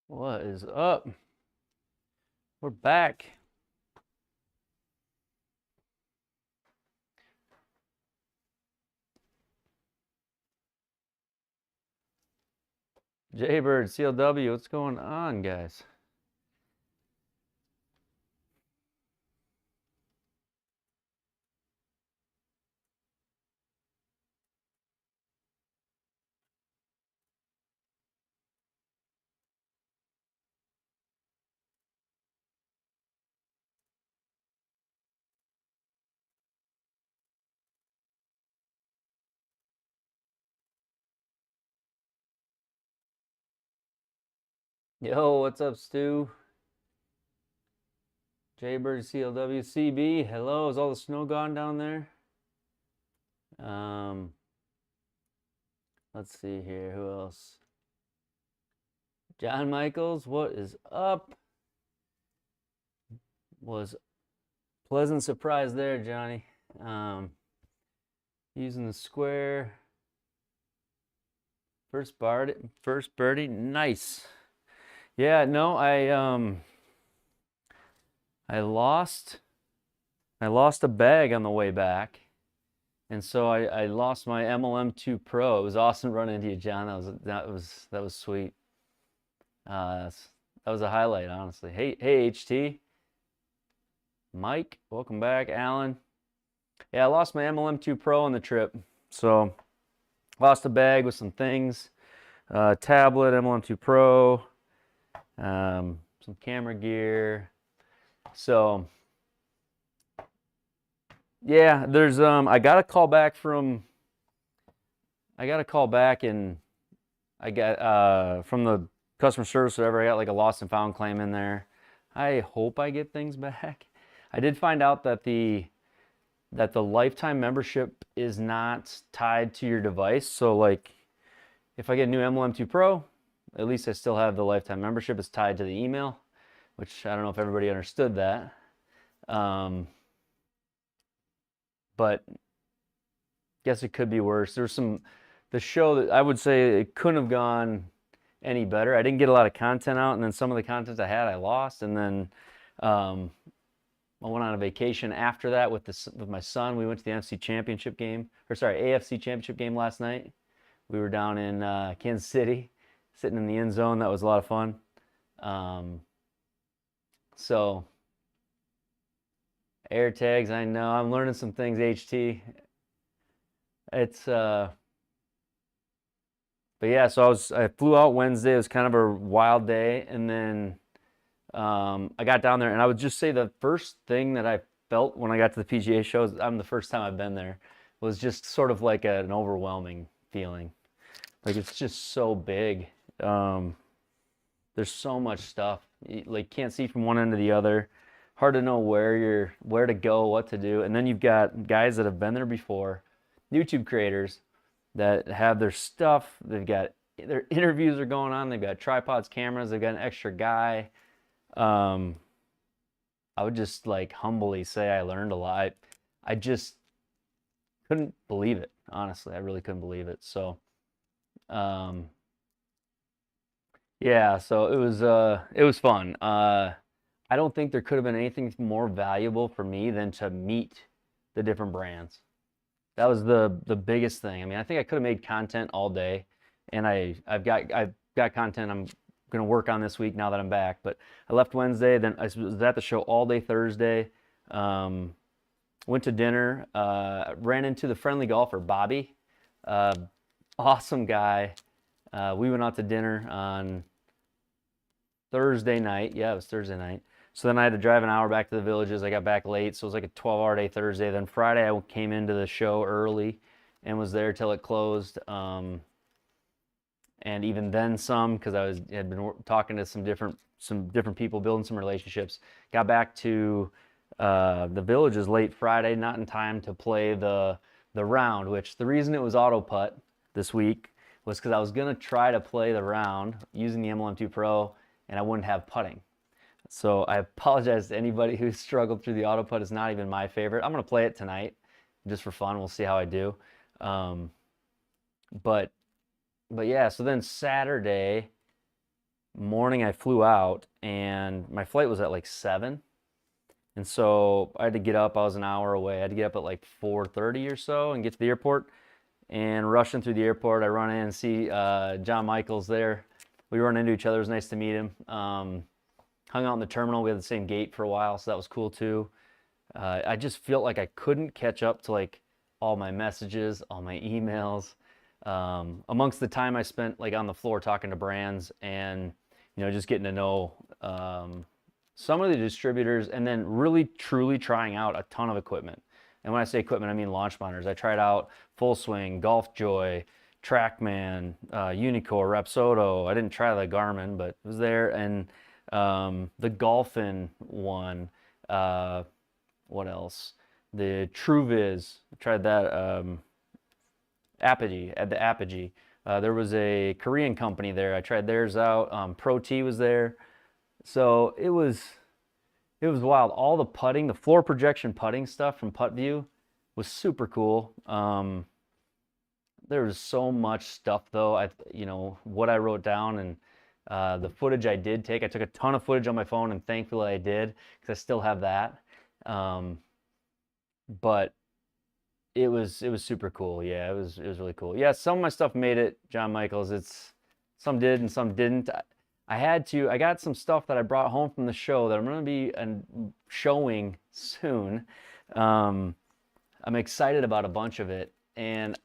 What is up? We're back. Jaybird, CLW, what's going on, guys? Yo, what's up, Stu? Jaybird, CLW, CB, hello. Is all the snow gone down there? Let's see here. Who else? John Michaels, what is up? Was pleasant surprise there, Johnny. Using the square. First birdie, nice. Yeah, no, I lost a bag on the way back, and so I lost my MLM2 Pro. It was awesome running into you, John. That was sweet. That was a highlight, honestly. Hey HT, Mike, welcome back. Alan, yeah, I lost my MLM2 Pro on the trip, so lost a bag with some things, tablet, MLM2 Pro, some camera gear. So yeah, there's I got a call back and I got from the customer service or whatever. I got like a lost and found claim in there. I hope I get things back. I did find out that the lifetime membership is not tied to your device. So like if I get a new MLM2 Pro, at least I still have the lifetime membership. It's tied to the email, which I don't know if everybody understood that. But guess it could be worse. There's the show that I would say it couldn't have gone any better. I didn't get a lot of content out, and then some of the content I had I lost, and then I went on a vacation after that with my son. We went to the AFC Championship game last night. We were down in Kansas City, sitting in the end zone. That was a lot of fun. So air tags, I know. I'm learning some things, HT. It's but yeah, so I flew out Wednesday. It was kind of a wild day, and then I got down there, and I would just say the first thing that I felt when I got to the PGA shows, the first time I've been there, was just sort of like an overwhelming feeling. Like it's just so big. There's so much stuff. You, like, can't see from one end to the other. Hard to know where to go, what to do. And then you've got guys that have been there before, YouTube creators that have their stuff. They've got their interviews are going on. They've got tripods, cameras. They've got an extra guy. I would just like humbly say I learned a lot. I just couldn't believe it. Honestly, I really couldn't believe it. So, yeah. So it was fun. I don't think there could have been anything more valuable for me than to meet the different brands. That was the biggest thing. I mean, I think I could have made content all day, and I've got content I'm gonna work on this week now that I'm back. But I left Wednesday, then I was at the show all day Thursday. Went to dinner, ran into the friendly golfer Bobby, awesome guy. We went out to dinner on Thursday night. Yeah, it was Thursday night. So then I had to drive an hour back to the Villages. I got back late, so it was like a 12-hour day Thursday. Then Friday I came into the show early and was there till it closed. And even then some, because had been talking to some different people, building some relationships. Got back to the Villages late Friday, not in time to play the round. Which the reason it was auto putt this week was because I was gonna try to play the round using the MLM2 Pro, and I wouldn't have putting. So I apologize to anybody who struggled through the auto putt. It's not even my favorite. I'm gonna play it tonight just for fun. We'll see how I do. But yeah, so then Saturday, morning I flew out, and my flight was at like 7. And so I had to get up. I was an hour away. I had to get up at like 4:30 or so and get to the airport. And rushing through the airport, I run in and see John Michaels there. We run into each other. It was nice to meet him. Hung out in the terminal. We had the same gate for a while, so that was cool too. I just felt like I couldn't catch up to like all my messages, all my emails, amongst the time I spent like on the floor talking to brands and just getting to know some of the distributors, and then really truly trying out a ton of equipment. And when I say equipment, I mean launch monitors. I tried out Full Swing, Golf Joy, Trackman, Unicore, Rapsodo. I didn't try the Garmin, but it was there. And the Golfin one. What else? The TrueViz. I tried that. Apogee, at the Apogee. There was a Korean company there. I tried theirs out. Pro T was there. So it was wild. All the putting, the floor projection putting stuff from PuttView was super cool. There was so much stuff though. What I wrote down and the footage I did take. I took a ton of footage on my phone, and thankfully I did, because I still have that. But it was super cool. Yeah, it was really cool. Yeah, some of my stuff made it, John Michaels. Some did and some didn't. I got some stuff that I brought home from the show that I'm going to be showing soon. I'm excited about a bunch of it, and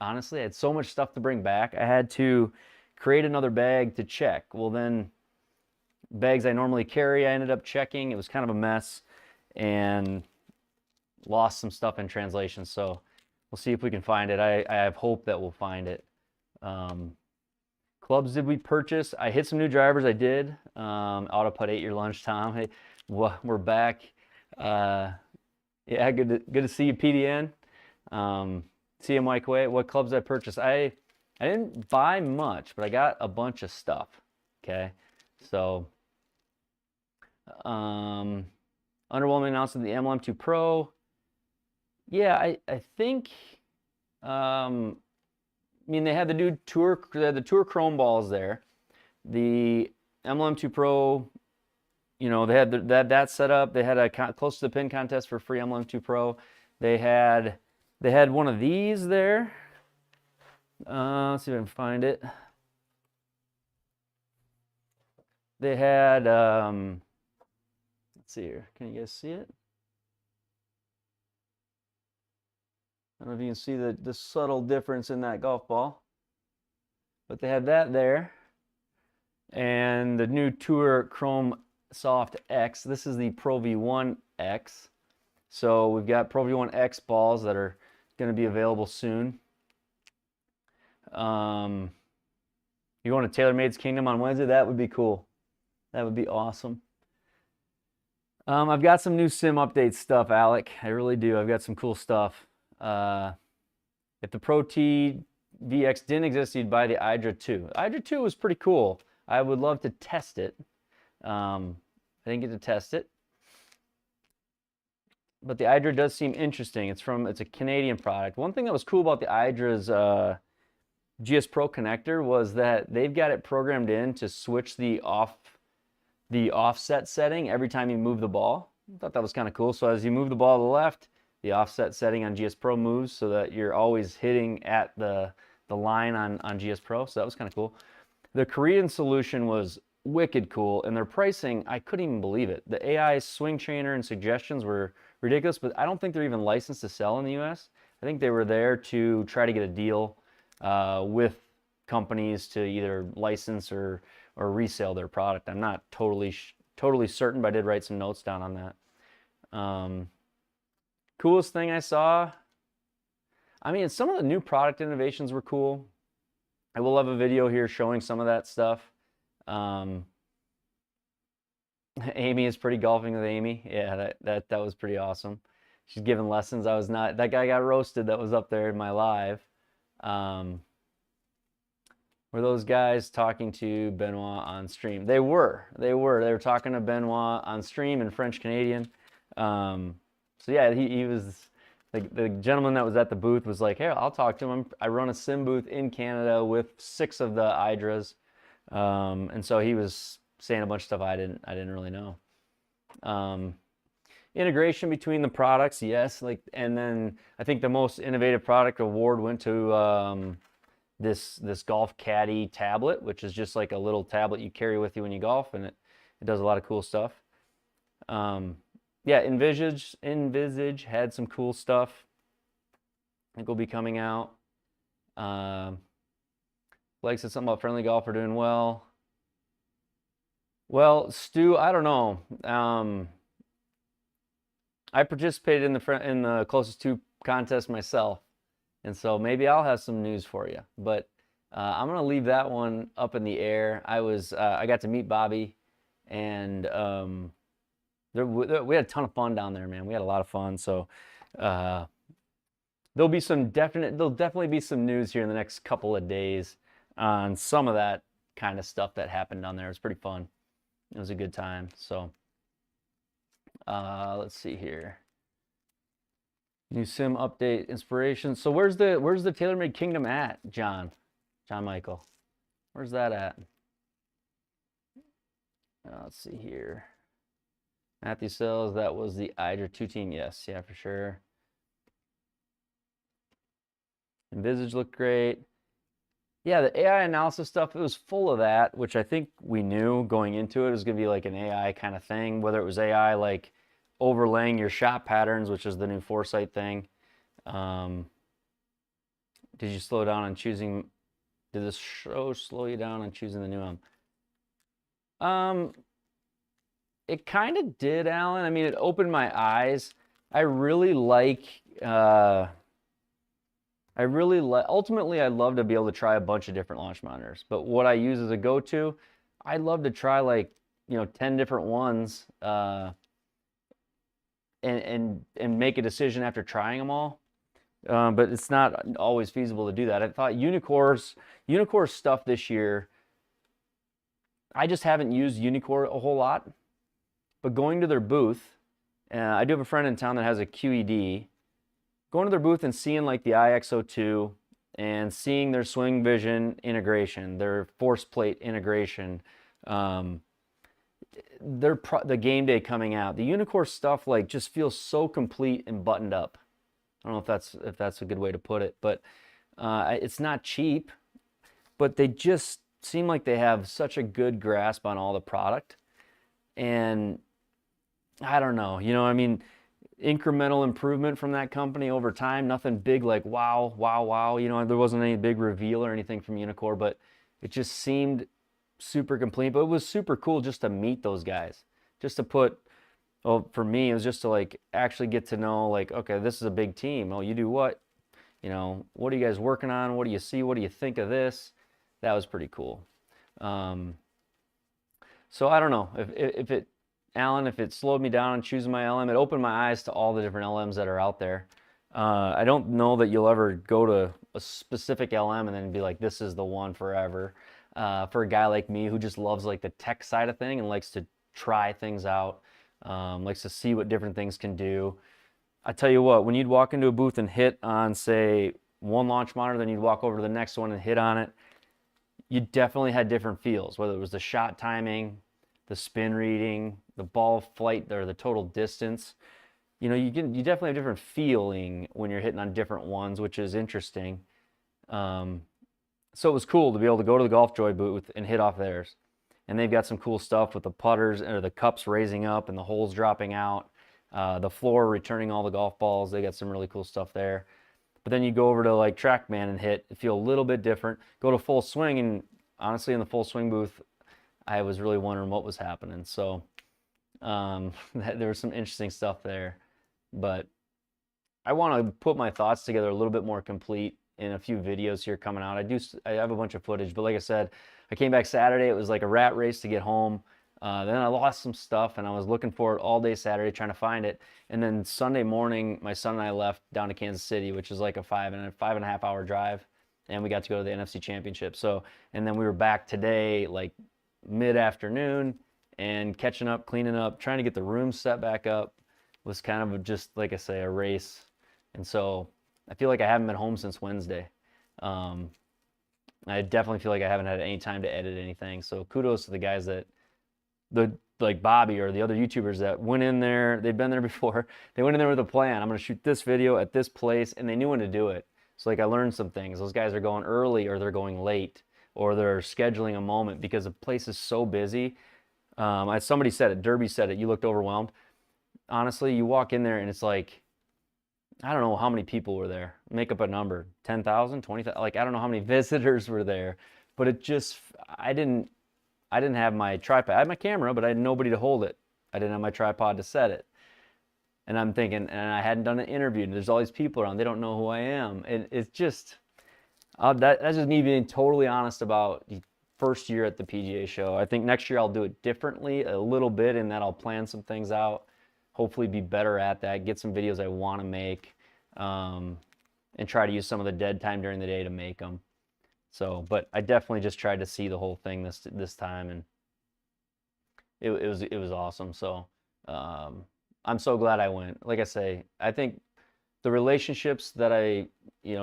honestly, I had so much stuff to bring back. I had to create another bag to check. Well, then bags I normally carry, I ended up checking. It was kind of a mess, and lost some stuff in translation. So we'll see if we can find it. I have hope that we'll find it. Clubs did we purchase? I hit some new drivers. I did. Autoput 8-year lunch, Tom. Hey, we're back. Yeah, good to see you, PDN. See you, Mike Way. What clubs I purchased? I didn't buy much, but I got a bunch of stuff. Okay, so underwhelming announcement of the MLM2 Pro. Yeah, I think. They had the new the Tour Chrome balls there. The MLM2 Pro, they had that set up. They had a close to the pin contest for free MLM2 Pro. They had one of these there. Let's see if I can find it. They had let's see here. Can you guys see it? I don't know if you can see the subtle difference in that golf ball, but they had that there. And the new Tour Chrome Soft X. This is the Pro V1 X. So we've got Pro V1 X balls that are going to be available soon. You going to TaylorMade's Kingdom on Wednesday? That would be cool. That would be awesome. I've got some new sim update stuff, Alec. I really do. I've got some cool stuff. If the Pro T VX didn't exist, you'd buy the Hydra 2. The Hydra 2 was pretty cool. I would love to test it. I didn't get to test it. But the Hydra does seem interesting. It's a Canadian product. One thing that was cool about the Hydra's GSPro connector was that they've got it programmed in to switch the offset setting every time you move the ball. I thought that was kind of cool. So as you move the ball to the left, the offset setting on GSPro moves so that you're always hitting at the line on GSPro. So that was kind of cool. The Korean solution was wicked cool, and their pricing, I couldn't even believe it. The AI swing trainer and suggestions were ridiculous, but I don't think they're even licensed to sell in the US. I think they were there to try to get a deal with companies to either license or resell their product. I'm not totally certain, but I did write some notes down on that. Coolest thing I saw, some of the new product innovations were cool. I will have a video here showing some of that stuff. Amy is pretty golfing with Amy. Yeah, that was pretty awesome. She's giving lessons. That guy got roasted that was up there in my live. Were those guys talking to Benoit on stream? They were talking to Benoit on stream in French Canadian. So yeah, he was the gentleman that was at the booth was like, hey, I'll talk to him. I run a sim booth in Canada with 6 of the Hydras. And so he was saying a bunch of stuff I didn't really know. Integration between the products, yes. And then I think the most innovative product award went to this Golf Caddy tablet, which is just like a little tablet you carry with you when you golf, and it does a lot of cool stuff. Yeah, Envisage had some cool stuff. I think will be coming out. Blake said something about Friendly Golfer doing well. Well, Stu, I don't know. I participated in the closest to contest myself, and so maybe I'll have some news for you. But I'm gonna leave that one up in the air. I got to meet Bobby, and we had a ton of fun down there, man. We had a lot of fun. So there'll definitely be some news here in the next couple of days on some of that kind of stuff that happened down there. It was pretty fun. It was a good time. So let's see here. New sim update inspiration. So where's the TaylorMade Kingdom at, John Michael? Where's that at? Let's see here. Matthew Sells, that was the Idra 2 team. Yes, yeah, for sure. Envisage looked great. Yeah, the AI analysis stuff, it was full of that, which I think we knew going into it. It was going to be like an AI kind of thing, whether it was AI like overlaying your shot patterns, which is the new Foresight thing. Did you slow down on choosing? Did this show slow you down on choosing the new It kind of did, Alan. I mean, it opened my eyes. Ultimately, I'd love to be able to try a bunch of different launch monitors. But what I use as a go-to, I'd love to try 10 different ones and make a decision after trying them all. But it's not always feasible to do that. I thought Unicore's stuff this year, I just haven't used Unicore a whole lot. But going to their booth, I do have a friend in town that has a QED. Going to their booth and seeing like the IXO2 and seeing their Swing Vision integration, their force plate integration, the game day coming out, the Unicore stuff just feels so complete and buttoned up. I don't know if that's a good way to put it, but it's not cheap, but they just seem like they have such a good grasp on all the product. And I don't know, I mean, incremental improvement from that company over time, nothing big like wow, there wasn't any big reveal or anything from Unicore, but it just seemed super complete. But it was super cool just to meet those guys, just to for me, it was just to actually get to know okay, this is a big team. Oh, you do what? What are you guys working on? What do you see? What do you think of this? That was pretty cool. So I don't know Alan, if it slowed me down on choosing my LM, it opened my eyes to all the different LMs that are out there. I don't know that you'll ever go to a specific LM and then be like, this is the one forever. For a guy like me who just loves the tech side of thing and likes to try things out, likes to see what different things can do. I tell you what, when you'd walk into a booth and hit on, say, one launch monitor, then you'd walk over to the next one and hit on it, you definitely had different feels, whether it was the shot timing, the spin reading, the ball flight, or the total distance. You definitely have different feeling when you're hitting on different ones, which is interesting. So it was cool to be able to go to the Golf Joy booth and hit off theirs. And they've got some cool stuff with the putters or the cups raising up and the holes dropping out, the floor returning all the golf balls. They got some really cool stuff there. But then you go over to TrackMan and hit, it feel a little bit different. Go to Full Swing, and honestly, in the Full Swing booth, I was really wondering what was happening. So there was some interesting stuff there. But I want to put my thoughts together a little bit more complete in a few videos here coming out. I have a bunch of footage, but like I said, I came back Saturday. It was like a rat race to get home. Then I lost some stuff, and I was looking for it all day Saturday trying to find it. And then Sunday morning, my son and I left down to Kansas City, which is like a 5.5 hour drive. And we got to go to the NFC Championship. And then we were back today, mid-afternoon, and catching up, cleaning up, trying to get the room set back up was kind of just, like I say, a race. And so I feel like I haven't been home since Wednesday. I definitely feel like I haven't had any time to edit anything. So kudos to the guys that, like Bobby or the other YouTubers that went in there. They'd been there before. They went in there with a plan. I'm going to shoot this video at this place, and they knew when to do it. So like I learned some things. Those guys are going early or they're going late or they're scheduling a moment because the place is so busy. Somebody said it, Derby said it, you looked overwhelmed. Honestly, you walk in there and it's like, I don't know how many people were there. Make up a number, 10,000, 20,000. Like, I don't know how many visitors were there, but it just, I didn't have my tripod. I had my camera, but I had nobody to hold it. I didn't have my tripod to set it. And I'm thinking, and I hadn't done an interview, and there's all these people around. They don't know who I am. And it's just, that's just me being totally honest about the first year at the PGA show. I think next year I'll do it differently a little bit, in that I'll plan some things out, hopefully be better at that, get some videos I want to make, and try to use some of the dead time during the day to make them. So, but I definitely just tried to see the whole thing this time, and it was awesome. So I'm so glad I went. Like I say, I think the relationships that I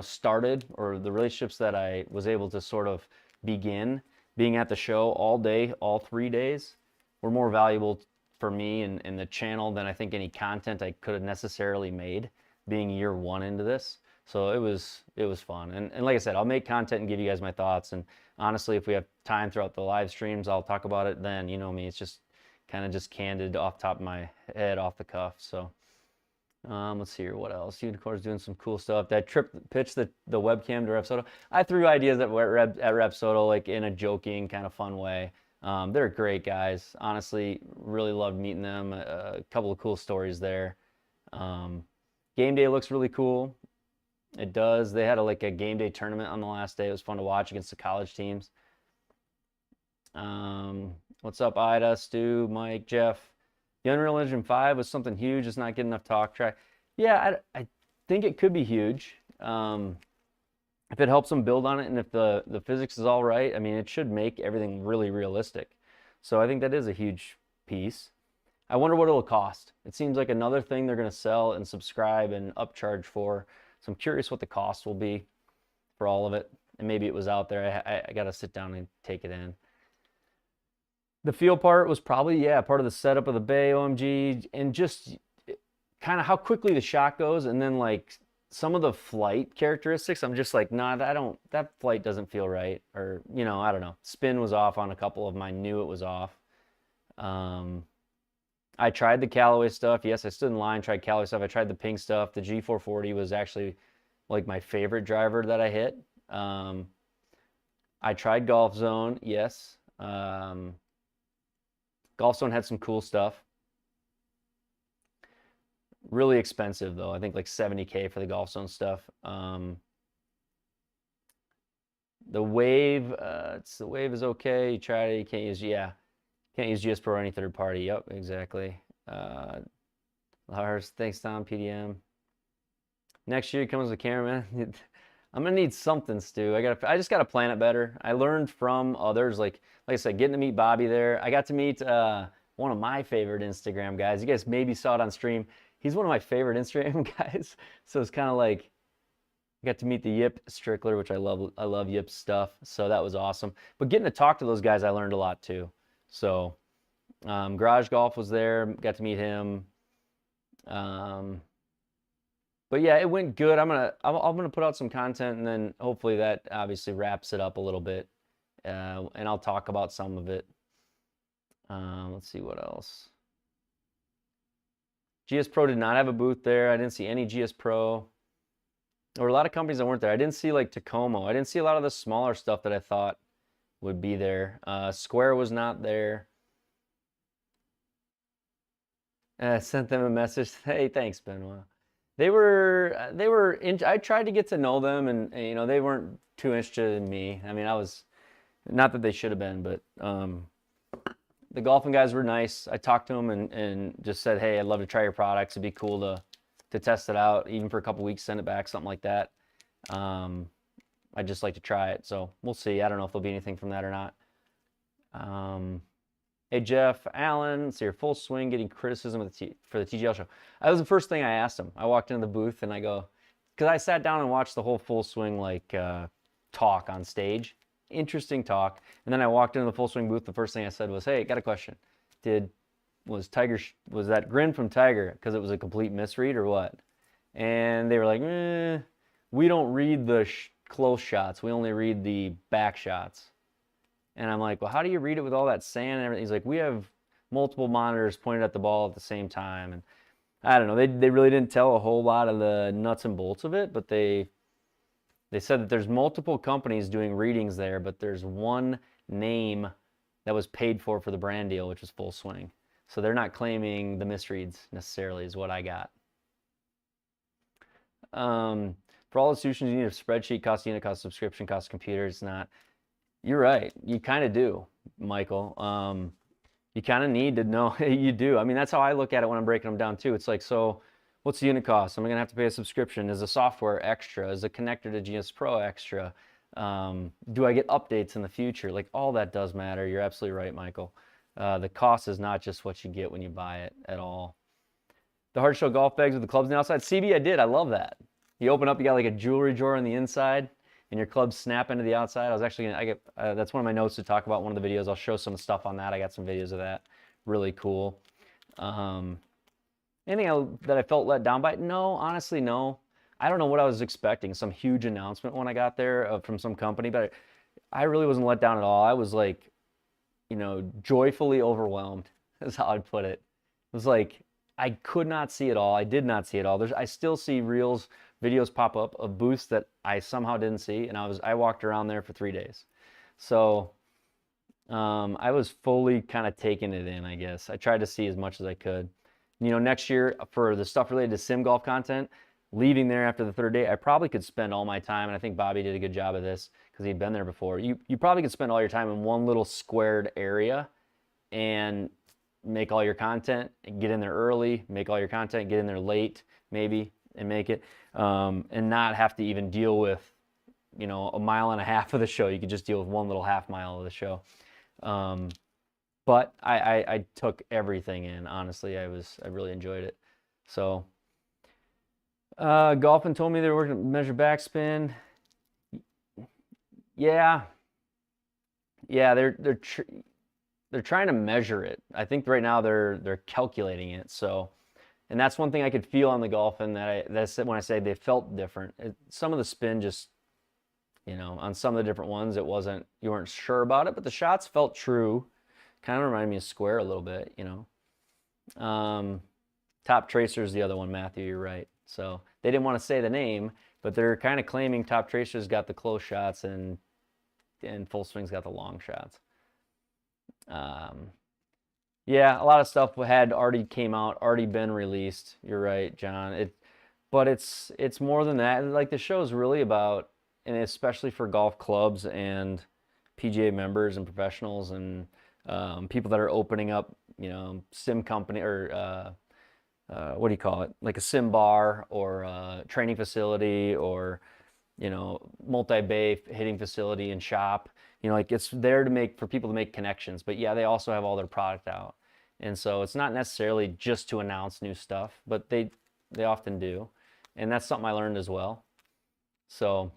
started, or the relationships that I was able to sort of begin being at the show all day, all 3 days, were more valuable for me and the channel than I think any content I could have necessarily made, being year one into this. So it was fun. And like I said, I'll make content and give you guys my thoughts. And honestly, if we have time throughout the live streams, I'll talk about it then. You know me, it's just kind of just candid off the top of my head, off the cuff. So let's see here, what else? Unicorn's doing some cool stuff. That trip pitched the webcam to Repsodo. I threw ideas at Repsodo, like in a joking kind of fun way. They're great guys. Honestly, really loved meeting them. A couple of cool stories there. Game day looks really cool. It does. They had like a game day tournament on the last day. It was fun to watch against the college teams. What's up, Ida, Stu, Mike, Jeff? The Unreal Engine 5 was something huge. It's not getting enough talk track. Yeah, I think it could be huge. If it helps them build on it, and if the physics is all right, I mean, it should make everything really realistic. So I think that is a huge piece. I wonder what it'll cost. It seems like another thing they're going to sell and subscribe and upcharge for. So I'm curious what the cost will be for all of it. And maybe it was out there. I got to sit down and take it in. The feel part was probably, yeah, part of the setup of the bay, OMG, and just kind of how quickly the shot goes, and then like some of the flight characteristics. I'm just like, nah, that flight doesn't feel right, or I don't know. Spin was off on a couple of them. I knew it was off. I tried the Callaway stuff. Yes, I stood in line, tried Callaway stuff. I tried the pink stuff. The G440 was actually like my favorite driver that I hit. I tried Golf Zone. Yes. Golf Zone had some cool stuff. Really expensive though. I think like $70K for the Golf Zone stuff. The Wave, the Wave is okay. You try it, you can't use, yeah. Can't use GSPro or any third party. Yep, exactly. Lars, thanks, Tom, PDM. Next year comes the cameraman. I'm gonna need something, Stu. I just gotta plan it better. I learned from others, like I said, getting to meet Bobby there. I got to meet one of my favorite Instagram guys. You guys maybe saw it on stream. He's one of my favorite Instagram guys. So it's kind of like I got to meet the Yip Strickler, which I love Yip's stuff. So that was awesome. But getting to talk to those guys, I learned a lot too. So Garage Golf was there, got to meet him. But yeah, it went good. I'm gonna put out some content, and then hopefully that obviously wraps it up a little bit, and I'll talk about some of it. Let's see what else. GSPro did not have a booth there. I didn't see any GSPro. There were a lot of companies that weren't there. I didn't see like Tacoma. I didn't see a lot of the smaller stuff that I thought would be there. Square was not there. I sent them a message. Hey, thanks, Benoit. They were I tried to get to know them, and they weren't too interested in me. I mean, I was, not that they should have been, but the golfing guys were nice. I talked to them and just said, hey, I'd love to try your products. It'd be cool to test it out, even for a couple weeks, send it back, something like that. I'd just like to try it. So we'll see. I don't know if there'll be anything from that or not. Hey, Jeff Allen, so your full swing getting criticism for the TGL show. That was the first thing I asked him. I walked into the booth and I go, because I sat down and watched the whole full swing like talk on stage. interesting talk. And then I walked into the Full Swing booth. The first thing I said was, "Hey, got a question. Was that grin from Tiger because it was a complete misread or what?" And they were like, "We don't read the close shots. We only read the back shots." And I'm like, "Well, how do you read it with all that sand and everything?" He's like, "We have multiple monitors pointed at the ball at the same time." And I don't know. They really didn't tell a whole lot of the nuts and bolts of it, but they said that there's multiple companies doing readings there, but there's one name that was paid for the brand deal, which is Full Swing. So they're not claiming the misreads necessarily, is what I got. For all the solutions, you need a spreadsheet, cost unit, cost subscription, cost computer. It's not. You're right. You kind of do, Michael. You kind of need to know. You do. I mean, that's how I look at it when I'm breaking them down too. It's like, so what's the unit cost? Am I going to have to pay a subscription? Is the software extra? Is the connector to GSPro extra? Do I get updates in the future? Like, all that does matter. You're absolutely right, Michael. The cost is not just what you get when you buy it at all. The hard shell golf bags with the clubs on the outside. CB, I did. I love that. You open up, you got like a jewelry drawer on the inside, and your clubs snap into the outside. I was actually gonna, that's one of my notes to talk about one of the videos. I'll show some stuff on that. I got some videos of that. Really cool. Anything that I felt let down by? No, honestly, no. I don't know what I was expecting. Some huge announcement when I got there from some company, but I really wasn't let down at all. I was like, joyfully overwhelmed is how I'd put it. It was like, I could not see it all. I did not see it all. I still see videos pop up of booths that I somehow didn't see, and I walked around there for 3 days. So I was fully kind of taking it in, I guess. I tried to see as much as I could. Next year for the stuff related to sim golf content, leaving there after the third day, I probably could spend all my time, and I think Bobby did a good job of this because he'd been there before. You probably could spend all your time in one little squared area and make all your content, get in there early, make all your content, get in there late, maybe, and make it, and not have to even deal with, a mile and a half of the show. You could just deal with one little half mile of the show. But I took everything in. Honestly, I really enjoyed it. So, Golfing told me they were working to measure backspin. Yeah, they're trying to measure it. I think right now they're calculating it. So, and that's one thing I could feel on the Golfing that's when I say they felt different. Some of the spin just, on some of the different ones, you weren't sure about it, but the shots felt true. Kind of reminded me of Square a little bit, Top Tracer is the other one, Matthew, you're right. So they didn't want to say the name, but they're kind of claiming Top Tracer's got the close shots and Full Swing's got the long shots. Yeah, a lot of stuff had already came out, already been released. You're right, John. But it's more than that. Like, the show is really about, and especially for golf clubs and PGA members and professionals and people that are opening up, sim company or what do you call it? Like a sim bar or a training facility or, multi-bay hitting facility and shop. Like, it's there for people to make connections. But yeah, they also have all their product out. And so it's not necessarily just to announce new stuff, but they often do. And that's something I learned as well. So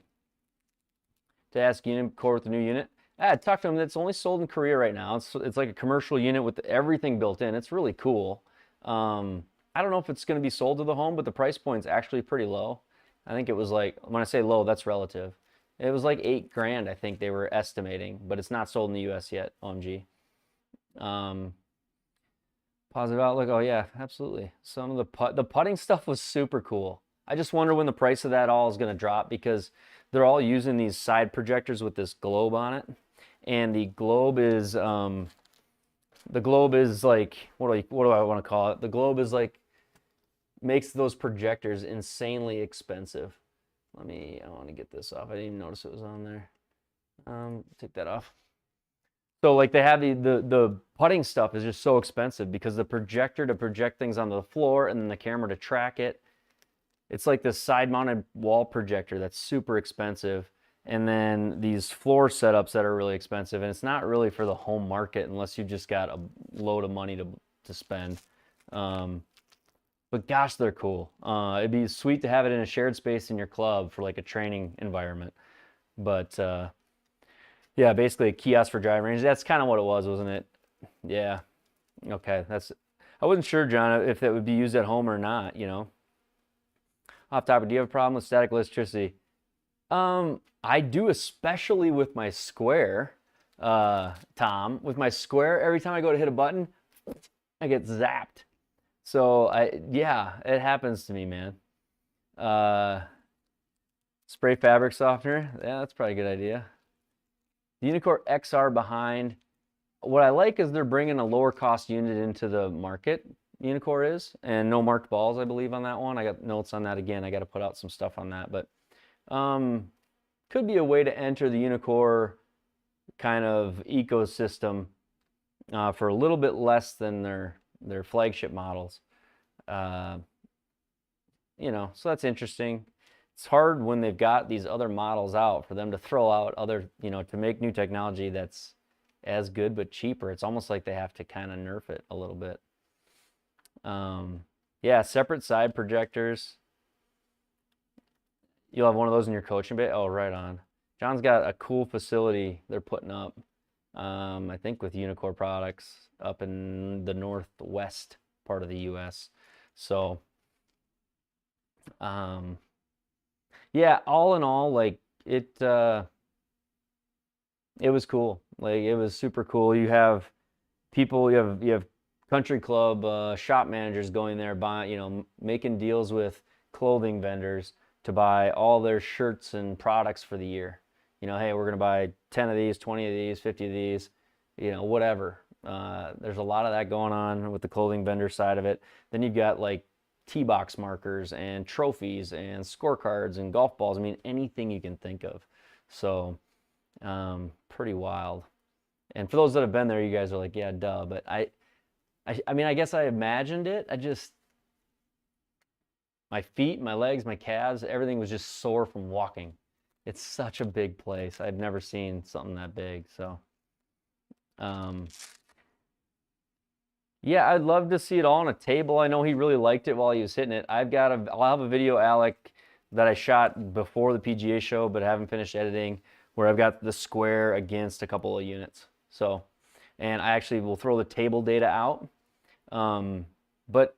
to ask unit core with the new unit, I talked to them. It's only sold in Korea right now. It's like a commercial unit with everything built in. It's really cool. I don't know if it's going to be sold to the home, but the price point's actually pretty low. I think it was like, when I say low, that's relative. It was like $8,000, I think they were estimating, but it's not sold in the US yet, OMG. Positive outlook, oh yeah, absolutely. Some of the putting stuff was super cool. I just wonder when the price of that all is going to drop, because they're all using these side projectors with this globe on it. And the globe is like, what do I want to call it? The globe is like, makes those projectors insanely expensive. I want to get this off. I didn't even notice it was on there. Take that off. So like, they have the putting stuff is just so expensive because the projector to project things onto the floor and then the camera to track it. It's like this side-mounted wall projector that's super expensive. And then these floor setups that are really expensive. And it's not really for the home market unless you've just got a load of money to spend. But gosh, they're cool. It'd be sweet to have it in a shared space in your club for like a training environment. But Yeah, basically a kiosk for driving range. That's kind of what it was, wasn't it? Yeah. Okay. I wasn't sure, John, if that would be used at home or not, you know. Off topic, do you have a problem with static electricity? I do, especially with my Square, Tom. With my Square, every time I go to hit a button, I get zapped. So yeah, it happens to me, man. Uh, Spray fabric softener. Yeah, that's probably a good idea. The Unicore XR behind. What I like is they're bringing a lower cost unit into the market. Unicore is, and no marked balls, I believe, on that one. I got notes on that again. I got to put out some stuff on that, but could be a way to enter the Unicore kind of ecosystem for a little bit less than their flagship models. You know, so that's interesting. It's hard when they've got these other models out for them to throw out other, you know, to make new technology that's as good but cheaper. It's almost like they have to kind of nerf it a little bit. Yeah, separate side projectors. You'll have one of those in your coaching bay. Oh, right on. John's got a cool facility they're putting up, I think with Unicore products up in the northwest part of the U.S. So, yeah, all in all, like it was cool. Like it was super cool. You have people, you have country club shop managers going there buying, you know, making deals with clothing vendors to buy all their shirts and products for the year. You know, hey, we're gonna buy 10 of these, 20 of these, 50 of these, you know, whatever. There's a lot of that going on with the clothing vendor side of it. Then you've got like tee box markers and trophies and scorecards and golf balls. I mean, anything you can think of. So, pretty wild. And for those that have been there, you guys are like, yeah, duh. But I mean, I guess I imagined it. My feet, my legs, my calves, everything was just sore from walking. It's such a big place. I've never seen something that big. So, yeah, I'd love to see it all on a table. I know he really liked it while he was hitting it. I'll have a video, Alec, that I shot before the PGA show, but I haven't finished editing, where I've got the Square against a couple of units. So, and I actually will throw the table data out. But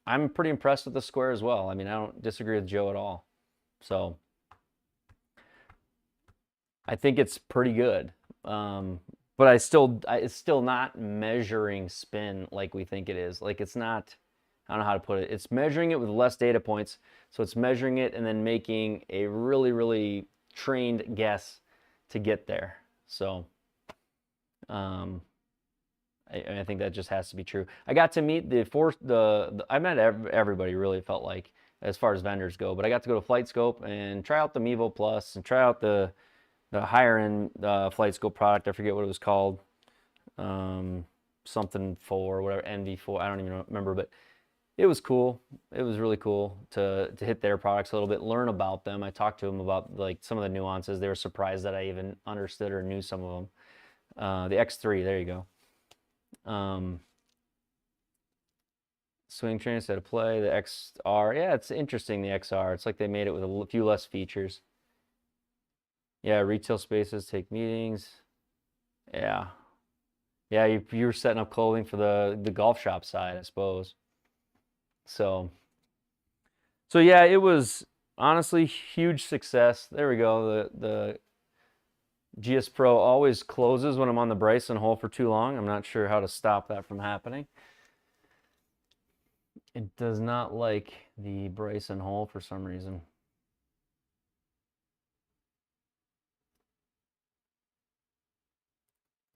I'm pretty impressed with the Square as well. I mean, I don't disagree with Joe at all. So, I think it's pretty good. But it's still not measuring spin like we think it is. Like it's not, I don't know how to put it. It's measuring it with less data points. So it's measuring it and then making a really, really trained guess to get there. So I think that just has to be true. I got to meet I met everybody, really, felt like, as far as vendors go. But I got to go to Flight Scope and try out the Mevo Plus and try out the higher end Flight Scope product. I forget what it was called. Something 4, whatever, NV4. I don't even remember, but it was cool. It was really cool to hit their products a little bit, learn about them. I talked to them about like some of the nuances. They were surprised that I even understood or knew some of them. The X3, there you go. Swing trainer, set of play, the XR. Yeah, it's interesting, the XR. It's like they made it with a few less features. Yeah, retail spaces, take meetings. Yeah. Yeah, you were setting up clothing for the golf shop side, I suppose. So yeah, it was honestly huge success. There we go. The GSPro always closes when I'm on the Bryson hole for too long. I'm not sure how to stop that from happening. It does not like the Bryson hole for some reason.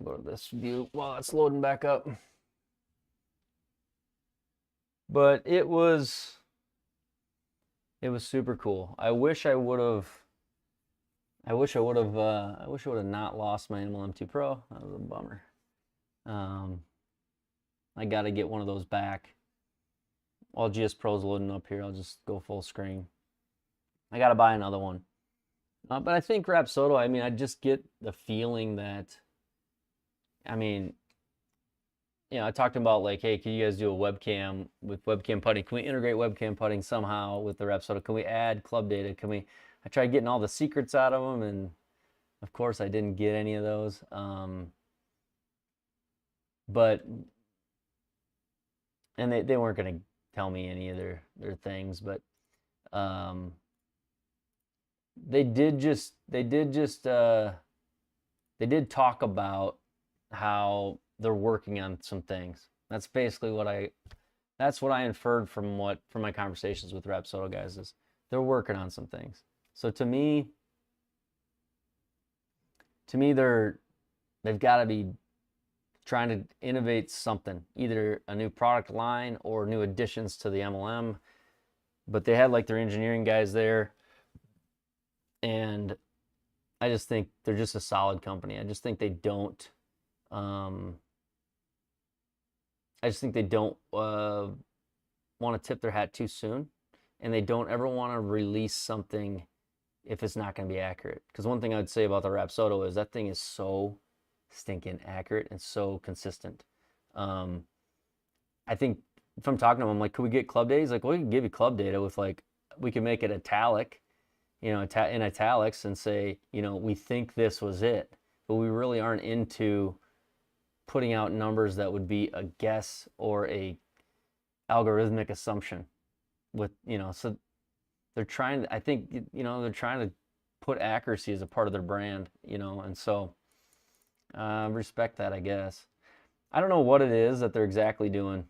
Go to this view while it's loading back up. But it was super cool. I wish I would have not lost my Animal M2 Pro. That was a bummer. I got to get one of those back. While GS Pro's loading up here, I'll just go full screen. I got to buy another one. But I think Rapsodo, I mean, I just get the feeling that, I mean, you know, I talked about like, hey, can you guys do a webcam with webcam putting? Can we integrate webcam putting somehow with the Rapsodo? Can we add club data? I tried getting all the secrets out of them, and Of course, I didn't get any of those. But and they weren't going to tell me any of their things, but they did talk about how they're working on some things. That's basically what I inferred from my conversations with Rapsodo guys, is they're working on some things. So to me they've got to be trying to innovate something, either a new product line or new additions to the MLM. But they had like their engineering guys there, and I just think they're just a solid company. I just think they don't want to tip their hat too soon, and they don't ever want to release something if it's not going to be accurate. Because one thing I would say about the Rapsodo is that thing is so stinking accurate and so consistent. I think if I'm talking to them, I'm like, could we get club data? He's like, well, we can give you club data with, like, we can make it italic, in italics, and say, we think this was it, but we really aren't into putting out numbers that would be a guess or a algorithmic assumption with, so they're trying to, I think, they're trying to put accuracy as a part of their brand, and so respect that, I guess. I don't know what it is that they're exactly doing.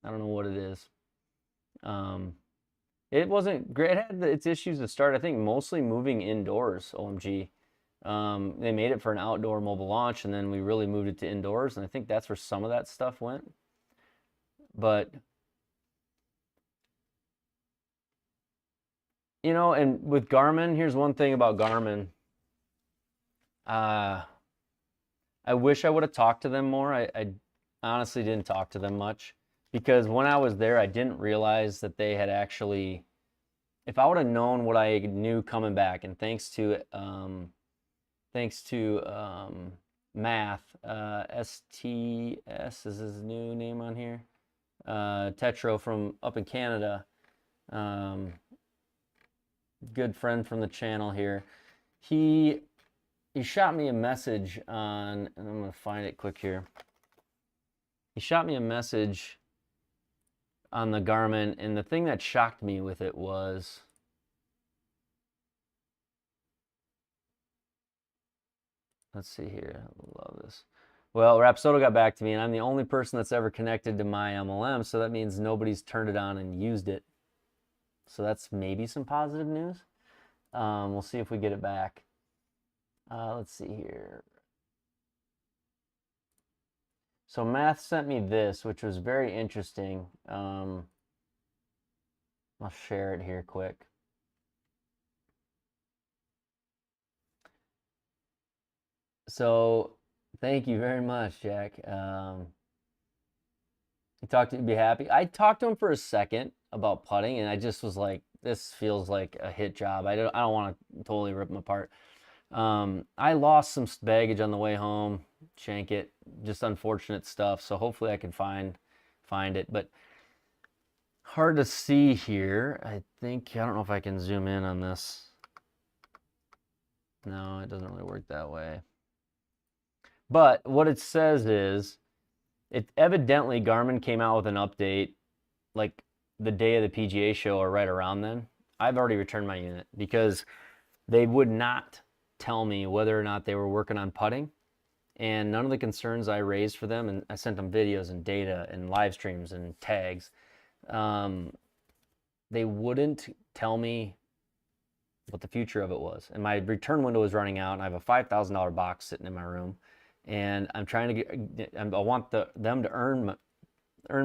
I don't know what it is. It wasn't great. It had its issues to start, I think, mostly moving indoors, OMG. They made it for an outdoor mobile launch, and then we really moved it to indoors, and I think that's where some of that stuff went. But, and with Garmin, here's one thing about Garmin. I wish I would have talked to them more. I honestly didn't talk to them much, because when I was there, I didn't realize that they had actually, if I would have known what I knew coming back, and thanks to Math, STS is his new name on here, Tetro from up in Canada, good friend from the channel here. He shot me a message on, and I'm going to find it quick here. He shot me a message on the Garmin, and the thing that shocked me with it was, let's see here, I love this. Well, Rapsodo got back to me, and I'm the only person that's ever connected to my MLM, so that means nobody's turned it on and used it. So that's maybe some positive news. We'll see if we get it back. Let's see here. So Math sent me this, which was very interesting. I'll share it here quick. So thank you very much, Jack. He talked to you, be happy. I talked to him for a second about putting, and I just was like, this feels like a hit job. I don't want to totally rip him apart. I lost some baggage on the way home, shank it, just unfortunate stuff. So hopefully I can find it, but hard to see here. I don't know if I can zoom in on this. No, it doesn't really work that way. But what it says is, it evidently, Garmin came out with an update like the day of the PGA show or right around then. I've already returned my unit because they would not tell me whether or not they were working on putting, and none of the concerns I raised for them, and I sent them videos and data and live streams and tags, they wouldn't tell me what the future of it was. And my return window was running out, and I have a $5,000 box sitting in my room, and I'm trying to get, I want them to earn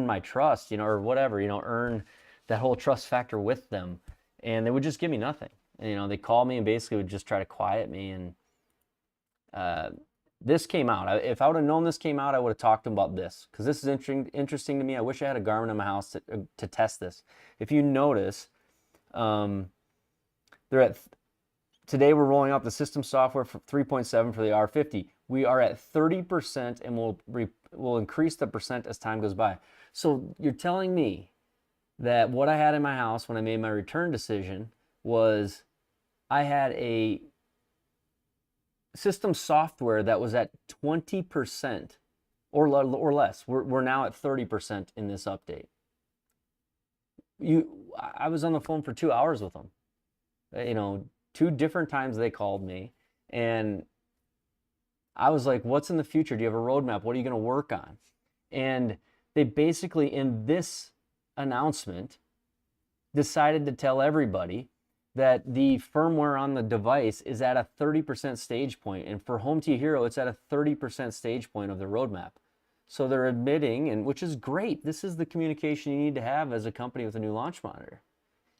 my trust, or whatever, earn that whole trust factor with them, and they would just give me nothing. And, they called me and basically would just try to quiet me. And this came out. If I would have known this came out, I would have talked to them about this, because this is interesting to me. I wish I had a Garmin in my house to test this. If you notice, today we're rolling out the system software for 3.7 for the R50. We are at 30%, and we'll increase the percent as time goes by. So you're telling me that what I had in my house when I made my return decision was, I had a system software that was at 20% or less. We're now at 30% in this update. I was on the phone for 2 hours with them. You know, 2 different times they called me, and I was like, what's in the future? Do you have a roadmap? What are you going to work on? And they basically, in this announcement, decided to tell everybody that the firmware on the device is at a 30% stage point. And for Home Hero, it's at a 30% stage point of the roadmap. So they're admitting, and which is great. This is the communication you need to have as a company with a new launch monitor.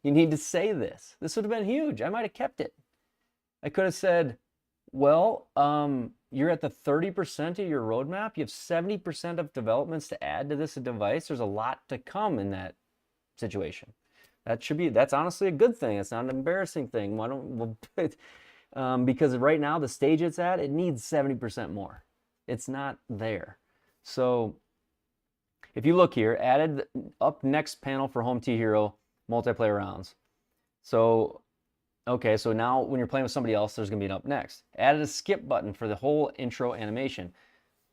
You need to say this. This would have been huge. I might have kept it. I could have said, well, you're at the 30% of your roadmap. You have 70% of developments to add to this device. There's a lot to come in that situation. That's honestly a good thing. It's not an embarrassing thing. Why don't, because right now the stage it's at, it needs 70% more. It's not there. So if you look here, added up next panel for Home Hero multiplayer rounds. So, okay, so now when you're playing with somebody else, there's gonna be an up next. Added a skip button for the whole intro animation.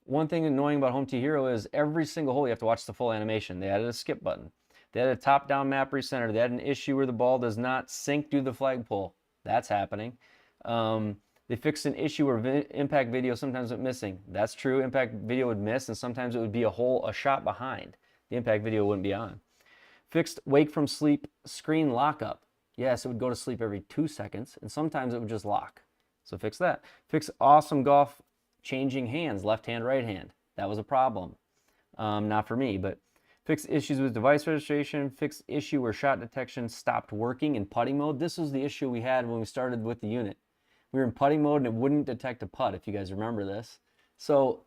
One thing annoying about Home Hero is every single hole you have to watch the full animation. They added a skip button. They had a top-down map recenter. They had an issue where the ball does not sync due to the flagpole. That's happening. They fixed an issue where impact video sometimes went missing. That's true. Impact video would miss, and sometimes it would be a shot behind. The impact video wouldn't be on. Fixed wake from sleep screen lockup. Yes, it would go to sleep every 2 seconds, and sometimes it would just lock. So fix that. Fix awesome golf changing hands, left hand, right hand. That was a problem. Not for me, but fix issues with device registration. Fix issue where shot detection stopped working in putting mode. This was the issue we had when we started with the unit. We were in putting mode and it wouldn't detect a putt, if you guys remember this. So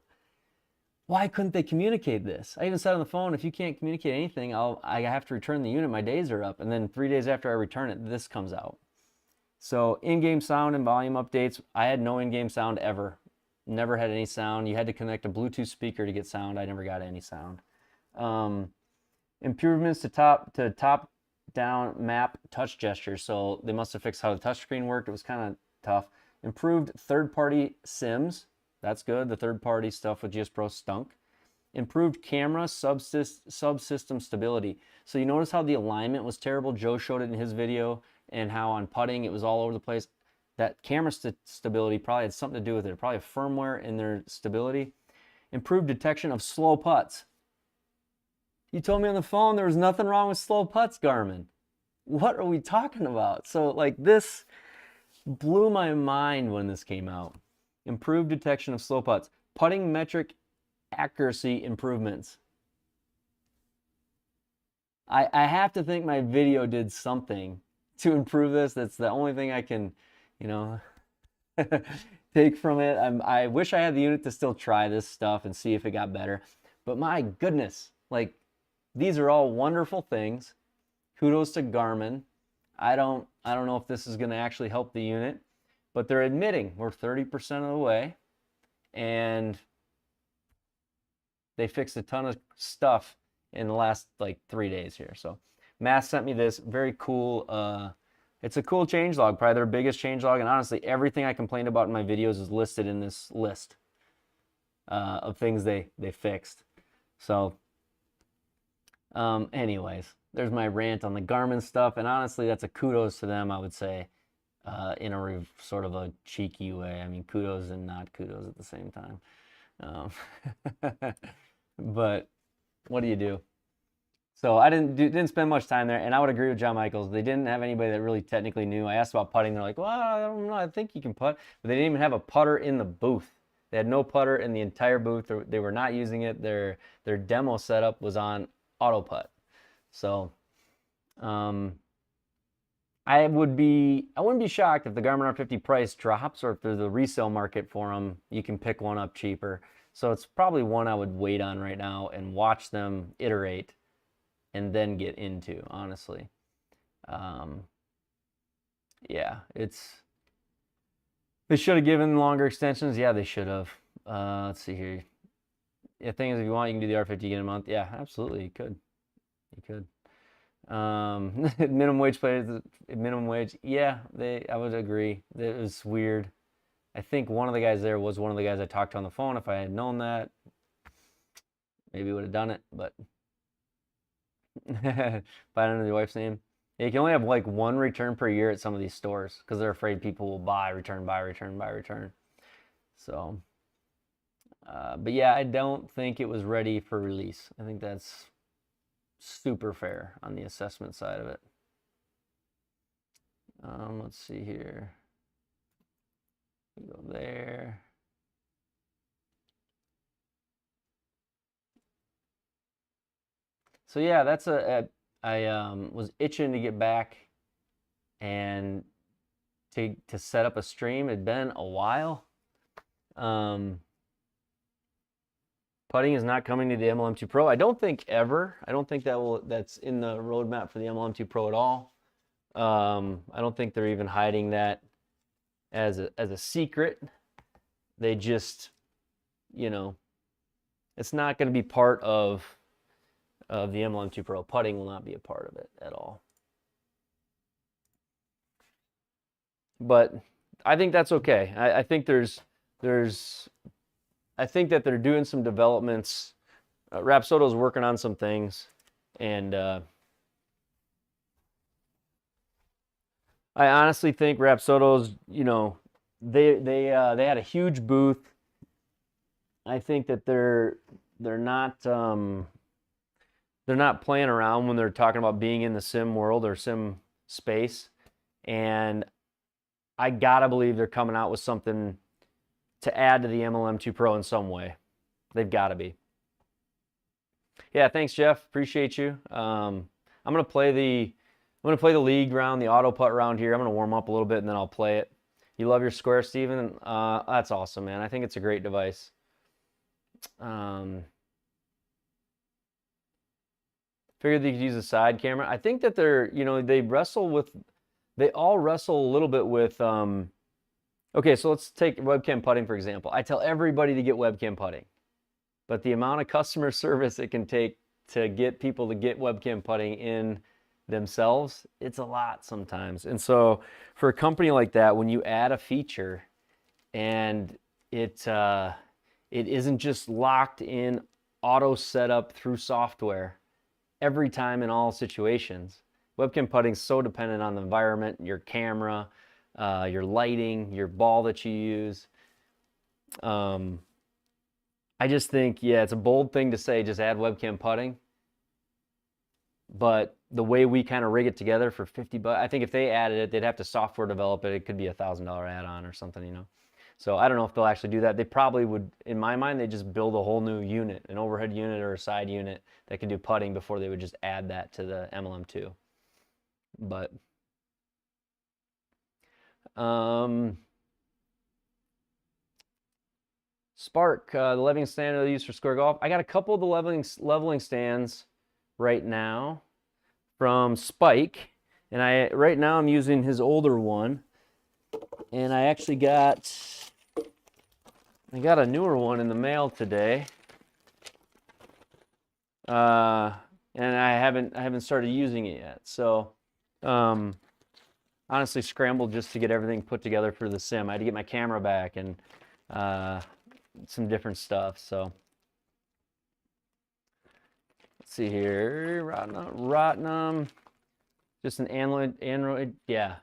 why couldn't they communicate this? I even said on the phone, if you can't communicate anything, I have to return the unit. My days are up. And then 3 days after I return it, this comes out. So in-game sound and volume updates. I had no in-game sound ever. Never had any sound. You had to connect a Bluetooth speaker to get sound. I never got any sound. Improvements to top-down map touch gestures. So they must have fixed how the touchscreen worked. It was kind of tough. Improved third-party sims. That's good. The third-party stuff with GSPro stunk. Improved camera subsystem stability. So you notice how the alignment was terrible. Joe showed it in his video, and how on putting it was all over the place. That camera stability probably had something to do with it. Probably firmware in their stability. Improved detection of slow putts. You told me on the phone there was nothing wrong with slow putts, Garmin. What are we talking about? So like this blew my mind when this came out. Improved detection of slow putts. Putting metric accuracy improvements. I have to think my video did something to improve this. That's the only thing I can, you know, take from it. I wish I had the unit to still try this stuff and see if it got better. But my goodness, like, these are all wonderful things. Kudos to Garmin. I don't know if this is going to actually help the unit, but they're admitting we're 30% of the way, and they fixed a ton of stuff in the last like 3 days here. So Mass sent me this very cool, it's a cool changelog, probably their biggest changelog, and honestly everything I complained about in my videos is listed in this list of things they fixed. So anyways, there's my rant on the Garmin stuff, and honestly that's a kudos to them, I would say, in a sort of a cheeky way. I mean, kudos and not kudos at the same time. But what do you do? So I didn't spend much time there, and I would agree with John Michaels. They didn't have anybody that really technically knew. I asked about putting. They're like, well, I don't know. I think you can putt. But they didn't even have a putter in the booth. They had no putter in the entire booth. They were not using it. Their demo setup was on auto putt. So I wouldn't be shocked if the Garmin R50 price drops, or if there's a resale market for them, you can pick one up cheaper. So it's probably one I would wait on right now and watch them iterate and then get into, honestly. Yeah, they should have given longer extensions. Yeah, they should have. Let's see here. The thing is, if you want, you can do the R50 in a month. Yeah, absolutely, you could. You could. Minimum wage players, minimum wage. Yeah, I would agree. It was weird. I think one of the guys there was one of the guys I talked to on the phone. If I had known that, maybe would have done it, but if I don't know your wife's name. Yeah, you can only have like one return per year at some of these stores because they're afraid people will buy, return, buy, return, buy, return. So, but yeah, I don't think it was ready for release. I think that's super fair on the assessment side of it. Let's see here. We go there. So yeah, that's I was itching to get back and to set up a stream. It'd been a while. Putting is not coming to the MLM2 Pro. I don't think ever. I don't think that's in the roadmap for the MLM2 Pro at all. I don't think they're even hiding that as a secret. They just, you know, it's not going to be part of the MLM2 Pro. Putting will not be a part of it at all. But I think that's okay. I think I think that they're doing some developments. Rapsodo's working on some things, and I honestly think Rapsodo's, you know, they had a huge booth. I think that they're not playing around when they're talking about being in the sim world or sim space, and I gotta believe they're coming out with something to add to the MLM2 Pro in some way. They've got to be. Yeah, thanks, Jeff. Appreciate you. I'm gonna play the league round, the auto putt round here. I'm gonna warm up a little bit and then I'll play it. You love your Square, Steven? That's awesome, man. I think it's a great device. Figured they could use a side camera. I think that they're, you know, they all wrestle a little bit with, okay, so let's take webcam putting, for example. I tell everybody to get webcam putting, but the amount of customer service it can take to get people to get webcam putting in themselves, it's a lot sometimes. And so for a company like that, when you add a feature and it isn't just locked in auto setup through software every time in all situations, webcam putting is so dependent on the environment, your camera, your lighting, your ball that you use. I just think, yeah, it's a bold thing to say, just add webcam putting. But the way we kind of rig it together for $50, I think if they added it, they'd have to software develop it. It could be $1,000 add-on or something, you know. So I don't know if they'll actually do that. They probably would, in my mind, they just build a whole new unit, an overhead unit or a side unit that can do putting before they would just add that to the MLM2. But Spark, the leveling stand I use for square golf. I got a couple of the leveling stands right now from Spike, and right now I'm using his older one, and I actually got a newer one in the mail today, and I haven't started using it yet. So honestly scrambled just to get everything put together for the sim. I had to get my camera back and some different stuff. So let's see here, Rotnum, just an Android. Yeah,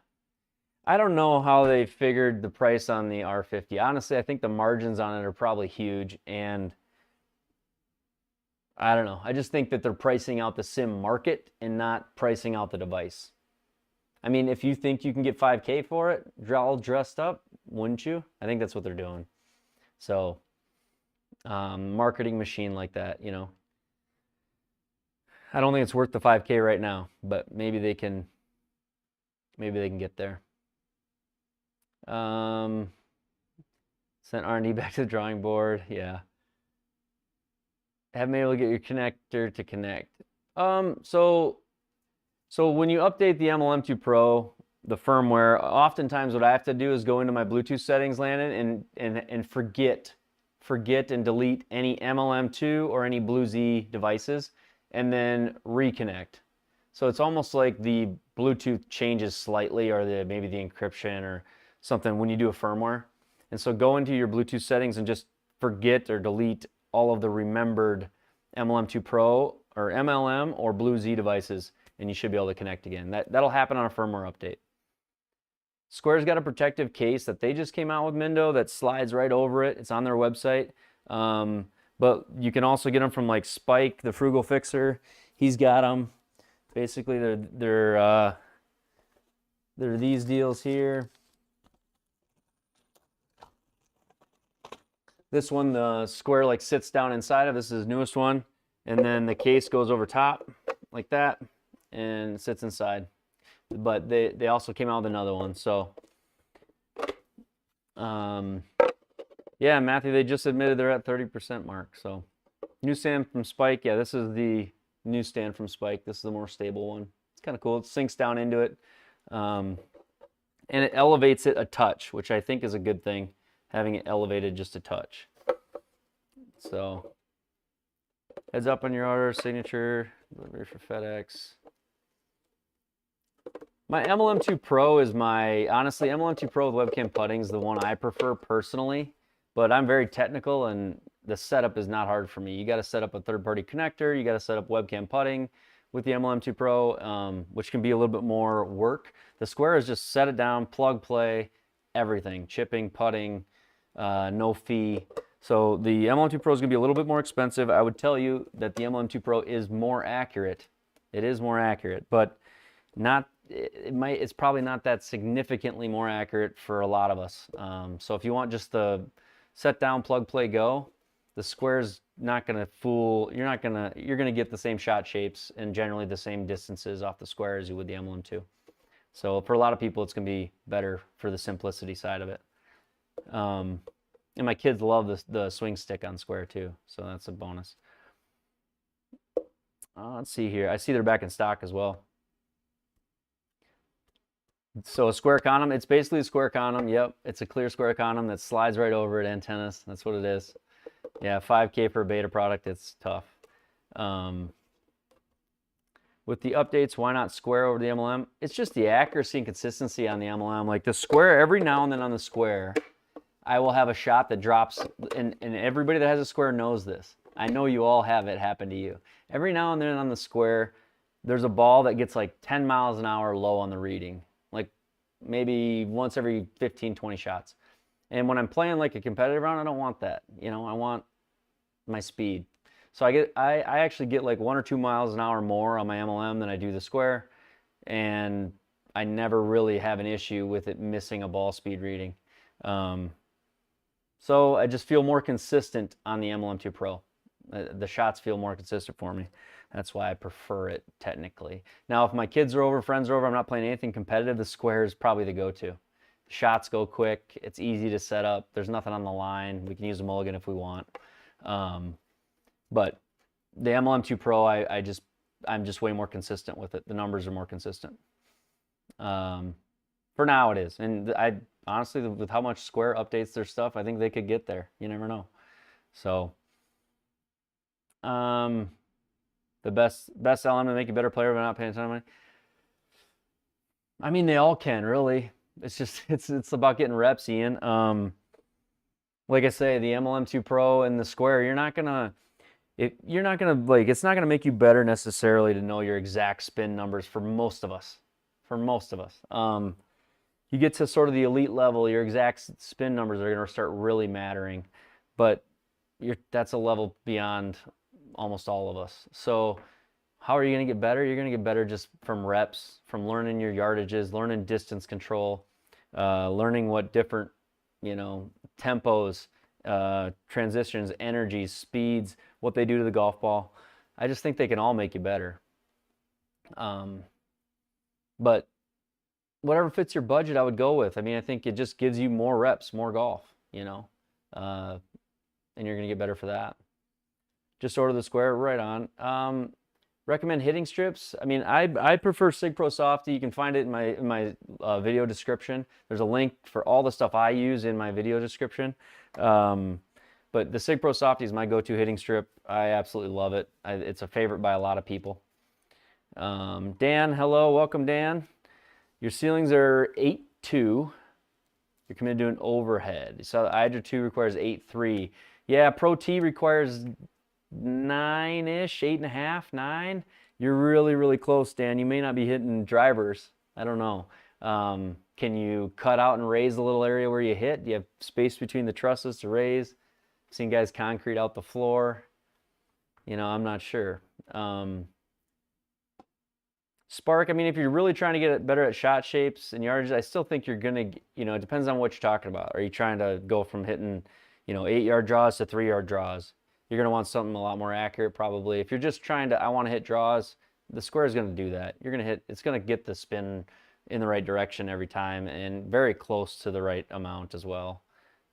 I don't know how they figured the price on the R50. Honestly, I think the margins on it are probably huge, and I don't know. I just think that they're pricing out the sim market and not pricing out the device. I mean, if you think you can get $5K for it, all dressed up, wouldn't you? I think that's what they're doing. So, marketing machine like that, you know. I don't think it's worth the $5K right now, but maybe they can get there. Sent R&D back to the drawing board. Yeah. Haven't been able to get your connector to connect. So when you update the MLM2 Pro, the firmware, oftentimes what I have to do is go into my Bluetooth settings, Landon, and forget and delete any MLM2 or any BlueZ devices, and then reconnect. So it's almost like the Bluetooth changes slightly, or maybe the encryption or something when you do a firmware. And so go into your Bluetooth settings and just forget or delete all of the remembered MLM2 Pro or MLM or Blue Z devices, and you should be able to connect again. That'll happen on a firmware update. Square's got a protective case that they just came out with, Mindo, that slides right over it. It's on their website. But you can also get them from like Spike, the Frugal Fixer. He's got them. Basically, they're these deals here. This one, the Square like sits down inside of. This is the newest one. And then the case goes over top like that and sits inside. But they also came out with another one. So, yeah, Matthew, they just admitted they're at 30% mark. So, new stand from Spike. Yeah, this is the new stand from Spike. This is the more stable one. It's kind of cool. It sinks down into it. And it elevates it a touch, which I think is a good thing, having it elevated just a touch. So, heads up on your order, signature, delivery for FedEx. My MLM2 Pro is honestly, MLM2 Pro with webcam putting is the one I prefer personally, but I'm very technical and the setup is not hard for me. You got to set up a third-party connector, you got to set up webcam putting with the MLM2 Pro, which can be a little bit more work. The Square is just set it down, plug, play, everything, chipping, putting, no fee. So the MLM2 Pro is going to be a little bit more expensive. I would tell you that the MLM2 Pro is more accurate. It is more accurate, but it's probably not that significantly more accurate for a lot of us. So if you want just the set down, plug, play, go, the Square's not going to fool. You're going to get the same shot shapes and generally the same distances off the Square as you would the MLM2. So for a lot of people, it's going to be better for the simplicity side of it. And my kids love the swing stick on Square too, so that's a bonus. Let's see here. I see they're back in stock as well. So a Square condom, it's basically a Square condom. Yep, it's a clear Square condom that slides right over it, antennas. That's what it is. Yeah, $5K for a beta product, it's tough. With the updates, why not Square over the MLM? It's just the accuracy and consistency on the MLM. Like the Square, every now and then on the Square, I will have a shot that drops, and everybody that has a Square knows this. I know you all have it happen to you. Every now and then on the Square, there's a ball that gets like 10 miles an hour low on the reading. Like maybe once every 15, 20 shots. And when I'm playing like a competitive round, I don't want that. You know, I want my speed. So I actually get like 1 or 2 miles an hour more on my MLM than I do the Square. And I never really have an issue with it missing a ball speed reading. So I just feel more consistent on the MLM2 Pro. The shots feel more consistent for me. That's why I prefer it technically. Now, if my kids are over, friends are over, I'm not playing anything competitive, the Square is probably the go-to. The shots go quick. It's easy to set up. There's nothing on the line. We can use a mulligan if we want. But the MLM2 Pro, I'm just way more consistent with it. The numbers are more consistent. For now, it is. And I honestly, with how much Square updates their stuff, I think they could get there. You never know. So, the best LM to make you a better player but not paying a ton of money. I mean, they all can, really. It's just it's about getting reps, Ian. Like I say, the MLM2 Pro and the Square, it's not gonna make you better necessarily to know your exact spin numbers for most of us. You get to sort of the elite level, your exact spin numbers are going to start really mattering, but that's a level beyond almost all of us. So how are you going to get better? You're going to get better just from reps, from learning your yardages, learning distance control, learning what different, tempos, transitions, energies, speeds, what they do to the golf ball. I just think they can all make you better. But whatever fits your budget, I would go with. I mean, I think it just gives you more reps, more golf, and you're going to get better for that. Just order the Square, right on. Recommend hitting strips. I mean, I prefer GSPro Softy. You can find it in my video description. There's a link for all the stuff I use in my video description. But the GSPro Softy is my go-to hitting strip. I absolutely love it. It's a favorite by a lot of people. Dan, hello, welcome Dan. Your ceilings are 8.2. Your You're committed to an overhead. So Hydra 2 requires 8.3. Yeah, Pro T requires 9-ish, 8.5, 9. You're really, really close, Dan. You may not be hitting drivers. I don't know. Can you cut out and raise the little area where you hit? Do you have space between the trusses to raise? I've seen guys concrete out the floor. You know, I'm not sure. Spark, I mean, if you're really trying to get better at shot shapes and yardage, I still think you're going to, you know, it depends on what you're talking about. Are you trying to go from hitting, you know, 8-yard draws to 3-yard draws? You're going to want something a lot more accurate probably. If you're just trying to, I want to hit draws, the square is going to do that. You're going to hit, it's going to get the spin in the right direction every time and very close to the right amount as well.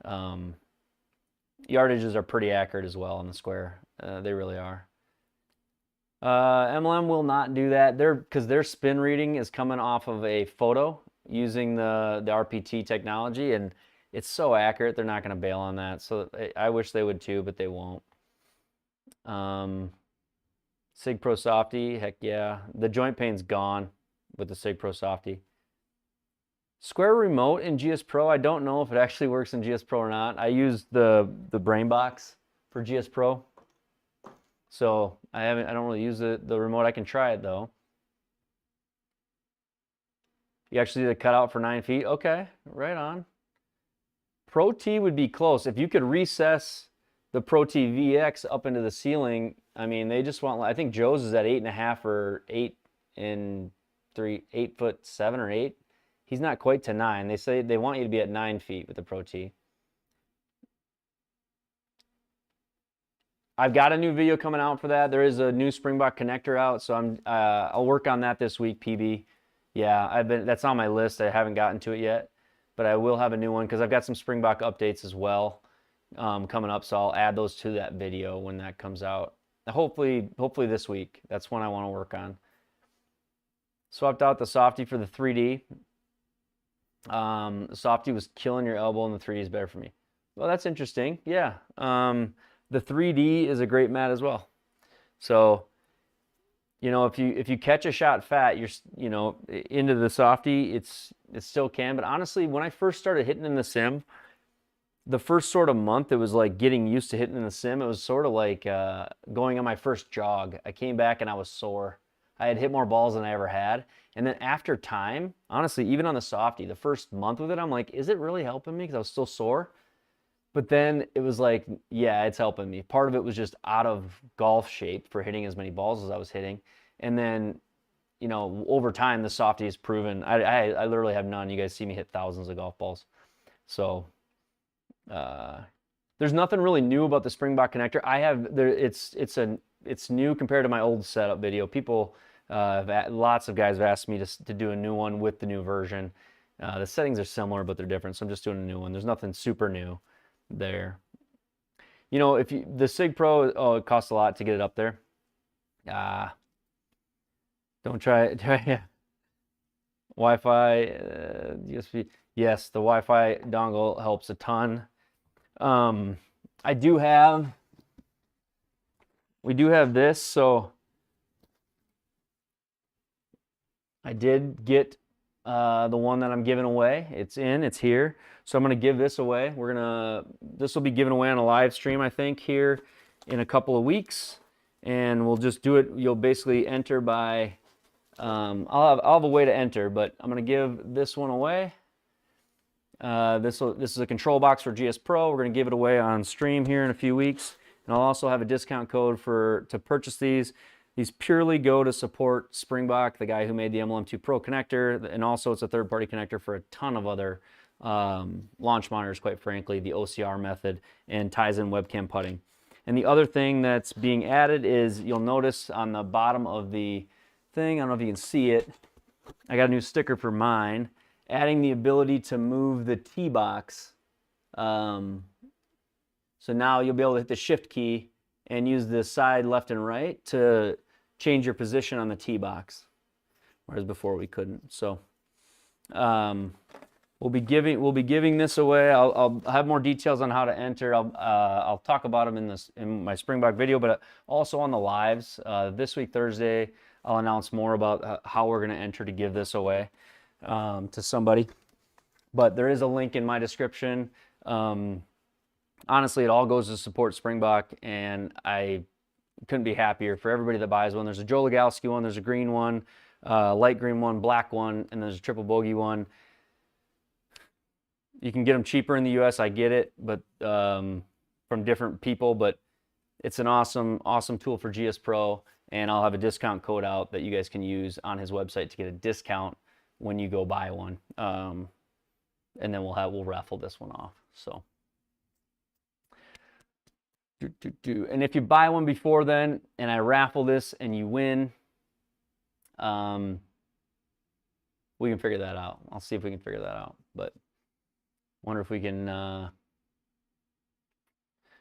Yardages are pretty accurate as well on the square. They really are. MLM will not do that. Because their spin reading is coming off of a photo using the RPT technology, and it's so accurate, they're not going to bail on that. So I wish they would too, but they won't. SigPro Softy, heck yeah. The joint pain's gone with the SigPro Softy. Square remote in GSPro, I don't know if it actually works in GSPro or not. I used the brain box for GSPro. So I don't really use the remote. I can try it though. You actually did a cutout for 9 feet. Okay, right on. Pro T would be close. If you could recess the Pro T VX up into the ceiling, I mean, they just want, I think Joe's is at 8.5 or 8'7" or 8. He's not quite to 9. They say they want you to be at 9 feet with the Pro T. I've got a new video coming out for that. There is a new Springbok connector out, so I'll work on that this week, PB. Yeah, that's on my list. I haven't gotten to it yet, but I will have a new one because I've got some Springbok updates as well coming up, so I'll add those to that video when that comes out. Hopefully this week. That's one I want to work on. Swapped out the Softy for the 3D. The Softy was killing your elbow, and the 3D is better for me. Well, that's interesting. Yeah. The 3D is a great mat as well. So, you know, if you catch a shot fat, you're, you know, into the Softy, it still can. But honestly, when I first started hitting in the sim, the first sort of month, it was like getting used to hitting in the sim. It was sort of like going on my first jog. I came back and I was sore. I had hit more balls than I ever had. And then after time, honestly, even on the Softy, the first month with it, I'm like, is it really helping me? Because I was still sore. But then it was like, yeah, it's helping me. Part of it was just out of golf shape for hitting as many balls as I was hitting. And then, you know, over time, the Softy has proven, I literally have none. You guys see me hit thousands of golf balls. So there's nothing really new about the Springbok connector. It's new compared to my old setup video. People, lots of guys have asked me to do a new one with the new version. The settings are similar, but they're different. So I'm just doing a new one. There's nothing super new there. You know, the SigPro, oh, it costs a lot to get it up there. Don't try it. Yeah. Wi-Fi, USB. Yes, the Wi-Fi dongle helps a ton. We do have this, so I did get the one that I'm giving away. It's here. So I'm going to give this away. This will be given away on a live stream, I think, here in a couple of weeks. And we'll just do it. You'll basically enter by, I'll have a way to enter, but I'm going to give this one away. This is a control box for GSPro. We're going to give it away on stream here in a few weeks. And I'll also have a discount code to purchase these. These purely go to support Springbok, the guy who made the MLM2 Pro connector, and also it's a third-party connector for a ton of other launch monitors, quite frankly, the OCR method, and ties in webcam putting. And the other thing that's being added is, you'll notice on the bottom of the thing, I don't know if you can see it, I got a new sticker for mine, adding the ability to move the T-box. So now you'll be able to hit the shift key and use the side left and right to change your position on the tee box, whereas before we couldn't. So we'll be giving this away. I'll have more details on how to enter. I'll talk about them in my Springbok video, but also on the lives this week Thursday. I'll announce more about how we're going to enter to give this away to somebody. But there is a link in my description. Honestly, it all goes to support Springbok, and I couldn't be happier for everybody that buys one. There's a Joe Legalski one, there's a green one, light green one, black one, and there's a triple bogey one. You can get them cheaper in the US, I get it, but from different people, but it's an awesome tool for GSPro, and I'll have a discount code out that you guys can use on his website to get a discount when you go buy one. And then we'll raffle this one off. So, and if you buy one before then, and I raffle this and you win, we can figure that out. I'll see if we can figure that out. But wonder if we can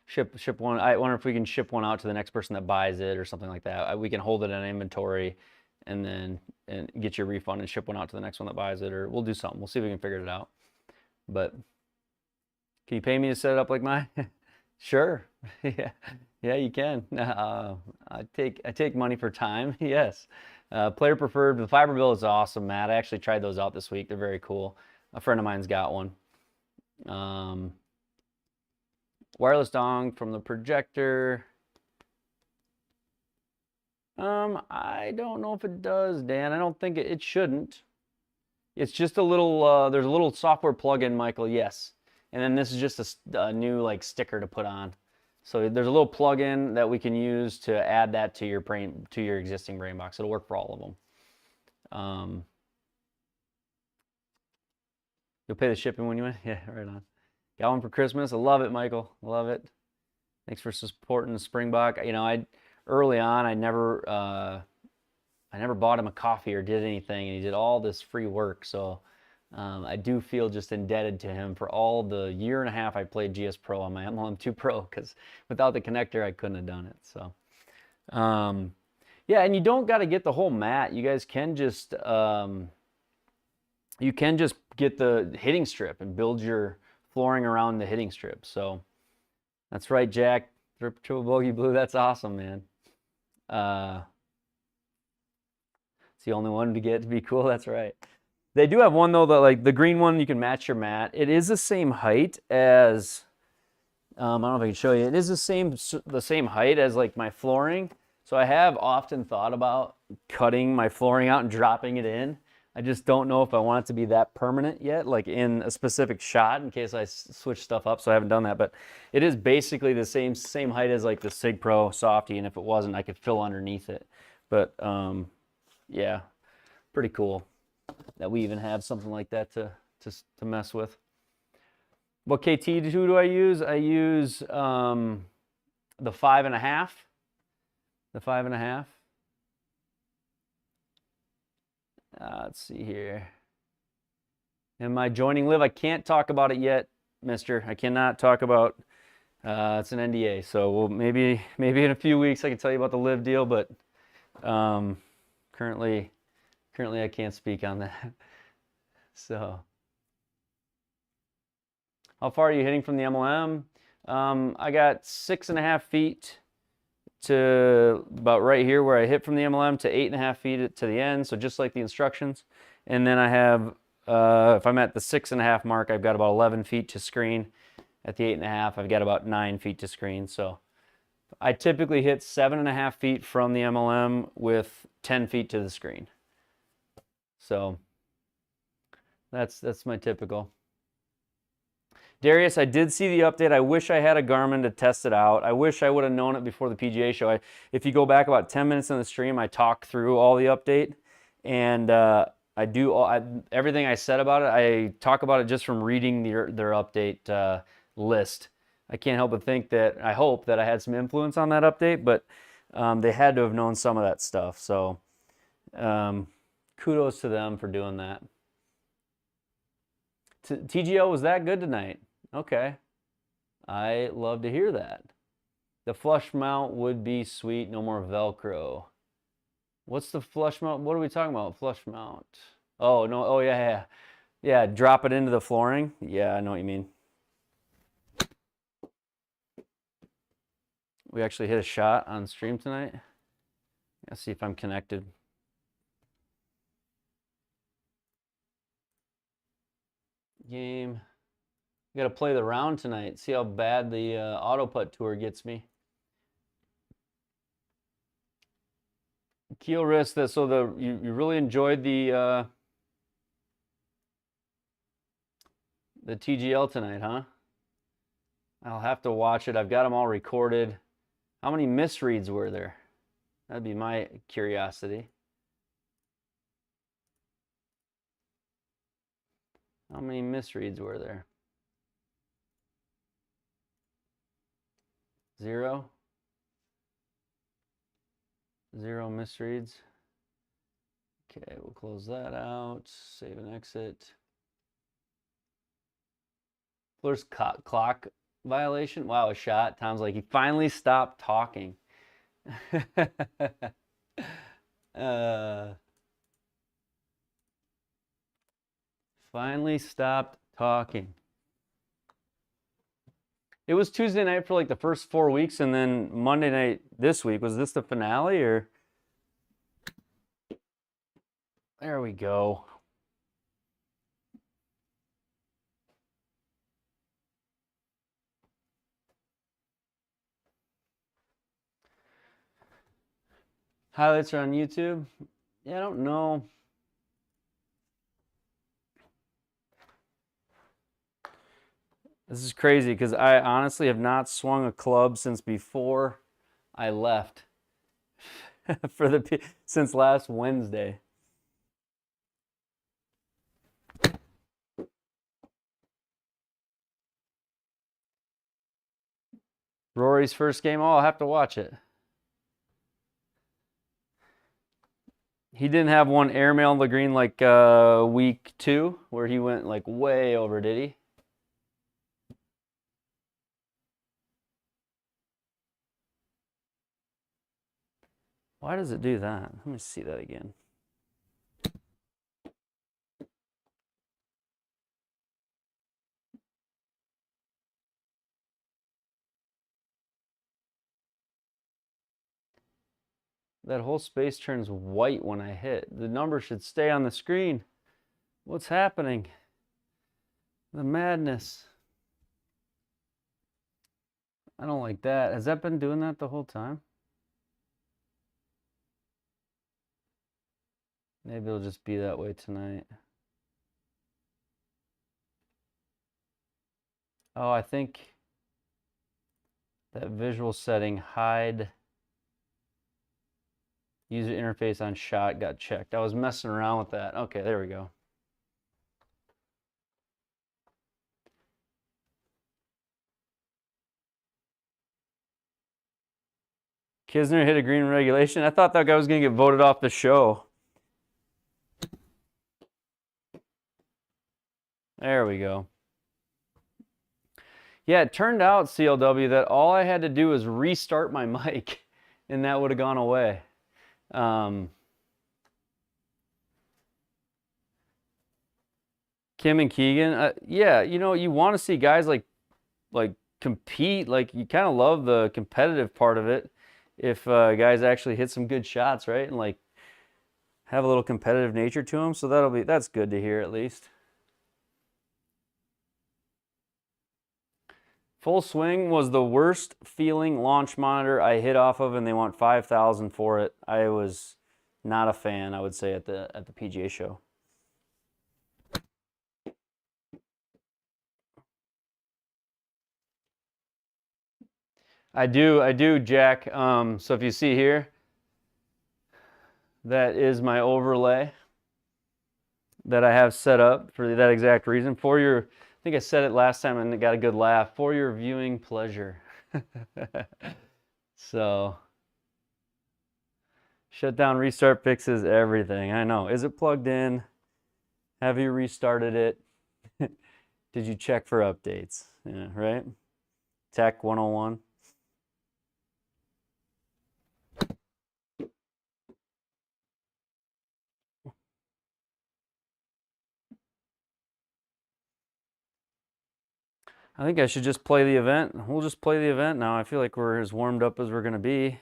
ship one. I wonder if we can ship one out to the next person that buys it or something like that. We can hold it in inventory and then get your refund and ship one out to the next one that buys it, or we'll do something. We'll see if we can figure it out. But can you pay me to set it up like mine? Sure. Yeah, you can. I take money for time. Yes. Player preferred. The fiber bill is awesome, Matt. I actually tried those out this week. They're very cool. A friend of mine's got one. Wireless dong from the projector. I don't know if it does, Dan. I don't think it shouldn't. It's just a little, there's a little software plugin, Michael, yes. And then this is just a new like sticker to put on. So there's a little plugin that we can use to add that to your existing brain box. It'll work for all of them. You'll pay the shipping when you win? Yeah, right on. Got one for Christmas. I love it, Michael. Love it. Thanks for supporting the Springbok. You know, early on, I never bought him a coffee or did anything, and he did all this free work. So I do feel just indebted to him for all the year and a half I played GSPro on my MLM2 Pro, because without the connector, I couldn't have done it. So, yeah, and you don't got to get the whole mat. You guys can just get the hitting strip and build your flooring around the hitting strip. So that's right, Jack. Triple bogey blue. That's awesome, man. It's the only one to get to be cool. That's right. They do have one though, that like the green one, you can match your mat. It is the same height as, I don't know if I can show you. It is the same height as like my flooring. So I have often thought about cutting my flooring out and dropping it in. I just don't know if I want it to be that permanent yet, like in a specific shot, in case I switch stuff up. So I haven't done that, but it is basically the same height as like the SigPro Softy, and if it wasn't, I could fill underneath it. But yeah, pretty cool that we even have something like that to mess with. What KT do I use? I use the 5.5. The 5.5. Let's see here. Am I joining live? I can't talk about it yet, mister. I cannot talk about, it's an NDA. So we'll maybe in a few weeks I can tell you about the live deal, but currently I can't speak on that. So how far are you hitting from the MLM? I got 6.5 feet to about right here where I hit from the MLM, to 8.5 feet to the end, so just like the instructions. And then I have, if I'm at the 6.5 mark, I've got about 11 feet to screen. At the 8.5, I've got about 9 feet to screen. So I typically hit 7.5 feet from the MLM with 10 feet to the screen. So that's my typical. Darius, I did see the update. I wish I had a Garmin to test it out. I wish I would have known it before the PGA show. If you go back about 10 minutes in the stream, I talk through all the update. And everything I said about it, I talk about it just from reading their update list. I can't help but think that, I hope that I had some influence on that update, but they had to have known some of that stuff. So kudos to them for doing that. TGL was that good tonight? Okay. I love to hear that. The flush mount would be sweet. No more Velcro. What's the flush mount? What are we talking about? Flush mount. Oh, no. Oh, yeah. Yeah, drop it into the flooring. Yeah, I know what you mean. We actually hit a shot on stream tonight. Let's see if I'm connected. game. I got to play the round tonight. See how bad the auto putt tour gets me. Keel wrist. That so you really enjoyed the TGL tonight, huh? I'll have to watch it. I've got them all recorded. How many misreads were there? That'd be my curiosity. How many misreads were there? 0? 0 misreads. Okay, we'll close that out. Save and exit. First clock violation. Wow, a shot. Tom's like, he finally stopped talking. Finally stopped talking. It was Tuesday night for like the first 4 weeks, and then Monday night this week. Was this the finale, or? There we go. Highlights are on YouTube. Yeah, I don't know. This is crazy because I honestly have not swung a club since before I left since last Wednesday. Rory's first game. Oh, I'll have to watch it. He didn't have one airmail on the green like week 2 where he went like way over, did he? Why does it do that? Let me see that again. That whole space turns white when I hit. The number should stay on the screen. What's happening? The madness. I don't like that. Has that been doing that the whole time? Maybe it'll just be that way tonight. Oh, I think that visual setting, hide user interface on shot, got checked. I was messing around with that. Okay, there we go. Kisner hit a green in regulation. I thought that guy was going to get voted off the show. There we go. Yeah, it turned out, CLW, that all I had to do was restart my mic, and that would have gone away. Kim and Keegan, yeah, you know, you want to see guys like compete. Like, you kind of love the competitive part of it. If guys actually hit some good shots, right, and like have a little competitive nature to them, so that's good to hear at least. Full Swing was the worst feeling launch monitor I hit off of, and they want $5,000 for it. I was not a fan, I would say, at the PGA show. I do, Jack. So if you see here, that is my overlay that I have set up for that exact reason. I think I said it last time and it got a good laugh. For your viewing pleasure. So, shutdown, restart fixes everything. I know. Is it plugged in? Have you restarted it? Did you check for updates? Yeah, right? Tech 101. I think I should just play the event. We'll just play the event now. I feel like we're as warmed up as we're going to be.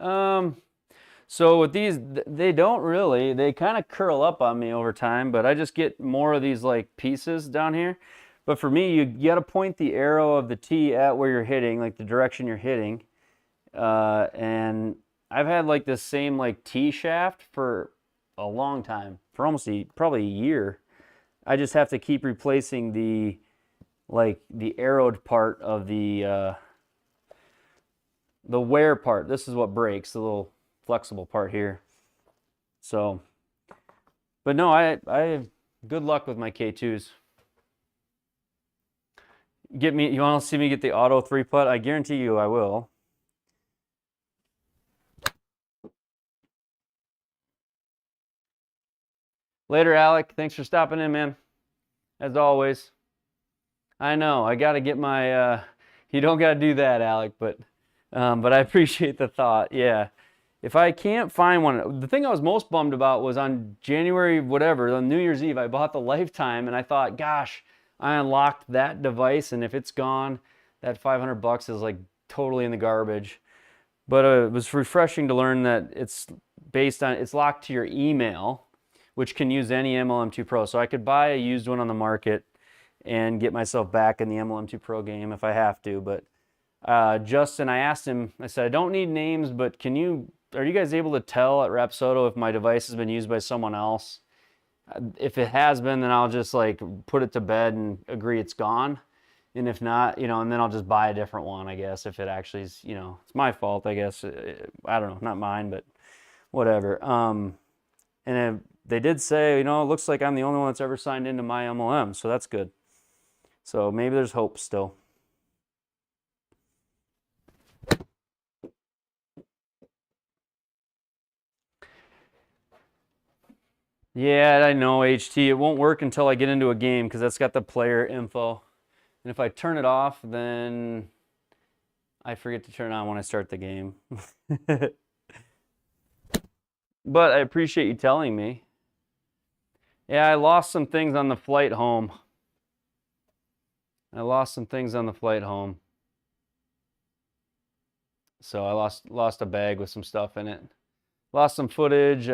So with these, they don't really, they kind of curl up on me over time, but I just get more of these like pieces down here. But for me, you got to point the arrow of the T at where you're hitting, like the direction you're hitting. And I've had like this same like T shaft for a long time, for almost probably a year. I just have to keep replacing the arrowed part of the wear part. This is what breaks, the little flexible part here. So, but no, I have good luck with my K2s. You want to see me get the auto 3-putt? I guarantee you I will. Later, Alec. Thanks for stopping in, man. As always. I know, I got to get my, you don't got to do that, Alec, but I appreciate the thought. Yeah. If I can't find one, the thing I was most bummed about was on January, whatever, on New Year's Eve, I bought the Lifetime and I thought, gosh, I unlocked that device and if it's gone, that $500 is like totally in the garbage. But it was refreshing to learn that it's locked to your email, which can use any MLM2 Pro. So I could buy a used one on the market and get myself back in the MLM2 Pro game if I have to. But Justin, I asked him, I said, I don't need names, but are you guys able to tell at Rapsodo if my device has been used by someone else? If it has been, then I'll just like put it to bed and agree it's gone. And if not, and then I'll just buy a different one, I guess, if it actually is, it's my fault, I guess. I don't know, not mine, but whatever. And they did say, it looks like I'm the only one that's ever signed into my MLM, so that's good. So maybe there's hope still. Yeah, I know, HT. It won't work until I get into a game because that's got the player info. And if I turn it off, then I forget to turn it on when I start the game. But I appreciate you telling me. Yeah, I lost some things on the flight home. So I lost a bag with some stuff in it. Lost some footage.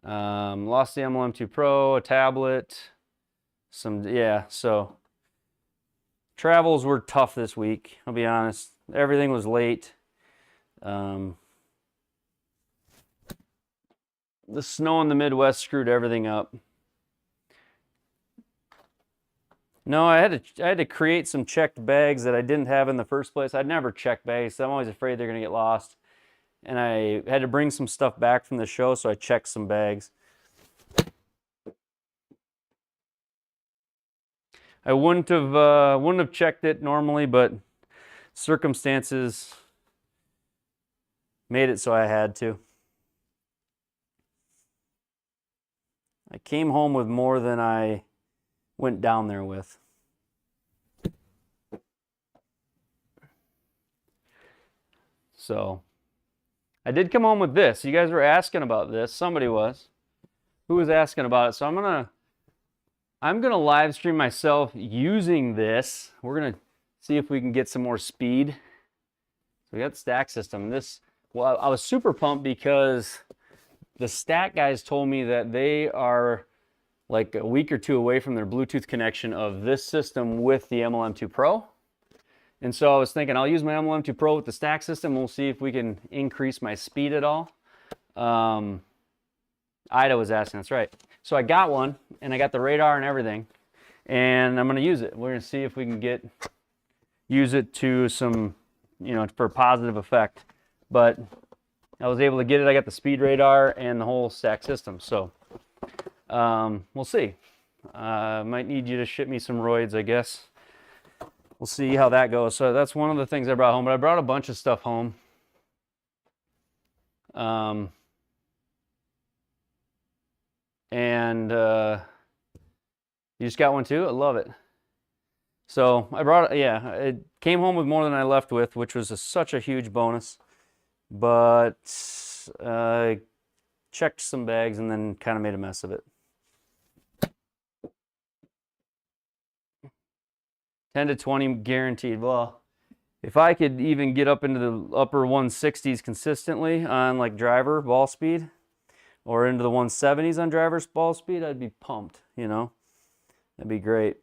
Lost the MLM2 Pro, a tablet. So travels were tough this week, I'll be honest. Everything was late. The snow in the Midwest screwed everything up. No, I had to create some checked bags that I didn't have in the first place. I'd never check bags, so I'm always afraid they're going to get lost. And I had to bring some stuff back from the show, so I checked some bags. I wouldn't have checked it normally, but circumstances made it so I had to. I came home with more than I went down there with. So I did come home with this. You guys were asking about this. Somebody was. Who was asking about it? So I'm gonna live stream myself using this. We're gonna see if we can get some more speed. So we got the stack system. Well, I was super pumped because the stack guys told me that they are like a week or two away from their Bluetooth connection of this system with the MLM2 Pro. And so I was thinking I'll use my MLM2 Pro with the stack system. We'll see if we can increase my speed at all. Ida was asking, that's right. So I got one and I got the radar and everything and I'm going to use it. We're going to see if we can use it to some, for positive effect. But I was able to get it. I got the speed radar and the whole stack system. So we'll see. Might need you to ship me some roids, I guess. We'll see how that goes. So that's one of the things I brought home, but I brought a bunch of stuff home. And you just got one too? I love it. So I brought it, it came home with more than I left with, which was such a huge bonus. But I checked some bags and then kind of made a mess of it. 10 to 20 guaranteed. Well, if I could even get up into the upper 160s consistently on like driver ball speed, or into the 170s on driver's ball speed, I'd be pumped, you know? That'd be great.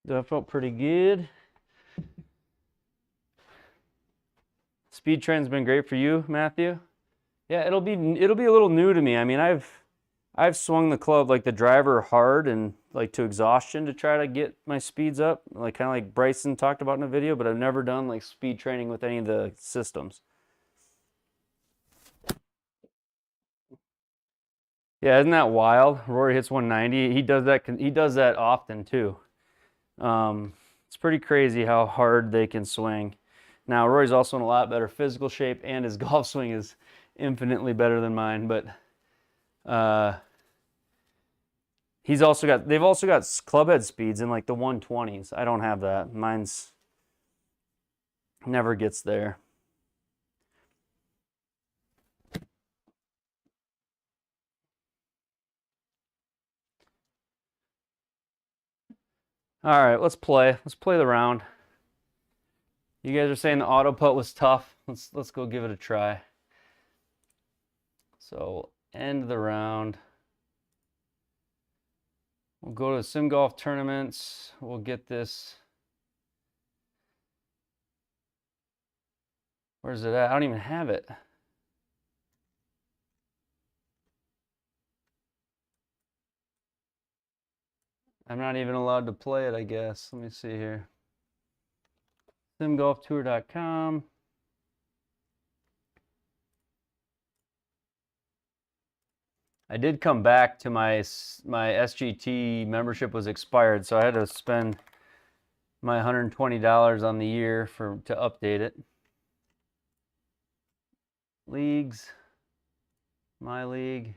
That felt pretty good. Speed train's been great for you, Matthew? Yeah, it'll be a little new to me. I mean, I've swung the club like the driver hard and like to exhaustion to try to get my speeds up, like kind of like Bryson talked about in a video, but I've never done like speed training with any of the systems. Yeah, isn't that wild? Rory hits 190. He does that often too. It's pretty crazy how hard they can swing. Now, Rory's also in a lot better physical shape, and his golf swing is infinitely better than mine, but they've also got clubhead speeds in like the 120s. I don't have that. Mine's never gets there. All right, let's play. Let's play the round. You guys are saying the auto putt was tough. Let's go give it a try. So end the round. We'll go to sim golf tournaments. We'll get this. Where's it at? I don't even have it. I'm not even allowed to play it, I guess. Let me see here. simgolftour.com. I did come back to my SGT membership was expired, so I had to spend my $120 on the year to update it. Leagues, my league,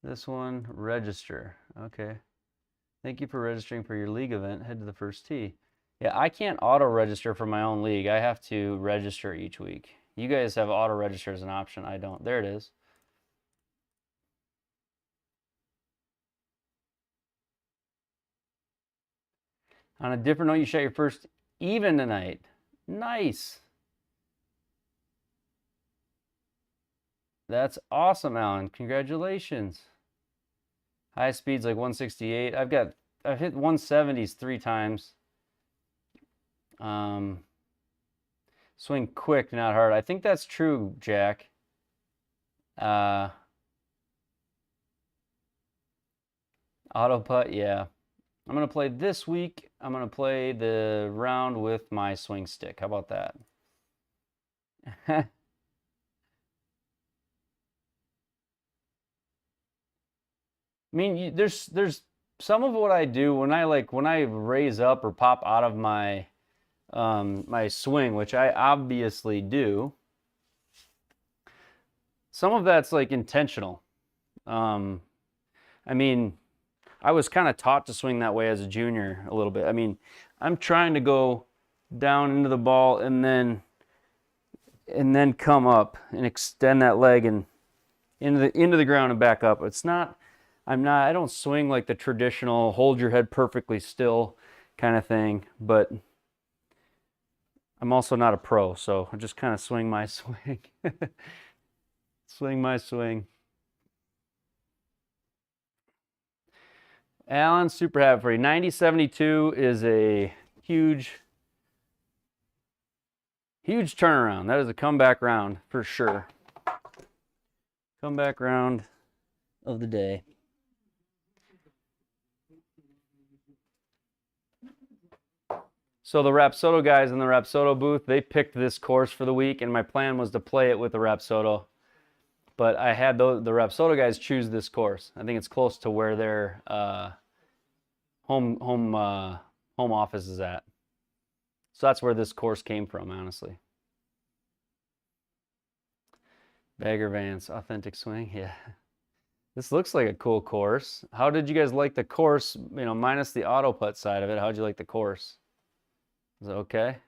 this one, register. Okay. Thank you for registering for your league event. Head to the first tee. Yeah, I can't auto register for my own league. I have to register each week. You guys have auto register as an option. I don't. There it is. On a different note, you shot your first even tonight. Nice. That's awesome, Alan. Congratulations. High speed's like 168. I've hit 170s 3 times. Swing quick, not hard. I think that's true, Jack. Auto putt, yeah. I'm gonna play this week. I'm gonna play the round with my swing stick. How about that? I mean, there's some of what I do when I raise up or pop out of my my swing, which I obviously do. Some of that's like intentional. I mean, I was kind of taught to swing that way as a junior a little bit. I mean, I'm trying to go down into the ball and then come up and extend that leg and into the ground and back up. I don't swing like the traditional hold your head perfectly still kind of thing, but I'm also not a pro, so I just kind of swing my swing. Swing my swing. Alan, super happy for you. 90-72 is a huge turnaround. That is a comeback round for sure. Comeback round of the day. So the Rapsodo guys in the Rapsodo booth, they picked this course for the week, and my plan was to play it with the Rapsodo. But I had the Rapsodo guys choose this course. I think it's close to where their home office is at. So that's where this course came from, honestly. Bagger Vance, authentic swing, yeah. This looks like a cool course. How did you guys like the course, you know, minus the auto putt side of it? How'd you like the course? Is it okay? It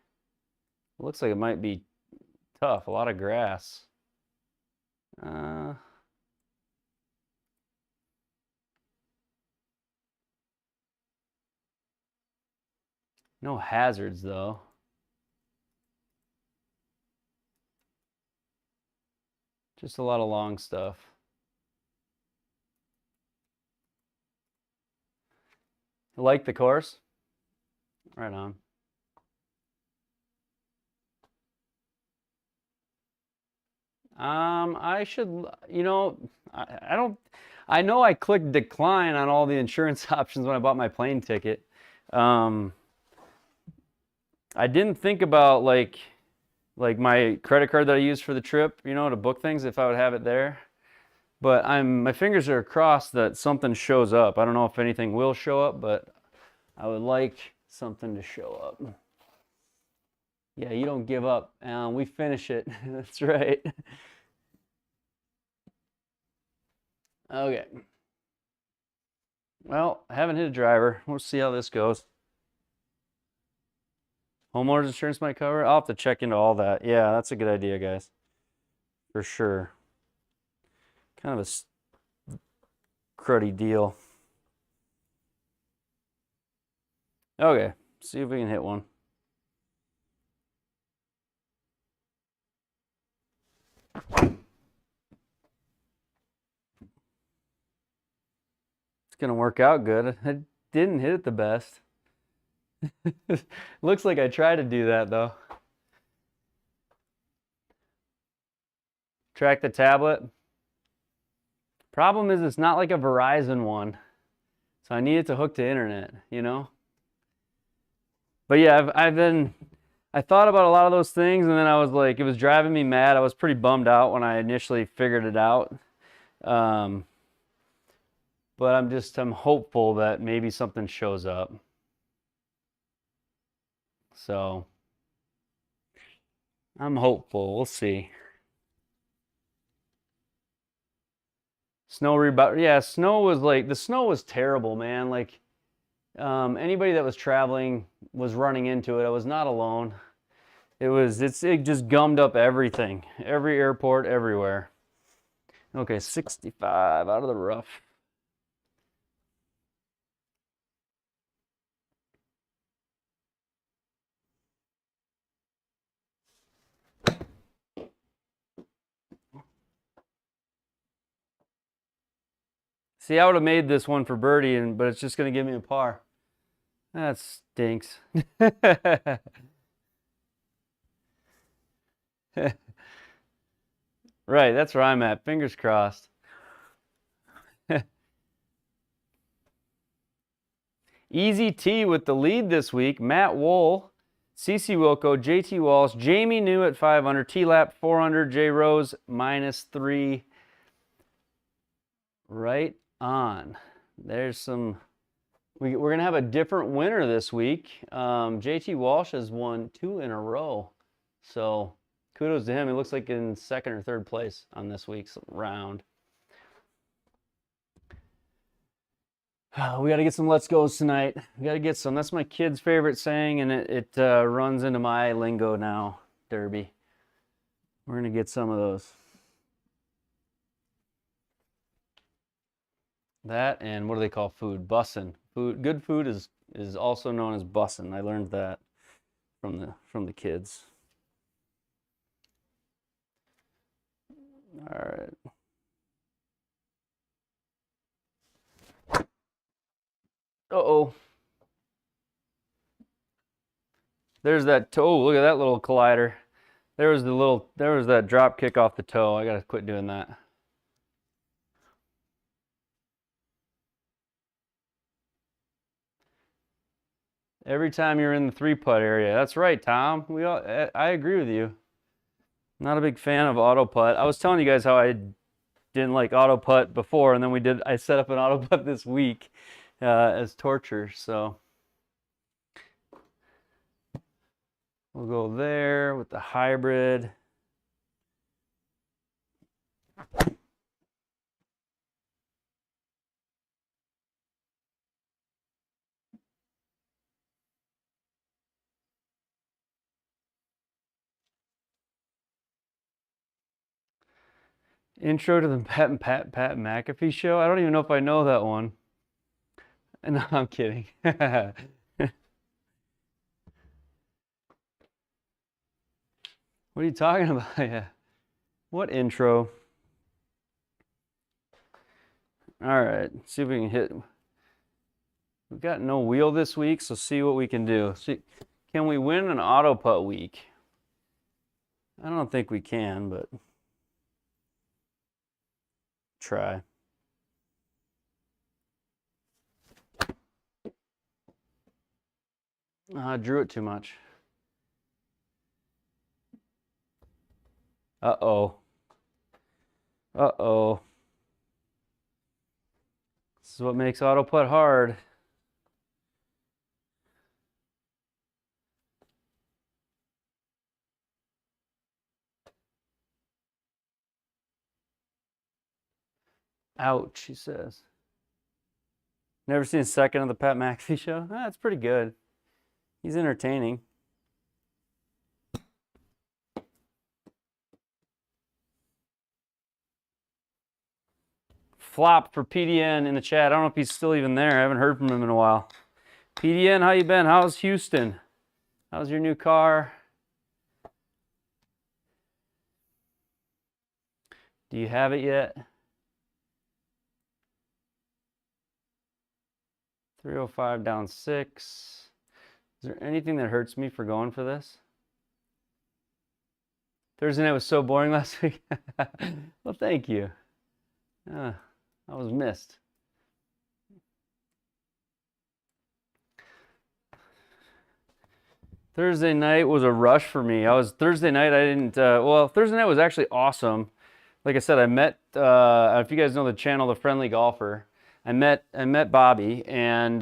looks like it might be tough, a lot of grass. No hazards though. Just a lot of long stuff. Like the course? Right on. I should, you know, I don't, I know I clicked decline on all the insurance options when I bought my plane ticket. I didn't think about like my credit card that I used for the trip, you know, to book things if I would have it there. But my fingers are crossed that something shows up. I don't know if anything will show up, but I would like something to show up. Yeah, you don't give up. We finish it. That's right. Okay. Well, I haven't hit a driver. We'll see how this goes. Homeowners insurance might cover. I'll have to check into all that. Yeah, that's a good idea, guys. For sure. Kind of a cruddy deal. Okay, see if we can hit one. It's gonna work out good. I didn't hit it the best. Looks like I tried to do that though. Track the tablet. Problem is it's not like a Verizon one. So I need it to hook to internet, you know? But yeah, I thought about a lot of those things and then I was like, it was driving me mad. I was pretty bummed out when I initially figured it out. But I'm hopeful that maybe something shows up. So I'm hopeful. We'll see. Snow rebound. Yeah, snow was like, the snow was terrible, man. Like, anybody that was traveling was running into it. I was not alone. It just gummed up everything. Every airport, everywhere. Okay, 65 out of the rough. See, I would have made this one for birdie, but it's just going to give me a par. That stinks. Right, that's where I'm at. Fingers crossed. Easy T with the lead this week. Matt Wool, CC Wilco, JT Walsh, Jamie New at 500, T-Lap 400, J Rose -3. Right on. There's some. We're going to have a different winner this week. JT Walsh has won 2 in a row. So kudos to him. He looks like in second or third place on this week's round. We got to get some let's goes tonight. We got to get some. That's my kid's favorite saying, and it runs into my lingo now, Derby. We're going to get some of those. That and what do they call food? Bussin'. Food. Good food is also known as bussin'. I learned that from the kids. All right. Uh-oh. There's that toe. Look at that little collider. There was that drop kick off the toe. I gotta quit doing that. Every time you're in the 3-putt area. That's right, Tom. I agree with you. Not a big fan of auto putt. I was telling you guys how I didn't like auto putt before, and then I set up an auto putt this week as torture. So we'll go there with the hybrid. Intro to the Pat McAfee show. I don't even know if I know that one. No, I'm kidding. What are you talking about? Yeah. What intro? All right, see if we can hit. We've got no wheel this week, so see what we can do. See, can we win an auto putt week? I don't think we can, but try. I drew it too much. Uh-oh. Uh-oh. This is what makes auto putt hard. Ouch, he says. Never seen a second of the Pat McAfee show? That's pretty good. He's entertaining. Flop for PDN in the chat. I don't know if he's still even there. I haven't heard from him in a while. PDN, how you been? How's Houston? How's your new car? Do you have it yet? 305 down 6. Is there anything that hurts me for going for this? Thursday night was so boring last week. Well, thank you. I was missed. Thursday night was a rush for me. Thursday night I didn't, well, Thursday night was actually awesome. Like I said, I met, if you guys know the channel, The Friendly Golfer, I met Bobby, and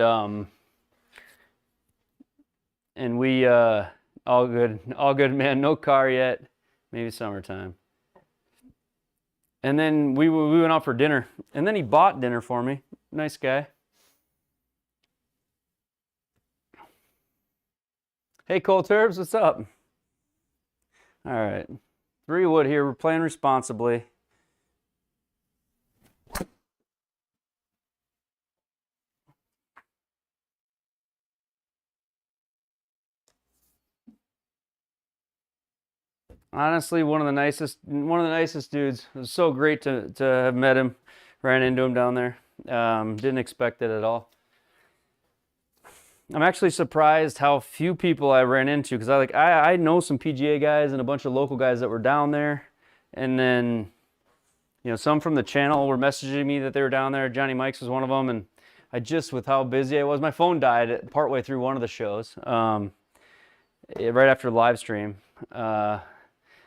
we, all good, man. No car yet, maybe summertime. And then we went out for dinner, and then he bought dinner for me. Nice guy. Hey, Cole Turbs, what's up? All right, 3 wood here. We're playing responsibly. Honestly, one of the nicest dudes. It was so great to have met him. Ran into him down there. Didn't expect it at all. I'm actually surprised how few people I ran into, because I know some PGA guys and a bunch of local guys that were down there, and then some from the channel were messaging me that they were down there. Johnny Mikes was one of them, and I just, with how busy I was, my phone died partway through one of the shows, right after the live stream.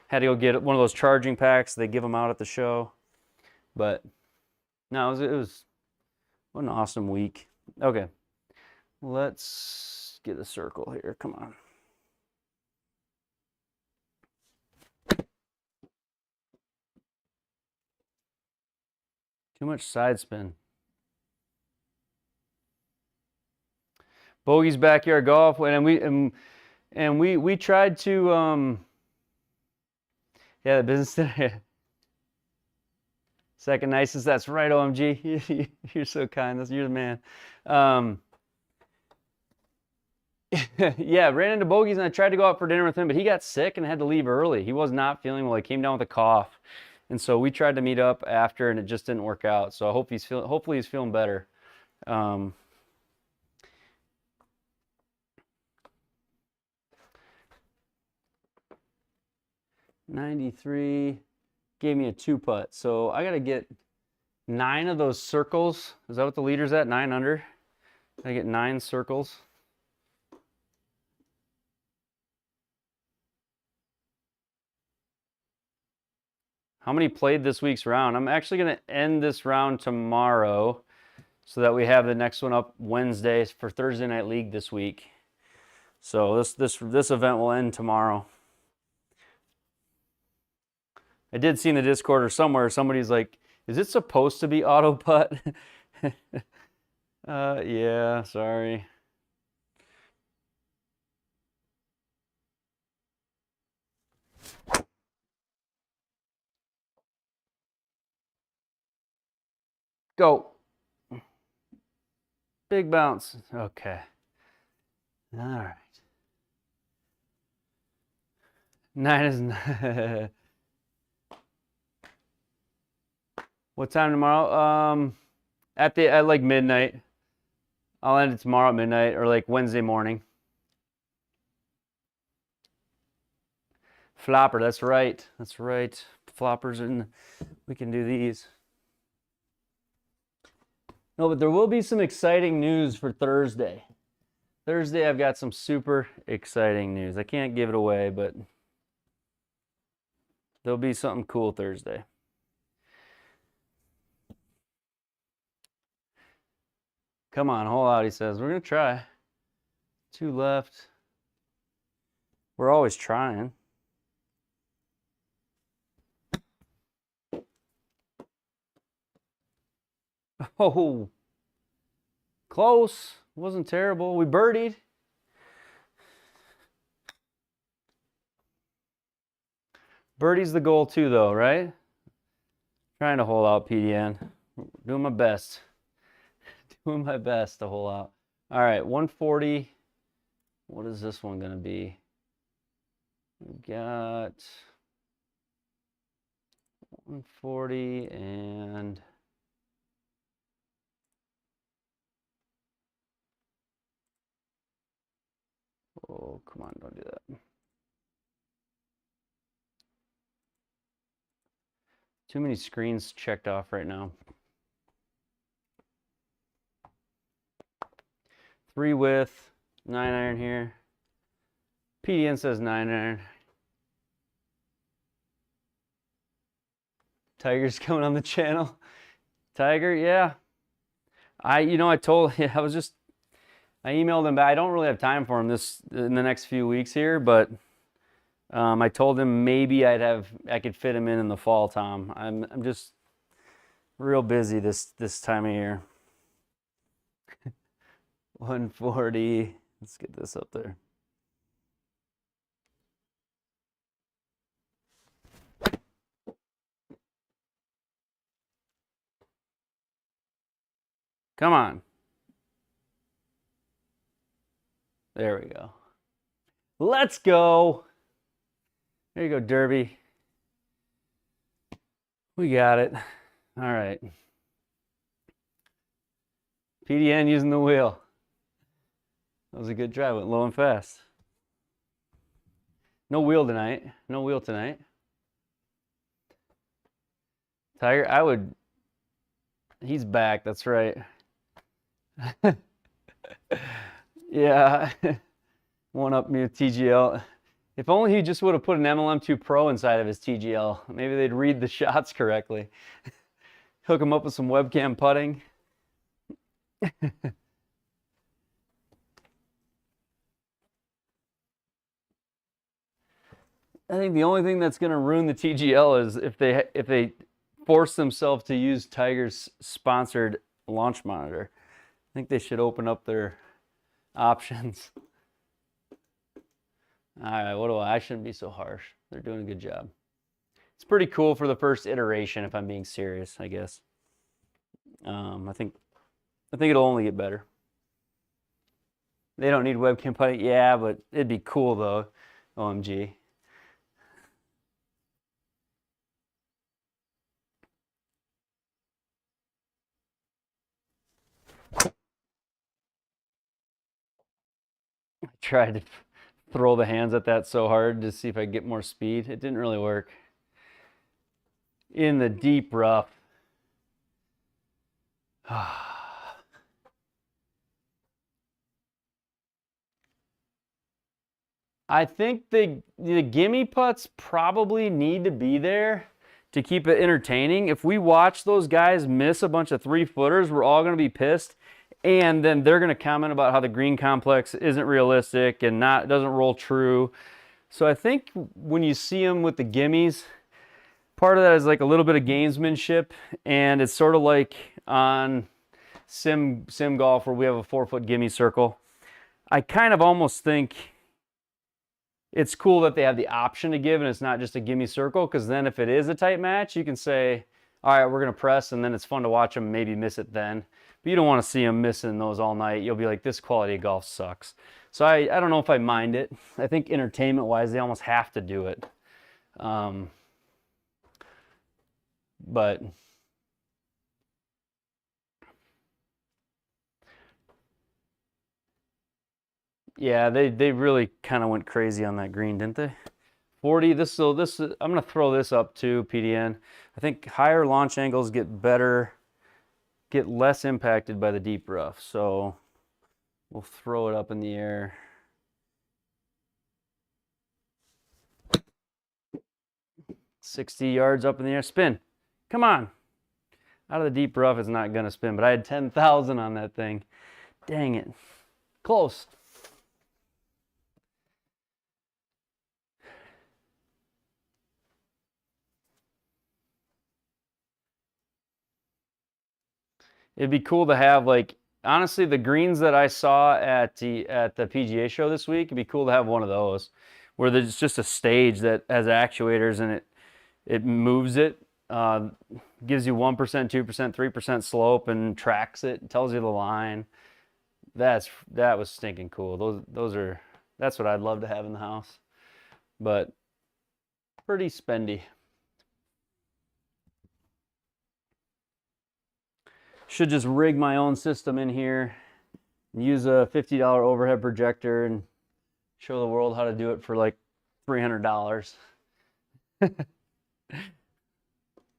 Had to go get one of those charging packs. They give them out at the show, but no, it was what an awesome week. Okay. Let's get a circle here. Come on. Too much side spin. Bogey's Backyard Golf, and we tried to yeah, the business center. Second nicest. That's right, OMG. You're so kind. You're the man. Yeah, ran into Bogies, and I tried to go out for dinner with him, but he got sick and had to leave early. He was not feeling well. He came down with a cough, and so we tried to meet up after, and it just didn't work out. So I hope hopefully he's feeling better. 93 gave me a 2-putt, so I gotta get 9 of those circles. Is that what the leader's at? 9 under. I get 9 circles. How many played this week's round? I'm actually going to end this round tomorrow so that we have the next one up Wednesday for Thursday Night League this week. So this event will end tomorrow. I did see in the Discord or somewhere, somebody's like, is it supposed to be auto putt? Yeah, sorry. Go. Big bounce. Okay. All right. 9 is what time tomorrow? At like midnight. I'll end it tomorrow at midnight or like Wednesday morning. Flopper, that's right. That's right. Floppers, and we can do these. No, but there will be some exciting news for Thursday. Thursday, I've got some super exciting news. I can't give it away, but there'll be something cool Thursday. Come on, hold out, he says. We're going to try. 2 left. We're always trying. Oh, close. Wasn't terrible. We birdied. Birdie's the goal too, though, right? Trying to hold out, PDN. Doing my best. Doing my best to hold out. All right, 140. What is this one going to be? We got 140 and... Oh, come on, don't do that. Too many screens checked off right now. 3 width, 9 iron here. PDN says 9 iron. Tiger's coming on the channel. Tiger, yeah. I told I emailed him back. I don't really have time for him in the next few weeks here, but I told him maybe I could fit him in the fall, Tom. I'm just real busy this time of year. 140. Let's get this up there. Come on. There we go. Let's go. There you go, Derby. We got it. All right. PDN using the wheel. That was a good drive. Went low and fast. No wheel tonight. No wheel tonight. Tiger, he's back. That's right. Yeah. One up me with TGL. If only he just would have put an MLM2 Pro inside of his TGL. Maybe they'd read the shots correctly. Hook him up with some webcam putting. I think the only thing that's going to ruin the TGL is if they force themselves to use Tiger's sponsored launch monitor. I think they should open up their options. All right, I shouldn't be so harsh. They're doing a good job. It's pretty cool for the first iteration, if I'm being serious, I guess. I think it'll only get better. They don't need webcam putting. Yeah, but it'd be cool though. OMG. I tried to throw the hands at that so hard to see if I get more speed. It didn't really work. In the deep rough. I think the gimme putts probably need to be there to keep it entertaining. If we watch those guys miss a bunch of 3-footers, we're all going to be pissed. And then they're going to comment about how the green complex isn't realistic and doesn't roll true. So I think when you see them with the gimmies, part of that is like a little bit of gamesmanship, and it's sort of like on sim golf where we have a 4-foot gimme circle. I kind of almost think it's cool that they have the option to give and it's not just a gimme circle, because then if it is a tight match, you can say, all right, we're going to press, and then it's fun to watch them maybe miss it then. But you don't want to see them missing those all night. You'll be like, this quality of golf sucks. So I don't know if I mind it. I think entertainment-wise, they almost have to do it. But yeah, they really kind of went crazy on that green, didn't they? 40. I'm gonna throw this up too, PDN. I think higher launch angles get less impacted by the deep rough. So we'll throw it up in the air. $60 yards up in the air. Spin. Come on. Out of the deep rough, it's not gonna spin, but I had 10,000 on that thing. Dang it. Close. It'd be cool to have, like, honestly, the greens that I saw at the PGA show this week, it'd be cool to have one of those where there's just a stage that has actuators and it moves it, gives you 1%, 2%, 3% slope and tracks it, tells you the line. That was stinking cool. That's what I'd love to have in the house, but pretty spendy. Should just rig my own system in here, use a $50 overhead projector and show the world how to do it for like $300.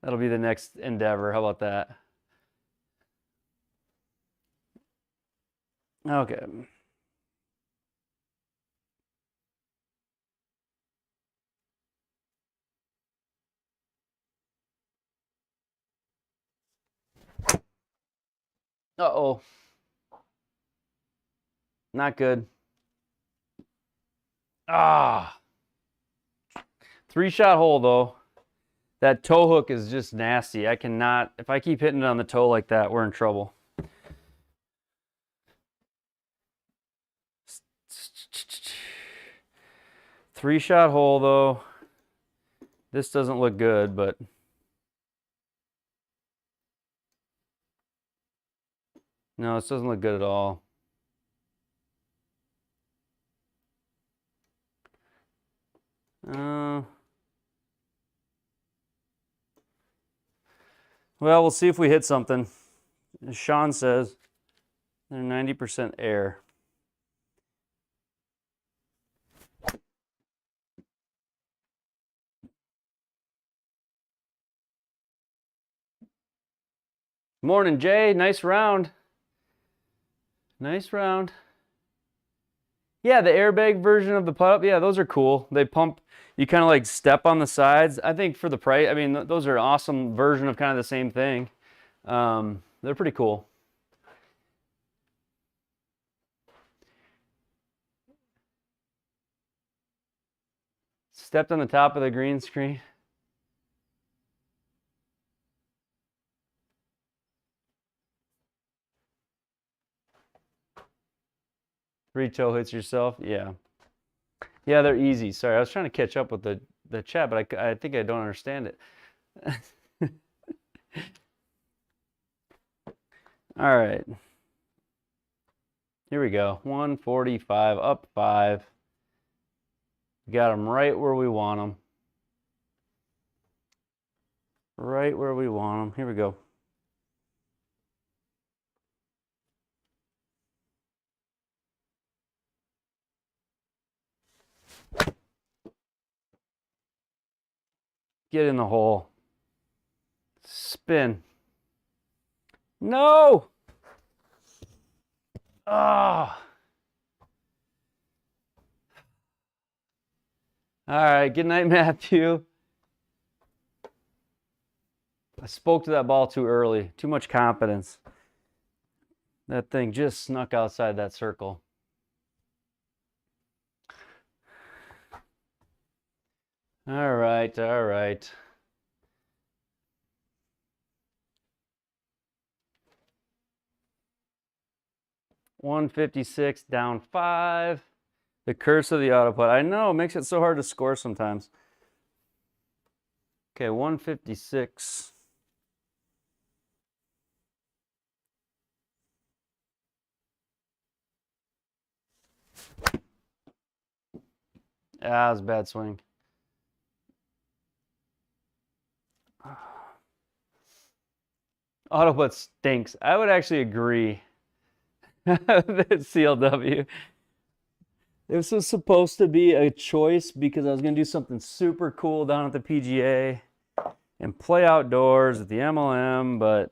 That'll be the next endeavor. How about that? Okay. Uh-oh. Not good. Ah. 3-shot hole though. That toe hook is just nasty. I cannot, if I keep hitting it on the toe like that, we're in trouble. Three-shot hole though. This doesn't look good, but no, this doesn't look good at all. Well, we'll see if we hit something. As Sean says, they're 90% air. Morning, Jay. Nice round. Nice round. Yeah, the airbag version of the putt-up, yeah, those are cool. They pump, you kind of like step on the sides. I think for the price, I mean, those are an awesome version of kind of the same thing. They're pretty cool. Stepped on the top of the green screen. Three toe hits yourself, yeah. Yeah, they're easy. Sorry, I was trying to catch up with the chat, but I think I don't understand it. All right. Here we go. 145, up 5. Got them right where we want them. Right where we want them. Here we go. Get in the hole. Spin. No! Ah! All right, good night, Matthew. I spoke to that ball too early. Too much confidence. That thing just snuck outside that circle. All right, all right. $156 down 5. The curse of the autopilot. I know, it makes it so hard to score sometimes. Okay, 156. that was a bad swing. Autobutt stinks. I would actually agree. That CLW. This was supposed to be a choice because I was going to do something super cool down at the PGA and play outdoors at the MLM, but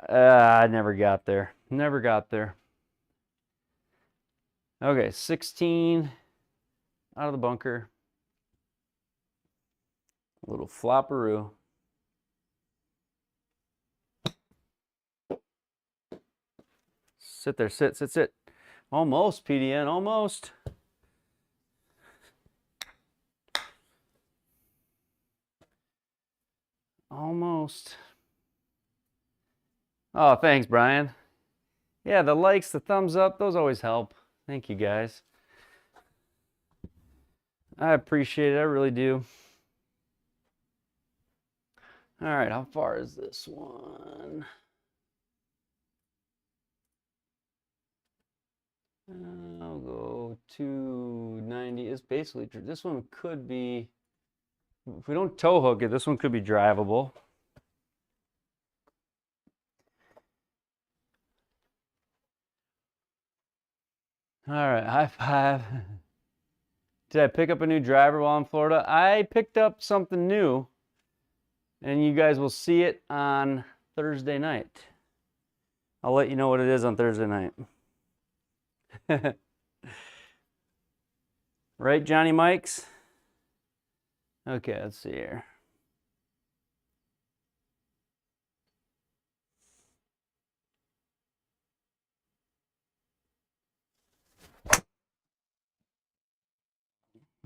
I never got there. Never got there. Okay, 16 out of the bunker. A little flopperoo. Sit there, sit, sit, sit. Almost, PDN, almost. Almost. Oh, thanks, Brian. Yeah, the likes, the thumbs up, those always help. Thank you, guys. I appreciate it, I really do. All right, how far is this one? I'll go 290. It's basically, this one could be, if we don't toe hook it, this one could be drivable. All right, high five. Did I pick up a new driver while in Florida? I picked up something new, and you guys will see it on Thursday night. I'll let you know what it is on Thursday night. Right, Johnny Mikes? Okay, let's see here.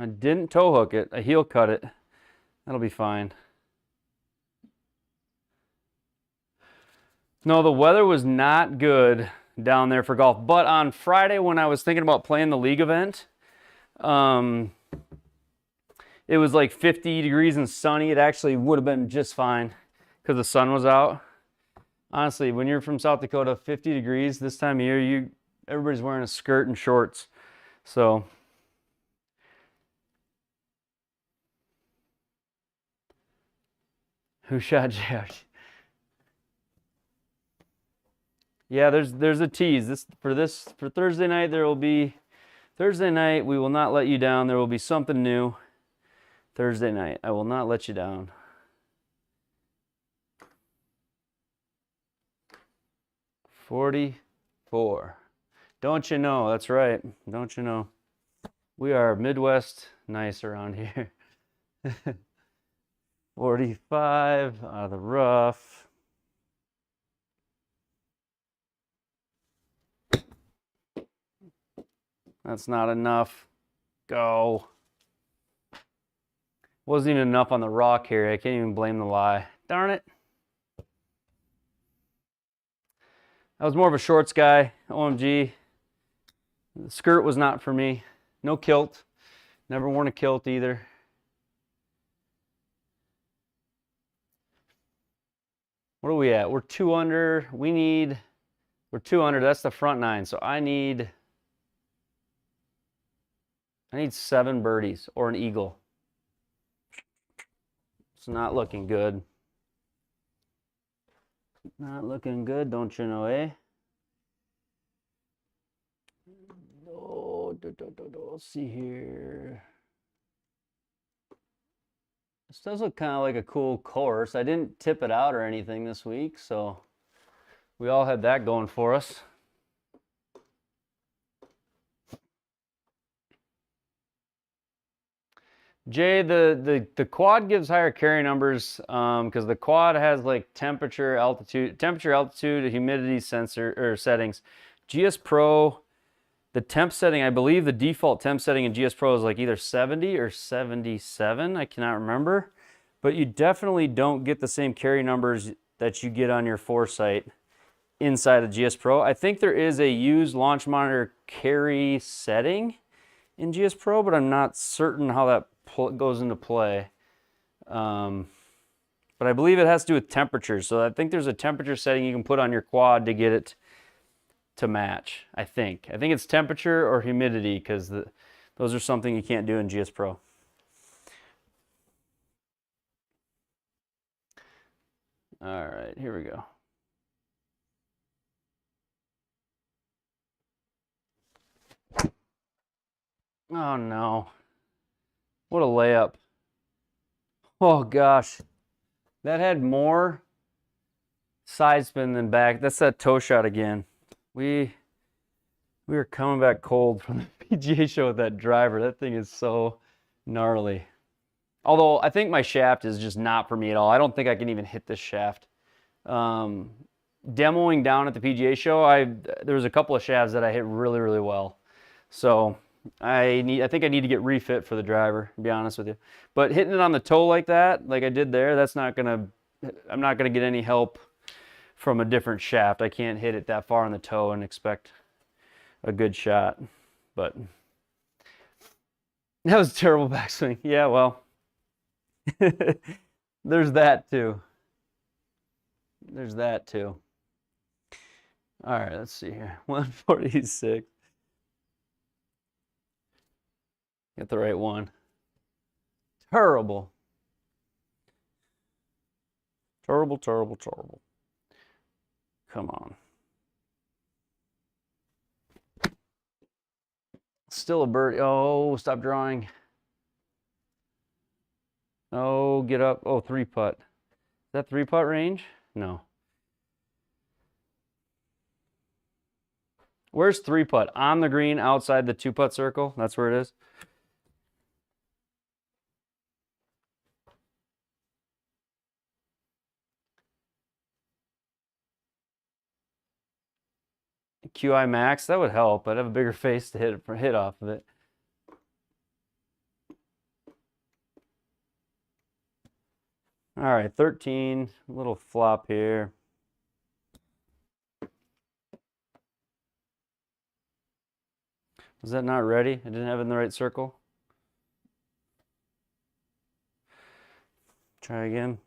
I didn't toe hook it. I heel cut it. That'll be fine. No, the weather was not good down there for golf. But on Friday, when I was thinking about playing the league event, it was like 50 degrees and sunny. It actually would have been just fine because the sun was out. Honestly, when you're from South Dakota, 50 degrees this time of year, everybody's wearing a skirt and shorts. So who shot JR? Yeah, there's a tease. For Thursday night, there will be Thursday night, we will not let you down. There will be something new. Thursday night, I will not let you down. $44. Don't you know? That's right. Don't you know? We are Midwest nice around here. 45 out of the rough. That's not enough. Go. Wasn't even enough on the rock here. I can't even blame the lie. Darn it. I was more of a shorts guy. OMG. The skirt was not for me. No kilt. Never worn a kilt either. What are we at? We're 2 under. We're 2 under. That's the front nine. So I need 7 birdies or an eagle. It's not looking good. Not looking good, don't you know, eh? Oh, let's see here. This does look kind of like a cool course. I didn't tip it out or anything this week, so we all had that going for us. Jay, the quad gives higher carry numbers because the quad has like temperature, altitude, humidity sensor or settings. GSPro, the temp setting, I believe the default temp setting in GSPro is like either 70 or 77. I cannot remember, but you definitely don't get the same carry numbers that you get on your Foresight inside of GSPro. I think there is a use launch monitor carry setting in GSPro, but I'm not certain how that goes into play. But I believe it has to do with temperature. So I think there's a temperature setting you can put on your quad to get it to match, I think. I think it's temperature or humidity, because those are something you can't do in GSPro. All right, here we go. Oh no. What a layup. Oh gosh. That had more side spin than back. That's that toe shot again. We were coming back cold from the PGA show with that driver. That thing is so gnarly. Although I think my shaft is just not for me at all. I don't think I can even hit this shaft. Demoing down at the PGA show, there was a couple of shafts that I hit really, really well. So I think I need to get refit for the driver, to be honest with you. But hitting it on the toe like that, like I did there, I'm not gonna get any help from a different shaft. I can't hit it that far on the toe and expect a good shot. But that was a terrible backswing. Yeah, well, there's that too. There's that too. All right, let's see here. 146. Get the right one. Terrible. Terrible, terrible, terrible. Come on. Still a birdie. Oh, stop drawing. Oh, get up. Oh, 3-putt. Is that 3-putt range? No. Where's 3-putt? On the green, outside the 2-putt circle? That's where it is? QI max, that would help. I'd have a bigger face to hit off of it. All right, 13, little flop here. Was that not ready? I didn't have it in the right circle. Try again.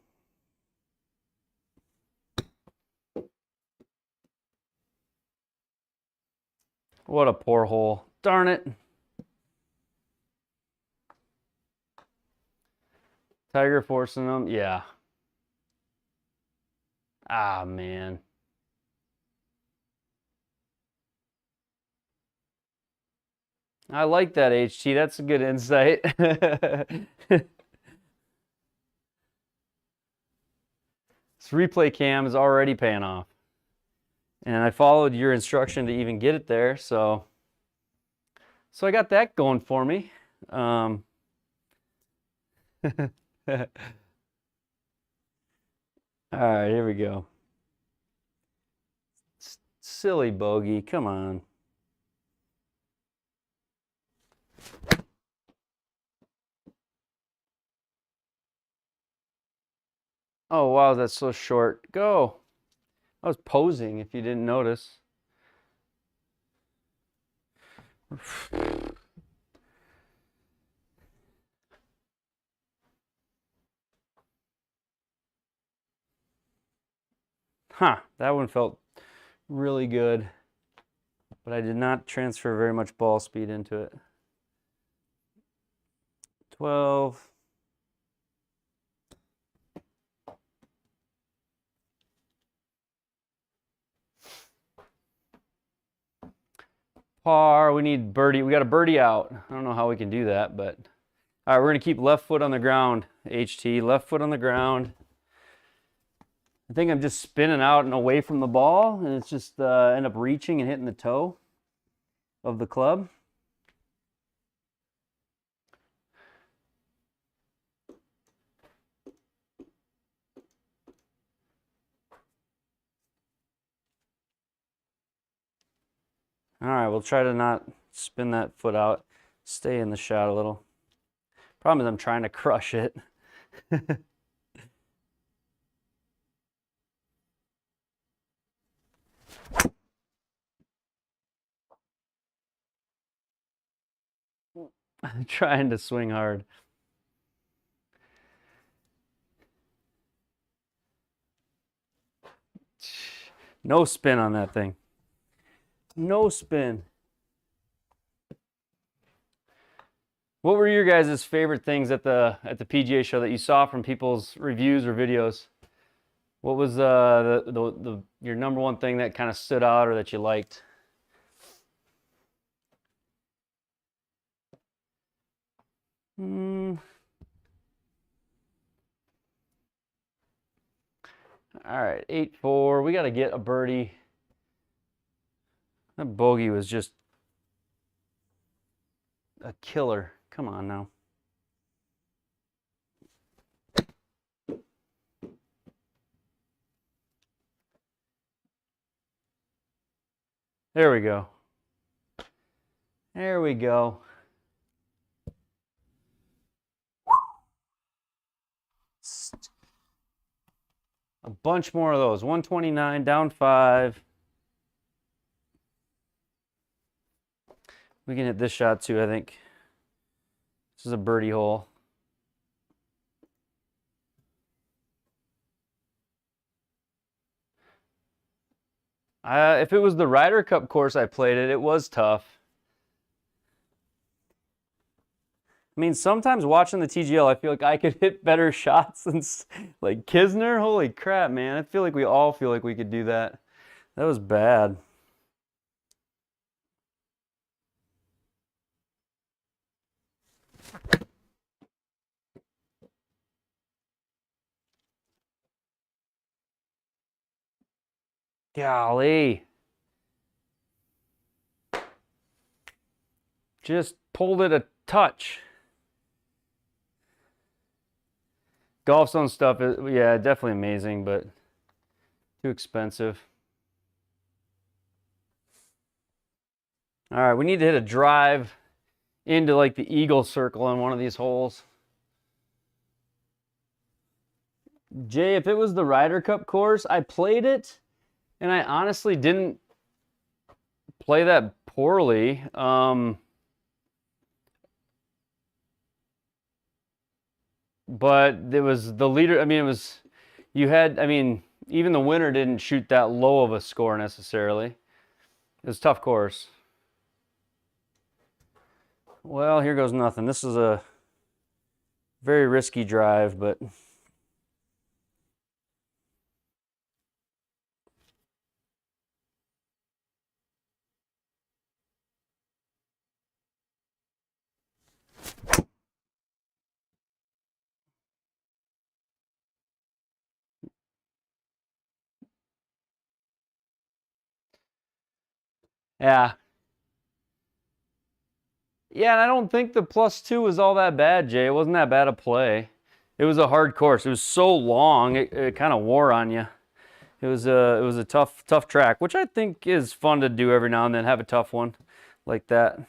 What a poor hole. Darn it. Tiger forcing them. Yeah. Ah, man. I like that, HT. That's a good insight. This replay cam is already paying off. And I followed your instruction to even get it there, so I got that going for me. All right, here we go. Silly bogey, come on. Oh, wow, that's so short. Go. I was posing, if you didn't notice. Huh, that one felt really good, but I did not transfer very much ball speed into it. 12. Par, we need birdie. We got a birdie out. I don't know how we can do that, but all right, we're gonna keep left foot on the ground, HT, left foot on the ground. I think I'm just spinning out and away from the ball, and it's just end up reaching and hitting the toe of the club. All right, we'll try to not spin that foot out, stay in the shot a little. Problem is I'm trying to crush it. I'm trying to swing hard. No spin on that thing. No spin. What were your guys' favorite things at the PGA show that you saw from people's reviews or videos? What was your number one thing that kind of stood out or that you liked? All right, 8-4. We got to get a birdie. That bogey was just a killer. Come on now. There we go. There we go. A bunch more of those. 129, down 5. We can hit this shot too, I think. This is a birdie hole. If it was the Ryder Cup course I played it was tough. I mean, sometimes watching the TGL, I feel like I could hit better shots than like Kisner. Holy crap, man. I feel like we all feel like we could do that. That was bad. Golly. Just pulled it a touch. Golf Zone stuff is, yeah, definitely amazing, but too expensive. All right, we need to hit a drive into like the eagle circle on one of these holes. Jay, if it was the Ryder Cup course, I played it, and I honestly didn't play that poorly. But it was the leader. I mean, it was, you had, I mean, even the winner didn't shoot that low of a score necessarily. It was a tough course. Well, here goes nothing. This is a very risky drive, but yeah. Yeah, and I don't think the +2 was all that bad, Jay. It wasn't that bad a play. It was a hard course. It was so long, it kind of wore on you. It was a tough track, which I think is fun to do every now and then, have a tough one like that.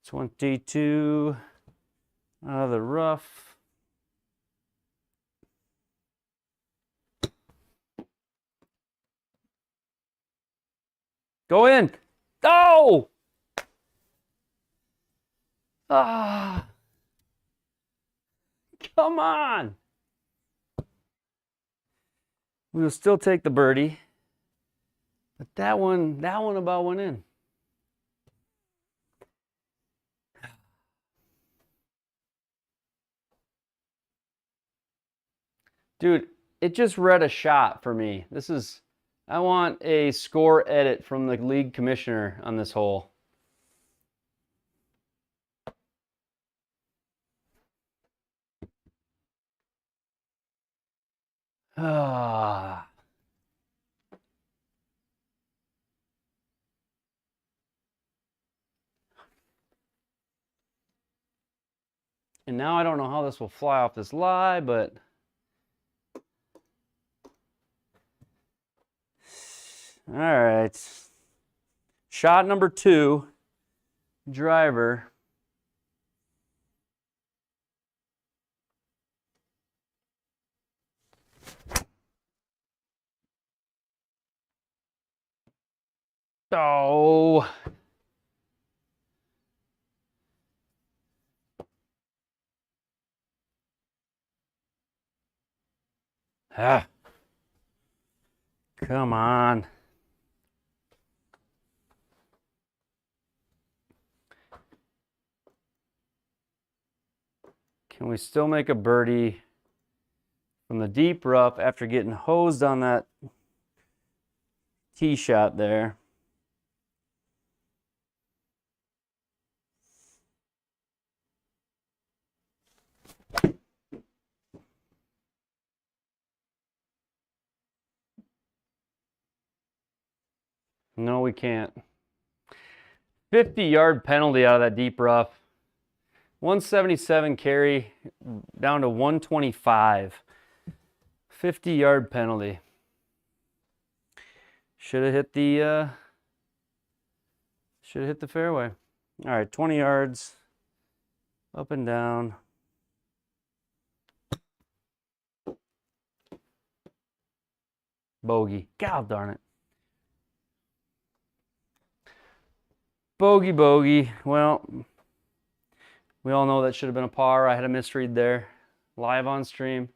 .22 out of the rough. Go in. Oh! Ah! Come on! We'll still take the birdie. But that one about went in. Dude, it just read a shot for me. This is, I want a score edit from the league commissioner on this hole. Ah. And now I don't know how this will fly off this lie, but all right. Shot number 2, driver. Oh. Ah, come on. Can we still make a birdie from the deep rough after getting hosed on that tee shot there? No, we can't. 50-yard penalty out of that deep rough. 177 carry down to 125. 50-yard penalty. Should have hit the fairway. All right, 20 yards up and down. Bogey. God darn it. Bogey, bogey. Well, we all know that should have been a par. I had a misread there. Live on stream.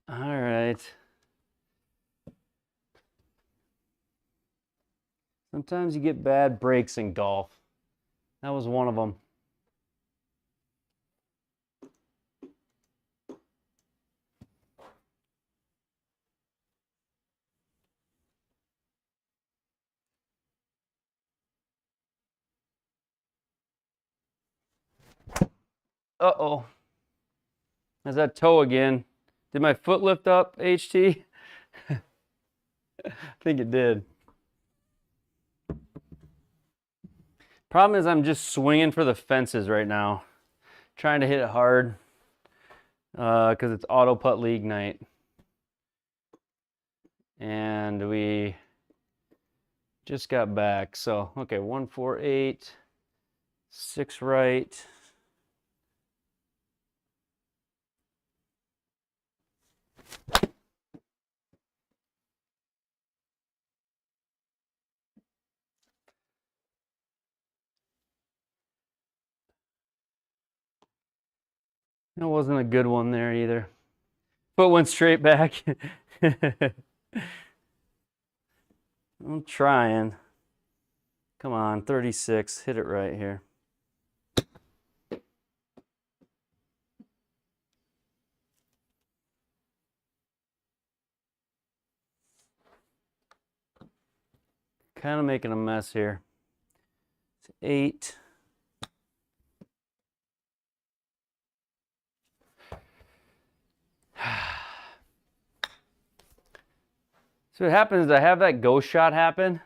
All right. Sometimes you get bad breaks in golf. That was one of them. Uh-oh. There's that toe again. Did my foot lift up, HT? I think it did. Problem is I'm just swinging for the fences right now. Trying to hit it hard because it's auto putt league night. And we just got back. So, okay, 148, 6 right. That wasn't a good one there either. Foot went straight back. I'm trying. Come on, 36. Hit it right here. Kind of making a mess here. It's 8. So what happens is I have that ghost shot happen.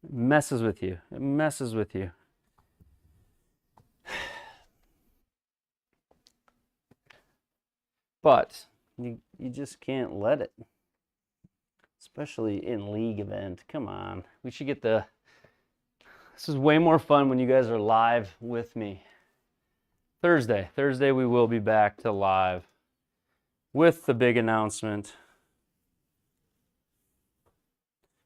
It messes with you. It messes with you. But you just can't let it. Especially in league event. Come on. We should get the... This is way more fun when you guys are live with me. Thursday we will be back to live with the big announcement.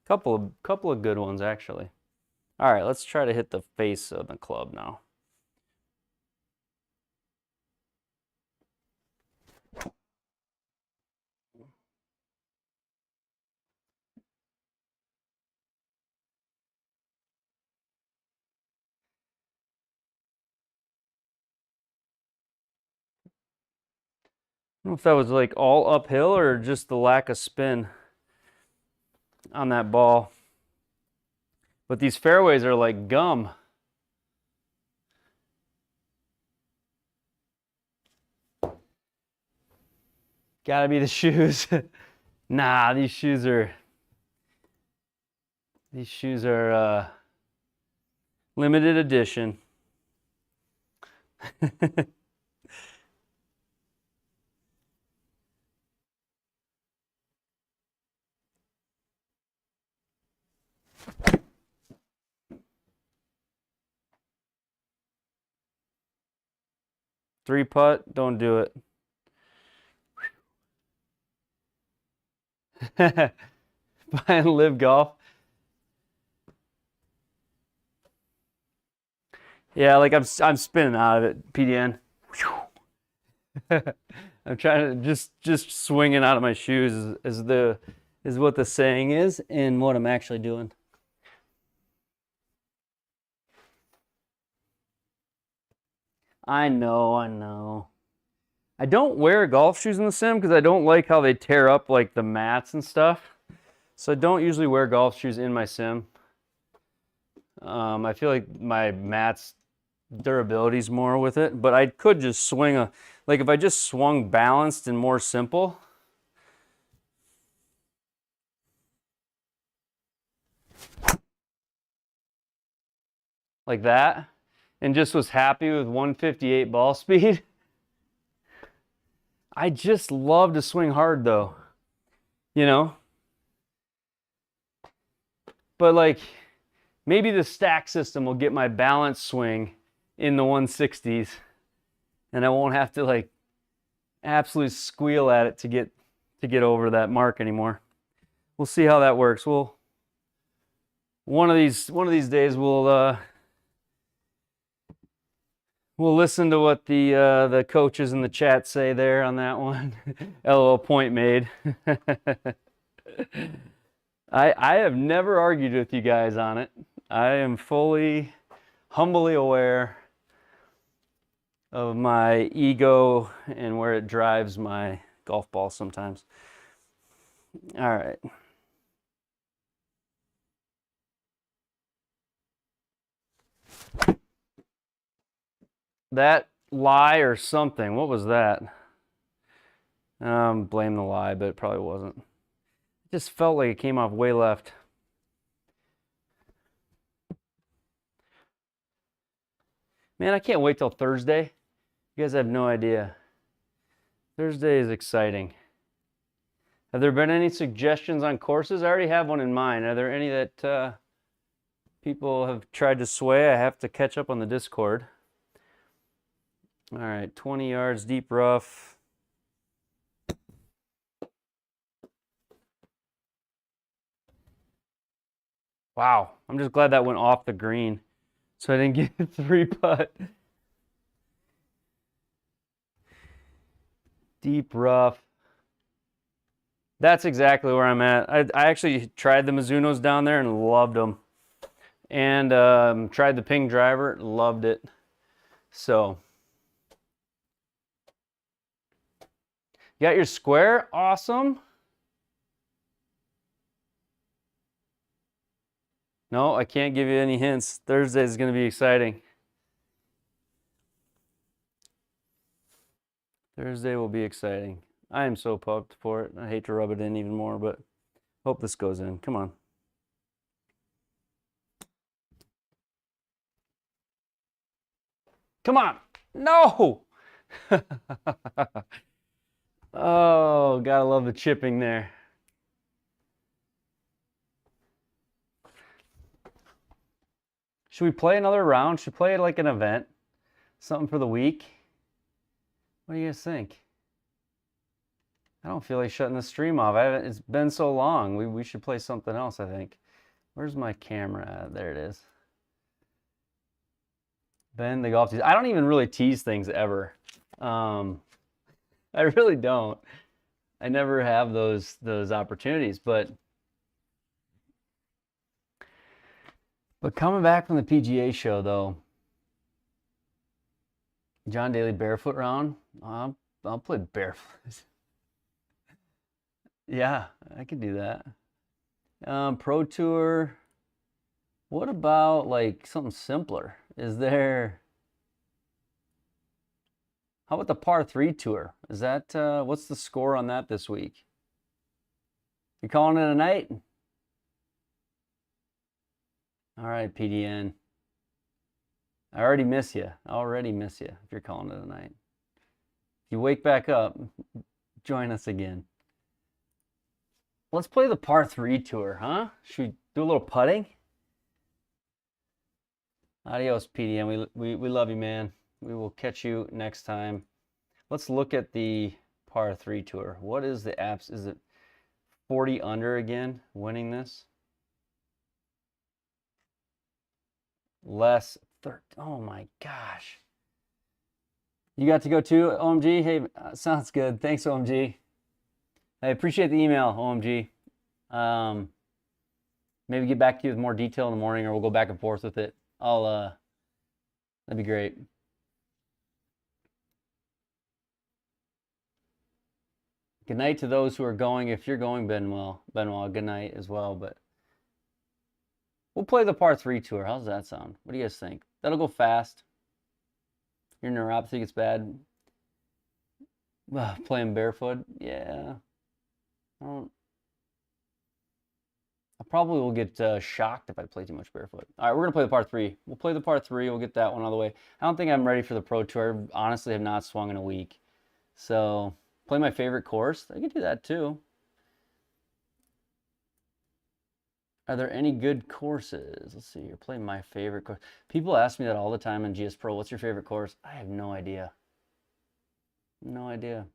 Couple of good ones actually. All right, let's try to hit the face of the club now. I don't know if that was like all uphill or just the lack of spin on that ball. But these fairways are like gum. Gotta be the shoes. Nah, these shoes are limited edition. Three putt, don't do it. Buy and live golf. Yeah, like I'm spinning out of it, PDN. I'm trying to just swinging out of my shoes is what the saying is and what I'm actually doing. I know, I know. I don't wear golf shoes in the sim because I don't like how they tear up like the mats and stuff. So I don't usually wear golf shoes in my sim. I feel like my mats durability's more with it, but I could just swing like if I just swung balanced and more simple. Like that, and just was happy with 158 ball speed. I just love to swing hard though, you know? But like maybe the stack system will get my balance swing in the 160s and I won't have to like absolutely squeal at it to get over that mark anymore. We'll see how that works. One of these days we'll listen to what the coaches in the chat say there on that one. LOL, point made. I have never argued with you guys on it. I am fully, humbly aware of my ego and where it drives my golf ball sometimes. All right. That lie or something, what was that? Blame the lie, but it probably wasn't. It just felt like it came off way left. Man, I can't wait till Thursday. You guys have no idea. Thursday is exciting. Have there been any suggestions on courses? I already have one in mind. Are there any that people have tried to sway? I have to catch up on the Discord. All right, 20 yards, deep rough. Wow, I'm just glad that went off the green, so I didn't get a 3-putt. Deep rough. That's exactly where I'm at. I actually tried the Mizunos down there and loved them. And tried the Ping driver, loved it. So, you got your square? Awesome. No, I can't give you any hints. Thursday is going to be exciting. Thursday will be exciting. I am so pumped for it. I hate to rub it in even more, but hope this goes in. Come on. Come on. No! Oh, gotta love the chipping there. Should we play another round? Should we play like an event? Something for the week? What do you guys think? I don't feel like shutting the stream off. It's been so long. We should play something else, I think. Where's my camera? There it is. Ben, the golf tease. I don't even really tease things ever. I really don't. I never have those opportunities, but coming back from the PGA show though, John Daly barefoot round. I'll play barefoot. Yeah, I could do that. Pro Tour. What about like something simpler? Is there? How about the par 3 tour? Is that what's the score on that this week? You calling it a night? All right, PDN. I already miss you. If you're calling it a night. If you wake back up, join us again. Let's play the par 3 tour, huh? Should we do a little putting? Adios, PDN. We love you, man. We will catch you next time. Let's look at the par 3 tour. What is the apps? Is it 40 under again, winning this? Less 30. Oh my gosh. You got to go too, OMG? Hey, sounds good. Thanks, OMG. I appreciate the email, OMG. Maybe get back to you with more detail in the morning, or we'll go back and forth with it. That'd be great. Good night to those who are going. If you're going, Benoit, good night as well. But we'll play the par 3 tour. How's that sound? What do you guys think? That'll go fast. Your neuropathy gets bad. Playing barefoot, yeah. I probably will get shocked if I play too much barefoot. All right, we're gonna play the par 3. We'll play the par 3. We'll get that one out of the way. I don't think I'm ready for the Pro Tour. I honestly have not swung in a week. So play my favorite course. I could do that too. Are there any good courses? Let's see here. Play my favorite course. People ask me that all the time in GSPro. What's your favorite course? I have no idea. No idea.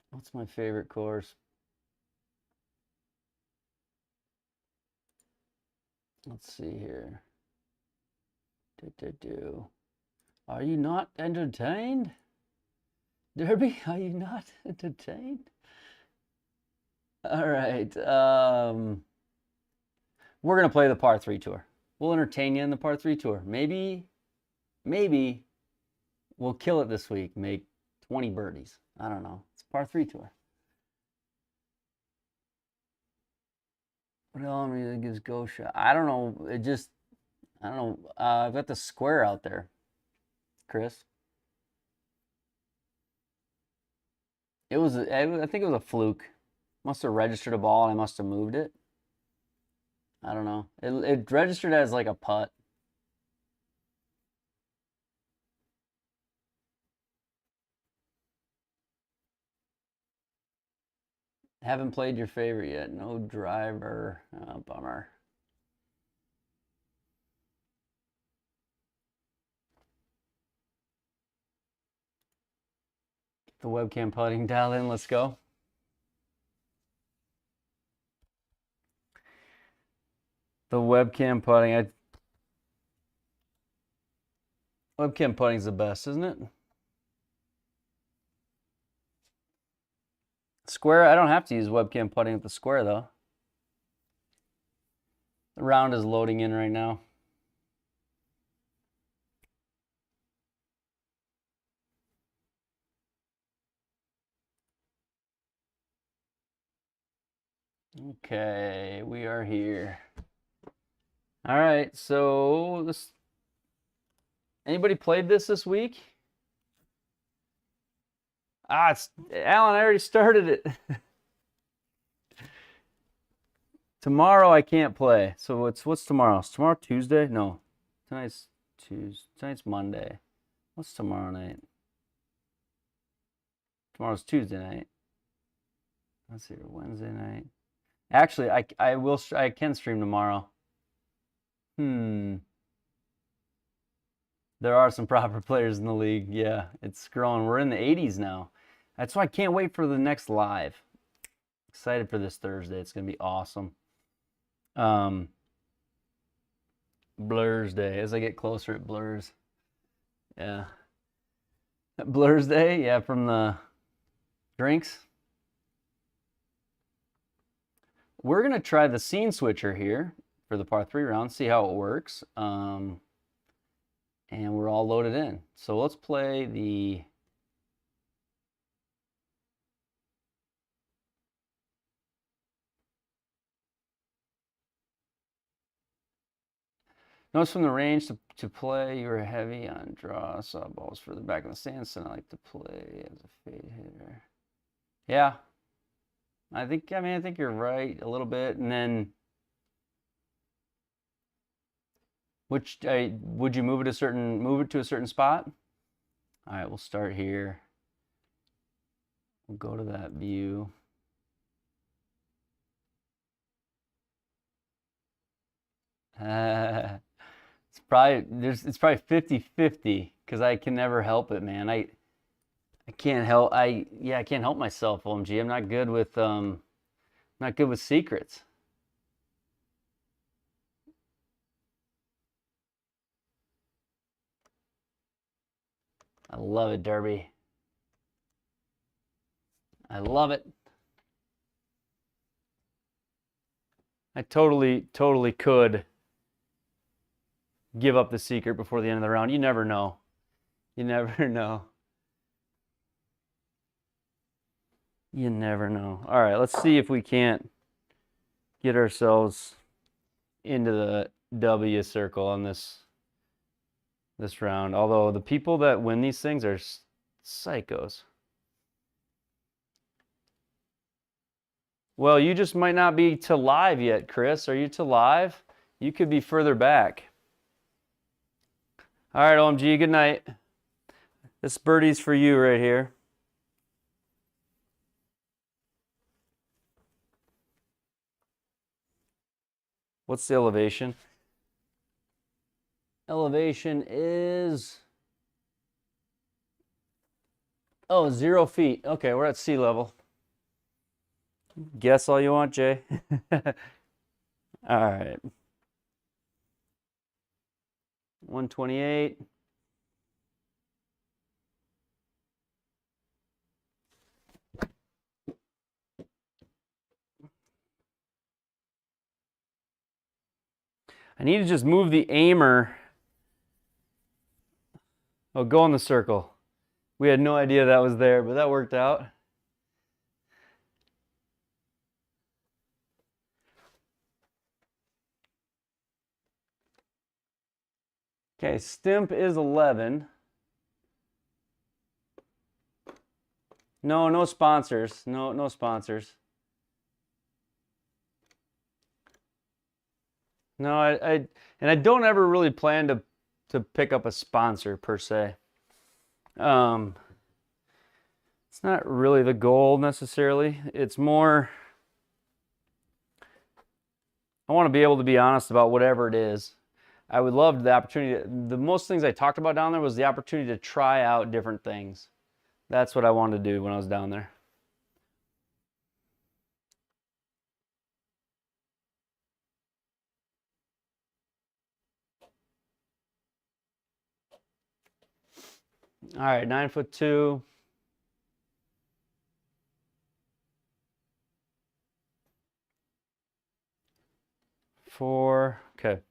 What's my favorite course? Let's see here. Are you not entertained? Derby, are you not entertained? All right. We're going to play the par 3 tour. We'll entertain you in the par 3 tour. Maybe we'll kill it this week. Make 20 birdies. I don't know. It's a par 3 tour. What else do you think is go shot? I don't know. I don't know. I've got the square out there, Chris. I think it was a fluke. Must have registered a ball and I must have moved it. I don't know. It registered as like a putt. Haven't played your favorite yet. No driver. Oh, bummer. Get the webcam putting dialed in. Let's go. The webcam putting. Webcam putting's the best, isn't it? Square, I don't have to use webcam putting with the square though. The round is loading in right now. Okay, we are here. All right, so anybody played this week? It's Alan, I already started it. Tomorrow I can't play. So what's tomorrow? Is tomorrow Tuesday? No. Tonight's Tuesday. Tonight's Monday. What's tomorrow night? Tomorrow's Tuesday night. Let's see, Wednesday night. Actually, I can stream tomorrow. There are some proper players in the league. Yeah, it's growing. We're in the 80s now. That's why I can't wait for the next live. Excited for this Thursday. It's going to be awesome. Blurs Day. As I get closer, it blurs. Yeah. Blurs Day, yeah, from the drinks. We're going to try the scene switcher here for the par 3 round, see how it works. And we're all loaded in. So let's play the... Notice from the range to play, you're heavy on draw, saw balls further back in the stands, and I like to play as a fade hitter. Yeah. I think you're right a little bit. And then would you move it to a certain spot? All right, we'll start here. We'll go to that view. It's probably 50-50 because I can never help it, man. I can't help myself, OMG. I'm not good with secrets. I love it, Derby. I love it. I totally could give up the secret before the end of the round. You never know. You never know. You never know. All right, let's see if we can't get ourselves into the W circle on this round. Although the people that win these things are psychos. Well, you just might not be to live yet, Chris. Are you to live? You could be further back. All right, OMG, good night. This birdie's for you right here. What's the elevation? Elevation is, 0 feet. Okay, we're at sea level. Guess all you want, Jay. All right. 128. I need to just move the aimer. Oh, go in the circle. We had no idea that was there, but that worked out. Okay, stimp is 11. No sponsors. No sponsors. No, I don't ever really plan to pick up a sponsor per se. It's not really the goal necessarily. It's more, I want to be able to be honest about whatever it is. I would love the opportunity. The most things I talked about down there was the opportunity to try out different things. That's what I wanted to do when I was down there. All right, 9'2". Four. Okay.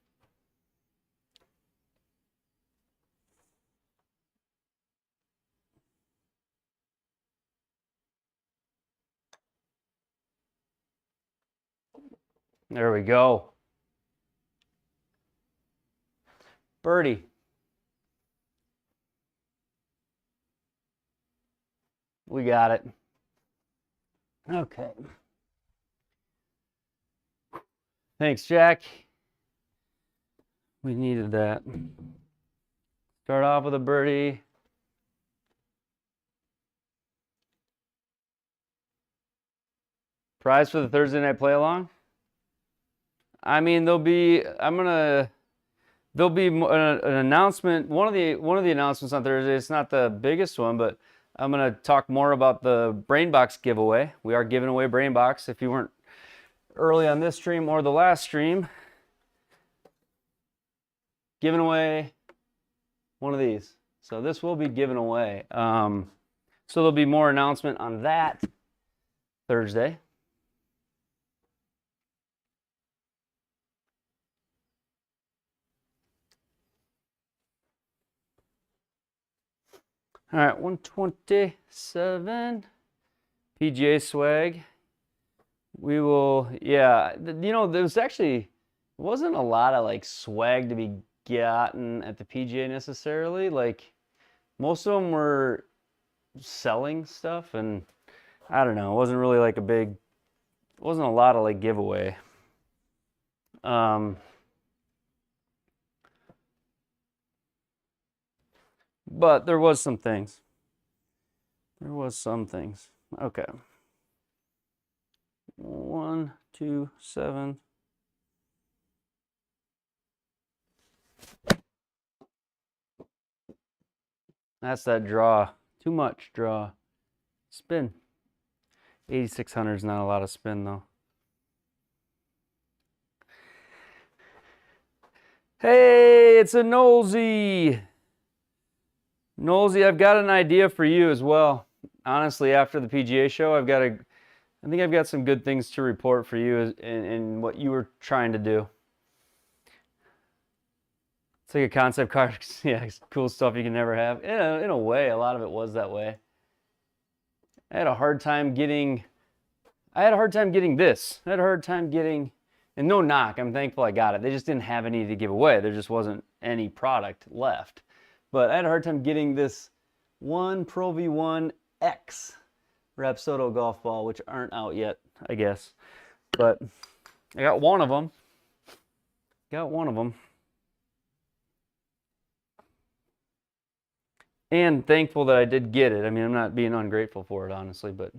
There we go. Birdie. We got it. Okay. Thanks, Jack. We needed that. Start off with a birdie. Prize for the Thursday night play along? I mean, there'll be an announcement. One of the announcements on Thursday. It's not the biggest one, but I'm gonna talk more about the BrainBox giveaway. We are giving away BrainBox. If you weren't early on this stream or the last stream, giving away one of these. So this will be given away. So there'll be more announcement on that Thursday. All right, 127 PGA swag. We will, yeah, you know, there wasn't a lot of like swag to be gotten at the PGA necessarily. Like most of them were selling stuff, and I don't know, it wasn't really like wasn't a lot of like giveaway. But there was some things. Okay. 1, 2, 7. That's that draw. Too much draw. Spin. 8,600 is not a lot of spin though. Hey, it's a Nolsey. Nolsey, I've got an idea for you as well. Honestly, after the PGA show, I think I've got some good things to report for you in what you were trying to do. It's like a concept car. Yeah, cool stuff you can never have. In a way, a lot of it was that way. I had a hard time getting this. I had a hard time getting, and no knock, I'm thankful I got it. They just didn't have any to give away. There just wasn't any product left. But I had a hard time getting this one Pro V1 X Rapsodo golf ball, which aren't out yet, I guess. But I got one of them. And thankful that I did get it. I mean, I'm not being ungrateful for it, honestly, but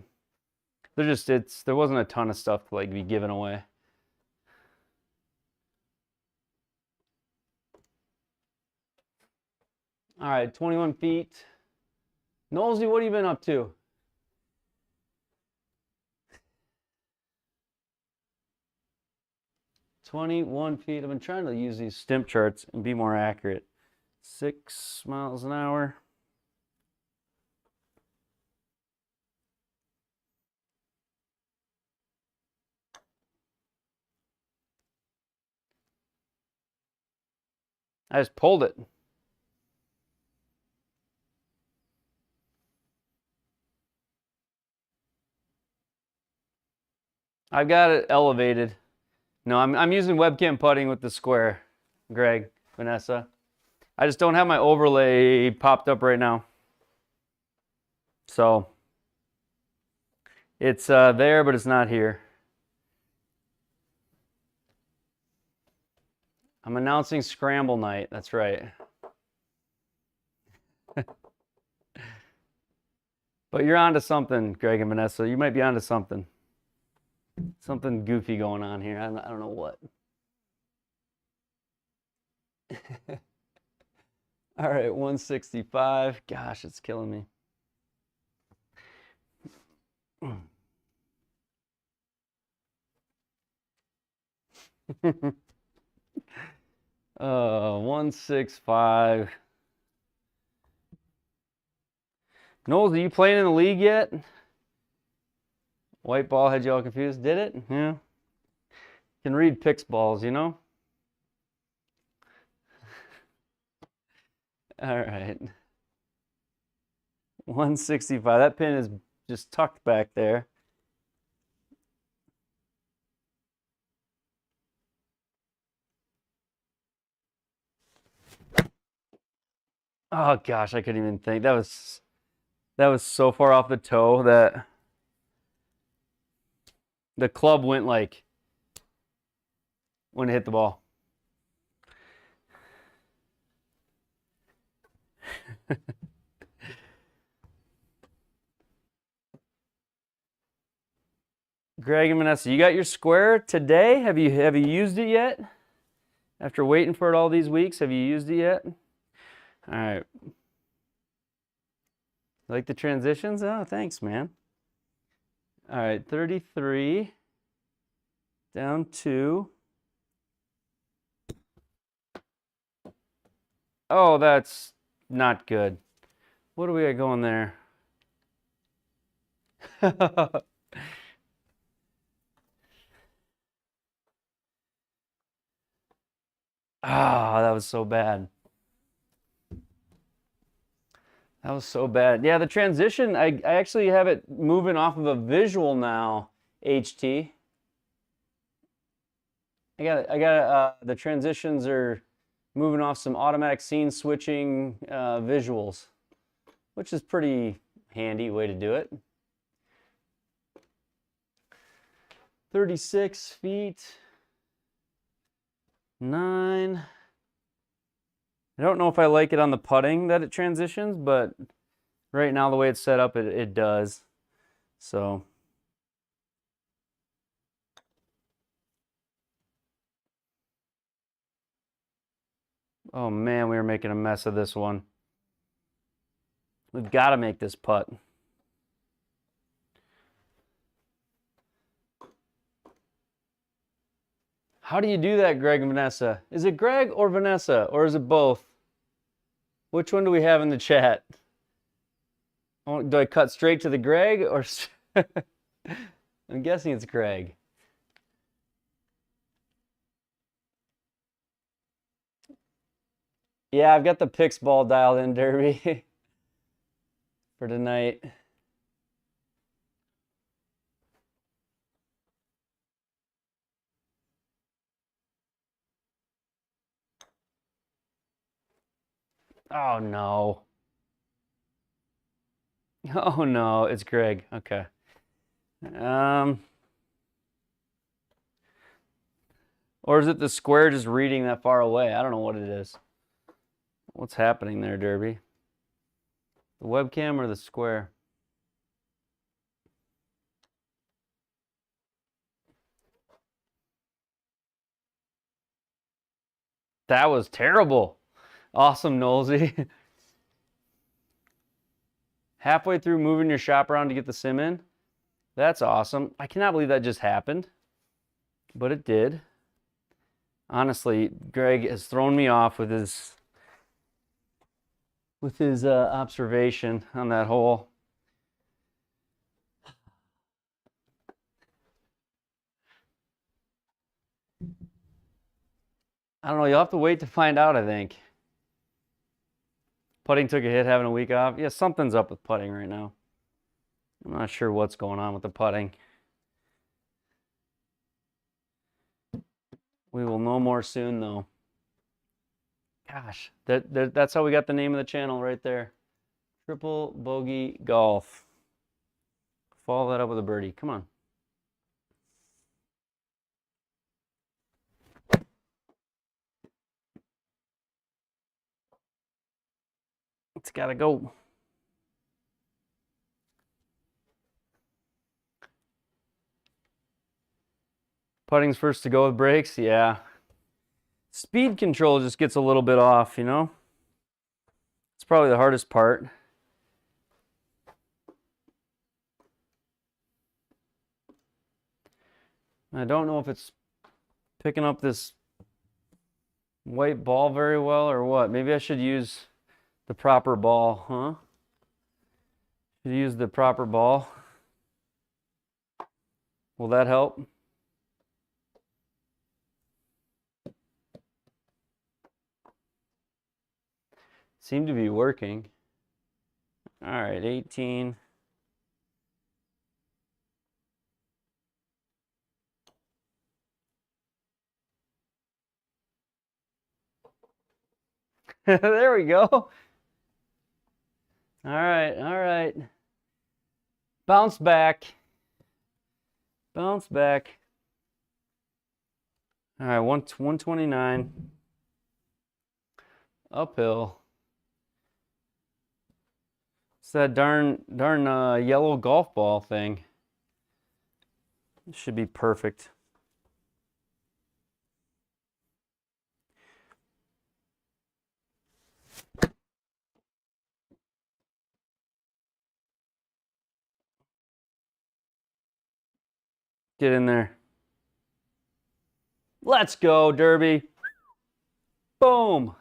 there wasn't a ton of stuff to like be given away. All right, 21 feet. Nolsey, what have you been up to? "21 feet. I've been trying to use these stimp charts and be more accurate. 6 miles an hour. I just pulled it. I've got it elevated. No, I'm using webcam putting with the square, Greg, Vanessa. I just don't have my overlay popped up right now. So it's there, but it's not here. I'm announcing scramble night. That's right. But you're onto something, Greg and Vanessa. You might be onto something. Something goofy going on here. I don't know what. All right, 165. Gosh, it's killing me. 165. Knowles, are you playing in the league yet? White ball had you all confused. Did it? Yeah. Can read Pix balls, you know? All right. 165. That pin is just tucked back there. Oh gosh, I couldn't even think. That was so far off the toe that the club went like when it hit the ball. Greg and Vanessa, you got your square today? Have you used it yet? After waiting for it all these weeks, have you used it yet? All right. Like the transitions? Oh, thanks, man. All right, 33 down 2. Oh, that's not good. What do we got going there? Ah, that was so bad. That was so bad. Yeah, the transition, I actually have it moving off of a visual now, HT. The transitions are moving off some automatic scene switching visuals, which is pretty handy way to do it. 36 feet. 9. I don't know if I like it on the putting that it transitions, but right now the way it's set up, it does. So. Oh man, we were making a mess of this one. We've got to make this putt. How do you do that, Greg and Vanessa? Is it Greg or Vanessa, or is it both? Which one do we have in the chat? Oh, do I cut straight to the Greg or? I'm guessing it's Greg. Yeah, I've got the Pix ball dialed in, Derby, for tonight. Oh no. Oh no, it's Greg. Okay. Or is it the square just reading that far away? I don't know what it is. What's happening there, Derby? The webcam or the square? That was terrible. Awesome, Nolsey. Halfway through moving your shop around to get the sim in. That's awesome. I cannot believe that just happened, but it did. Honestly, Greg has thrown me off with his observation on that hole. I don't know. You'll have to wait to find out, I think. Putting took a hit having a week off. Yeah, something's up with putting right now. I'm not sure what's going on with the putting. We will know more soon, though. Gosh, that's how we got the name of the channel right there. Triple Bogey Golf. Follow that up with a birdie. Come on. It's got to go. Putting's first to go with breaks. Yeah. Speed control just gets a little bit off, you know? It's probably the hardest part. I don't know if it's picking up this white ball very well or what. Maybe I should use the proper ball, huh? Should use the proper ball. Will that help? Seemed to be working. All right, 18. There we go. All right, all right. Bounce back. Bounce back. All right, 129. Uphill. It's that darn yellow golf ball thing. It should be perfect. Get in there. Let's go, Derby. Boom.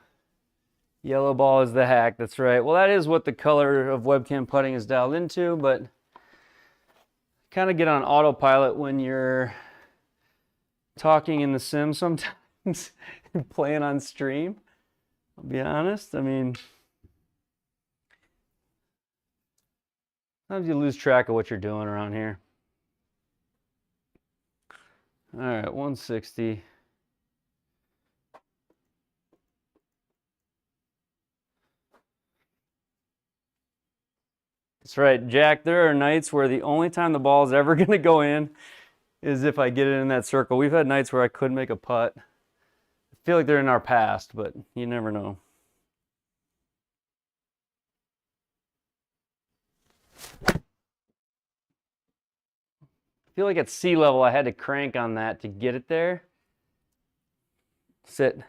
Yellow ball is the hack. That's right. Well, that is what the color of webcam putting is dialed into, but kind of get on autopilot when you're talking in the sim sometimes and playing on stream. I'll be honest. I mean, sometimes you lose track of what you're doing around here. All right, 160. That's right, Jack. There are nights where the only time the ball is ever going to go in is if I get it in that circle. We've had nights where I couldn't make a putt. I feel like they're in our past, but you never know. I feel like at sea level, I had to crank on that to get it there. Sit.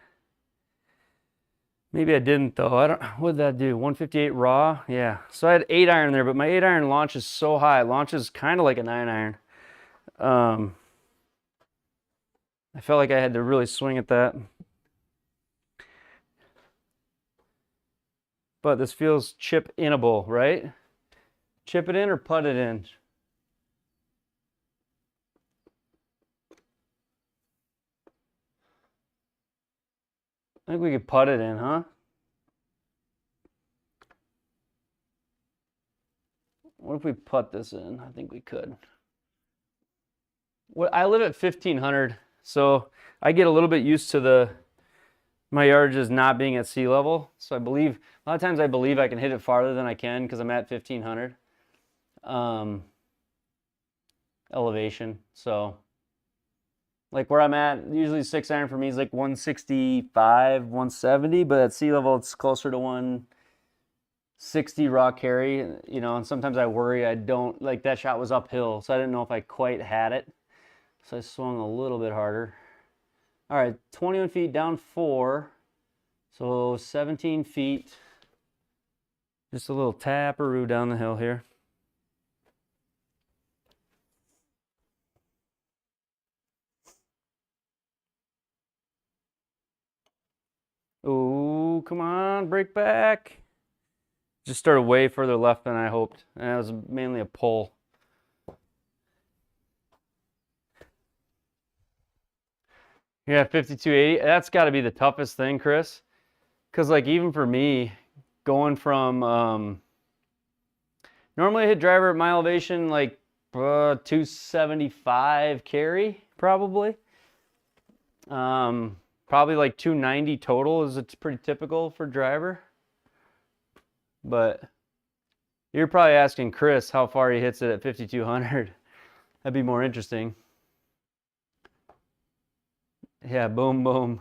Maybe I didn't though. I don't. What did that do? 158 raw. Yeah. So I had 8-iron there, but my 8-iron launches so high. It launches kind of like a 9-iron. I felt like I had to really swing at that. but this feels chip-inable, right? Chip it in or putt it in? I think we could putt it in, huh? What if we putt this in? I think we could. I live at 1500, so I get a little bit used to my yardage is not being at sea level. So I believe, a lot of times I believe I can hit it farther than I can because I'm at 1500 elevation. So like where I'm at, usually 6-iron for me is like 165, 170, but at sea level it's closer to 160 raw carry, you know, and sometimes I worry I don't, like that shot was uphill, so I didn't know if I quite had it. So I swung a little bit harder. All right, 21 feet down 4, so 17 feet. Just a little taparoo down the hill here. Oh, come on, break back. Just started way further left than I hoped, and it was mainly a pull. Yeah, 5280. That's got to be the toughest thing, Chris. Because, like, even for me, going from normally I hit driver at my elevation like 275 carry, probably. Probably like 290 total is it's pretty typical for driver. But you're probably asking Chris how far he hits it at 5200. That'd be more interesting. Yeah, boom, boom.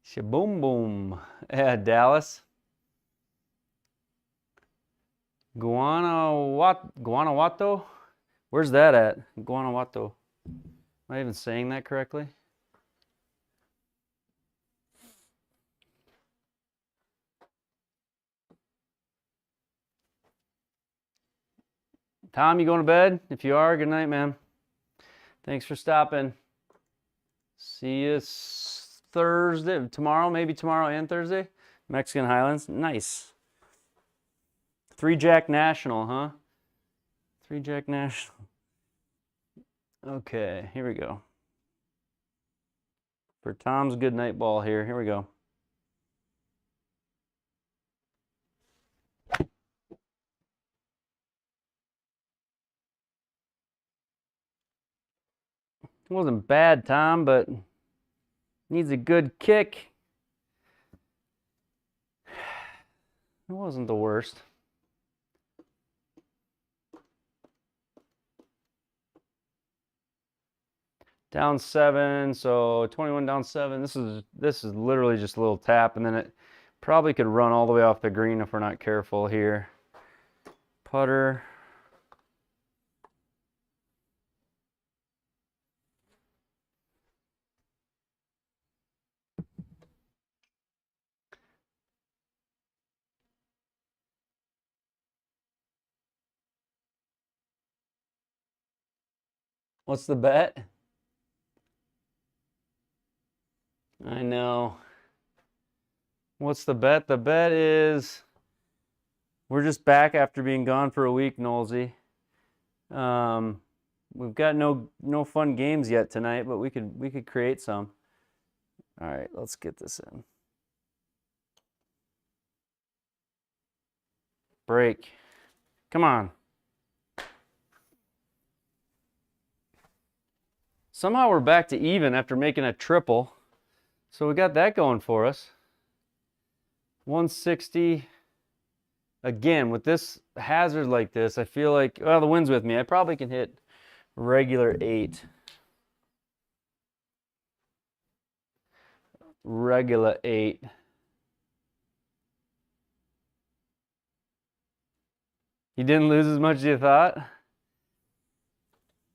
Shaboom, boom. Yeah, Dallas. Guanajuato? Where's that at? Guanajuato. Am I even saying that correctly? Tom, you going to bed? If you are, good night, man. Thanks for stopping. See you Thursday, tomorrow, maybe tomorrow and Thursday. Mexican Highlands, nice. 3-Jack National, huh? 3-Jack National. Okay, here we go. For Tom's good night ball here we go. It wasn't bad, Tom, but needs a good kick. It wasn't the worst. Down 7, so 21 down 7. This is literally just a little tap, and then it probably could run all the way off the green if we're not careful here. Putter. What's the bet? I know. What's the bet? The bet is we're just back after being gone for a week, Nolsey. We've got no fun games yet tonight, but we could create some. All right, let's get this in. Break. Come on. Somehow we're back to even after making a triple. So we got that going for us. 160. Again, with this hazard like this, I feel like, well, the wind's with me. I probably can hit regular 8. Regular 8. You didn't lose as much as you thought?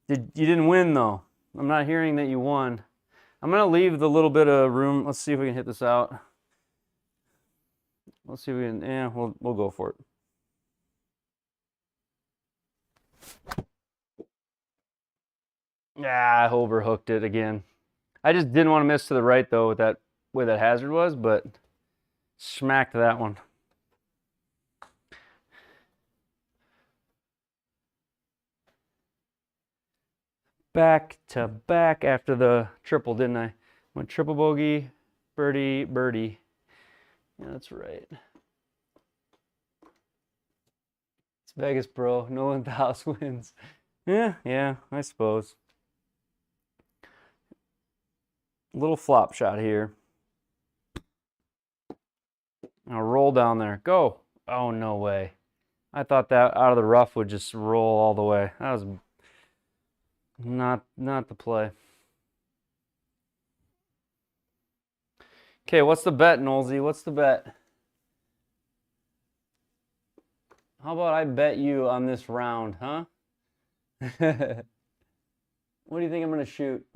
You didn't win, though. I'm not hearing that you won. I'm going to leave the little bit of room. Let's see if we can hit this out. Let's see if we can, yeah, we'll go for it. Yeah, I overhooked it again. I just didn't want to miss to the right, though, with that where that hazard was, but smacked that one. back to back after the triple, didn't I? Went triple bogey, birdie, birdie. Yeah, that's right. It's Vegas, bro. No one in the house wins. Yeah, I suppose. Little flop shot here. Now roll down there. Go. Oh, no way. I thought that out of the rough would just roll all the way. That was not the play. Okay, what's the bet, Nolsey? What's the bet? How about I bet you on this round, huh? What do you think I'm going to shoot?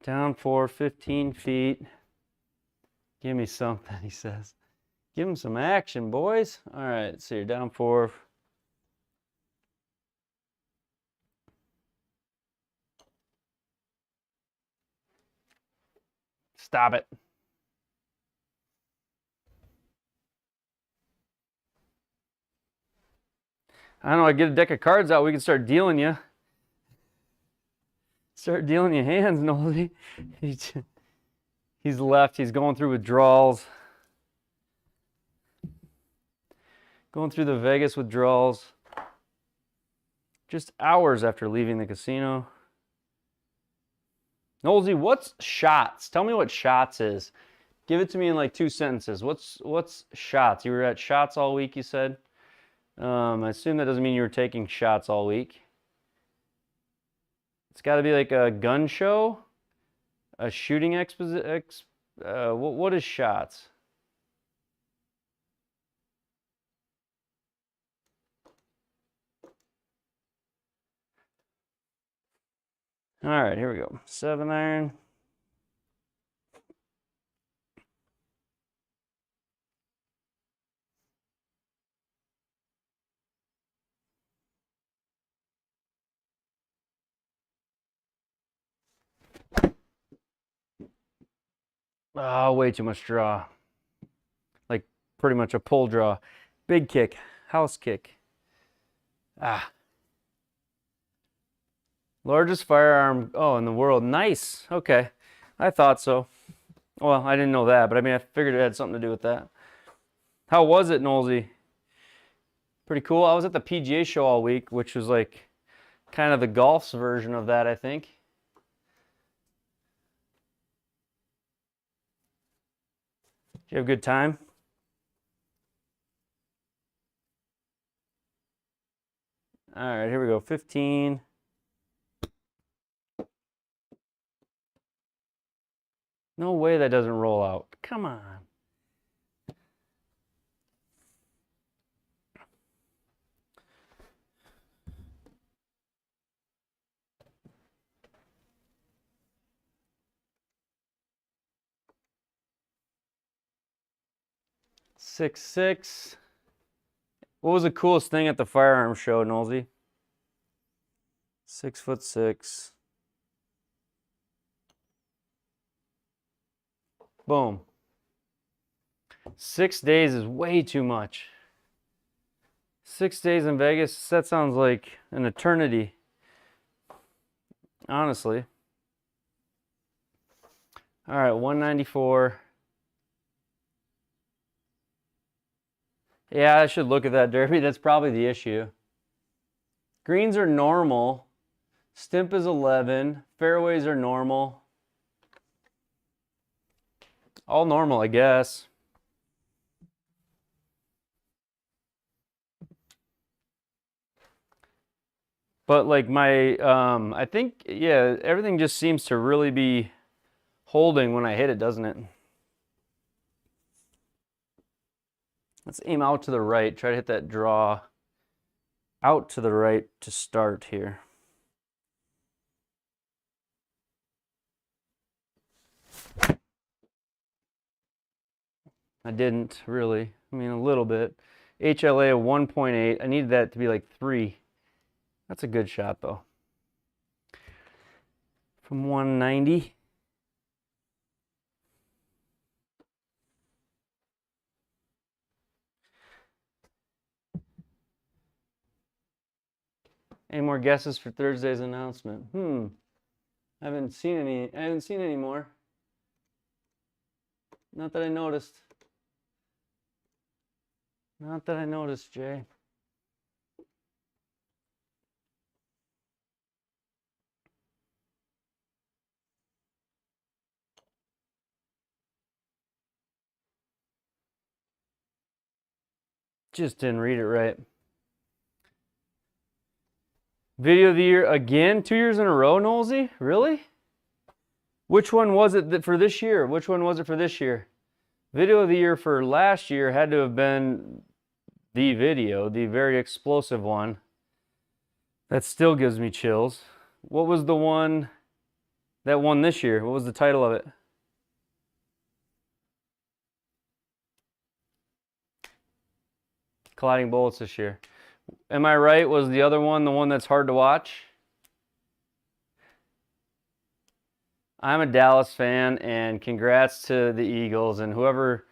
Down 4, 15 feet. Give me something, he says. Give him some action, boys. All right, so you're down 4. Stop it. I don't know, I get a deck of cards out, we can start dealing you. Start dealing you hands, Nolsey. He's left, he's going through withdrawals. Going through the Vegas withdrawals. Just hours after leaving the casino. Nolsey, what's shots? Tell me what shots is. Give it to me in like 2 sentences. What's shots? You were at shots all week, you said? I assume that doesn't mean you were taking shots all week. It's got to be like a gun show, a shooting what is shots? All right, here we go. 7-iron. Oh, way too much draw. Like pretty much a pull draw. Big kick, house kick. Largest firearm, in the world. Nice. Okay. I thought so. Well, I didn't know that, but I mean, I figured it had something to do with that. How was it, Nolsey? Pretty cool. I was at the PGA show all week, which was like kind of the golf's version of that, I think. Did you have a good time? All right, here we go. 15. No way that doesn't roll out. Come on. Six, 6. What was the coolest thing at the firearm show, Nolsey? 6'6". Boom. 6 days is way too much. 6 days in Vegas, that sounds like an eternity. Honestly. All right, 194. Yeah, I should look at that, Derby. That's probably the issue. Greens are normal. Stimp is 11. Fairways are normal. All normal, I guess. But like I think, yeah, everything just seems to really be holding when I hit it, doesn't it? Let's aim out to the right. Try to hit that draw out to the right to start here. I didn't really. I mean, a little bit. HLA of 1.8. I needed that to be like 3. That's a good shot, though. From 190. Any more guesses for Thursday's announcement? I haven't seen any more. Not that I noticed. Not that I noticed, Jay. Just didn't read it right. Video of the year again, 2 years in a row, Nolsey? Really? Which one was it for this year? Which one was it for this year? Video of the year for last year had to have been the video, the very explosive one. That still gives me chills. What was the one that won this year? What was the title of it? Colliding Bullets this year. Am I right? Was the other one the one that's hard to watch? I'm a Dallas fan, and congrats to the Eagles and whoever.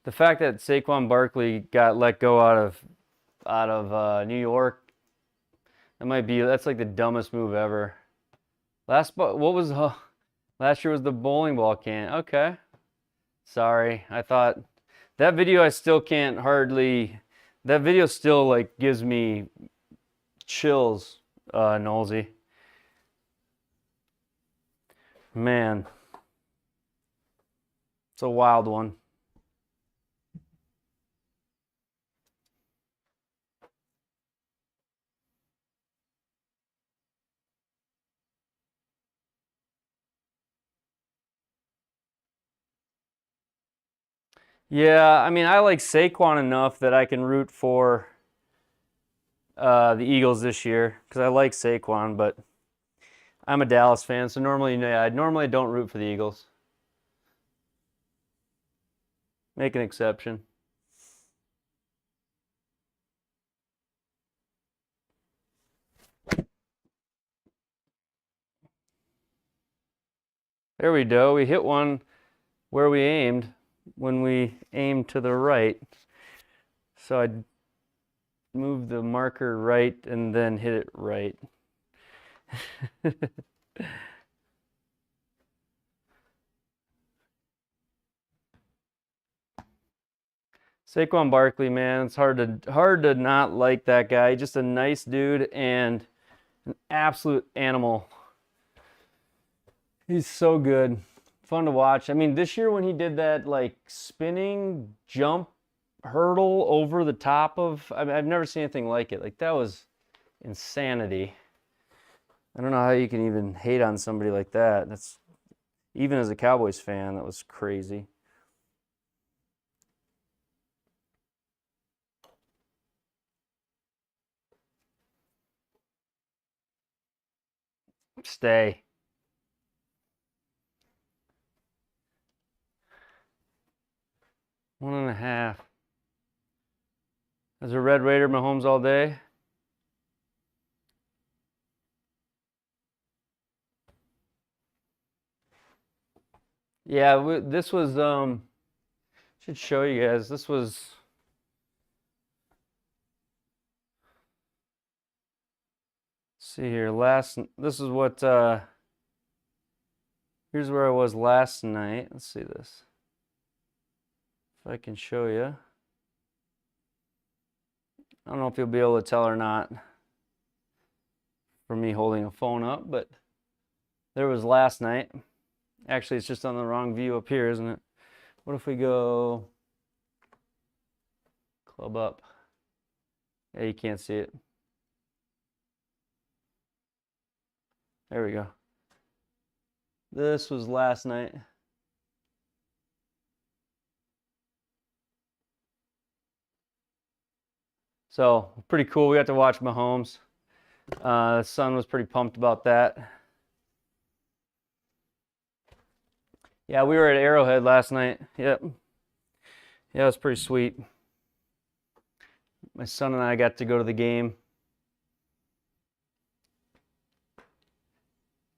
The fact that Saquon Barkley got let go out of New York, that's like the dumbest move ever. Last year was the bowling ball can. Okay, sorry. I thought that video. I still can't hardly. That video still like gives me chills, Nolsey. Man, it's a wild one. Yeah, I mean, I like Saquon enough that I can root for the Eagles this year because I like Saquon, but I'm a Dallas fan, so normally I don't root for the Eagles. Make an exception. There we go. We hit one where we aimed when we aimed to the right. So I'd move the marker right and then hit it right. Saquon Barkley, man, it's hard to not like that guy. Just a nice dude and an absolute animal. He's so good. Fun to watch. I mean, this year when he did that like spinning jump hurdle over the top of, I've never seen anything like it. Like that was insanity. I don't know how you can even hate on somebody like that. That's, even as a Cowboys fan, that was crazy. Stay. One and a half. As a Red Raider, Mahomes all day. Yeah, this was should show you guys. This was see here this is what here's where I was last night. Let's see this. If I can show you. I don't know if you'll be able to tell or not from me holding a phone up, but there was last night. Actually, it's just on the wrong view up here, isn't it? What if we go club up? Yeah, you can't see it. There we go. This was last night. So pretty cool. We got to watch Mahomes. The son was pretty pumped about that. Yeah, we were at Arrowhead last night. Yep. Yeah, it was pretty sweet. My son and I got to go to the game.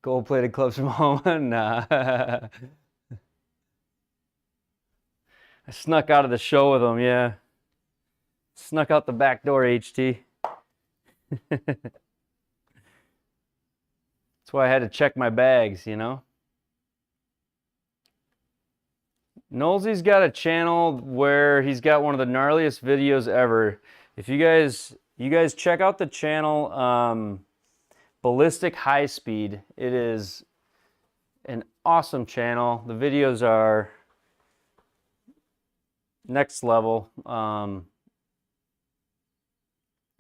Gold-plated clubs from home. Nah. I snuck out of the show with them, yeah. Snuck out the back door, HT. That's why I had to check my bags, you know. Nolsey's got a channel where he's got one of the gnarliest videos ever. If you guys check out the channel, Ballistic High Speed. It is an awesome channel. The videos are next level. I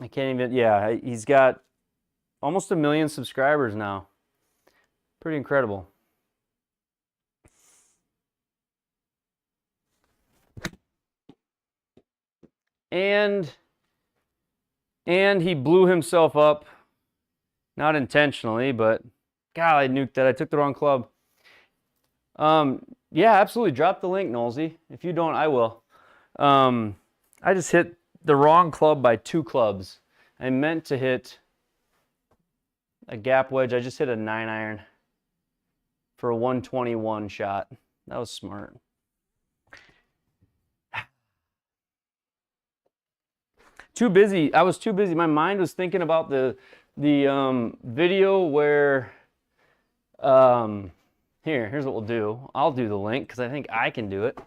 can't even, yeah, he's got almost 1 million subscribers now. Pretty incredible. And he blew himself up, not intentionally, but God, I nuked that. I took the wrong club. Yeah, absolutely. Drop the link, Nolsey. If you don't, I will. I just hit the wrong club by 2 clubs. I meant to hit a gap wedge. I just hit a 9-iron for a 121 shot. That was smart. Too busy. I was too busy. My mind was thinking about the video where here's what we'll do. I'll do the link because I think I can do it.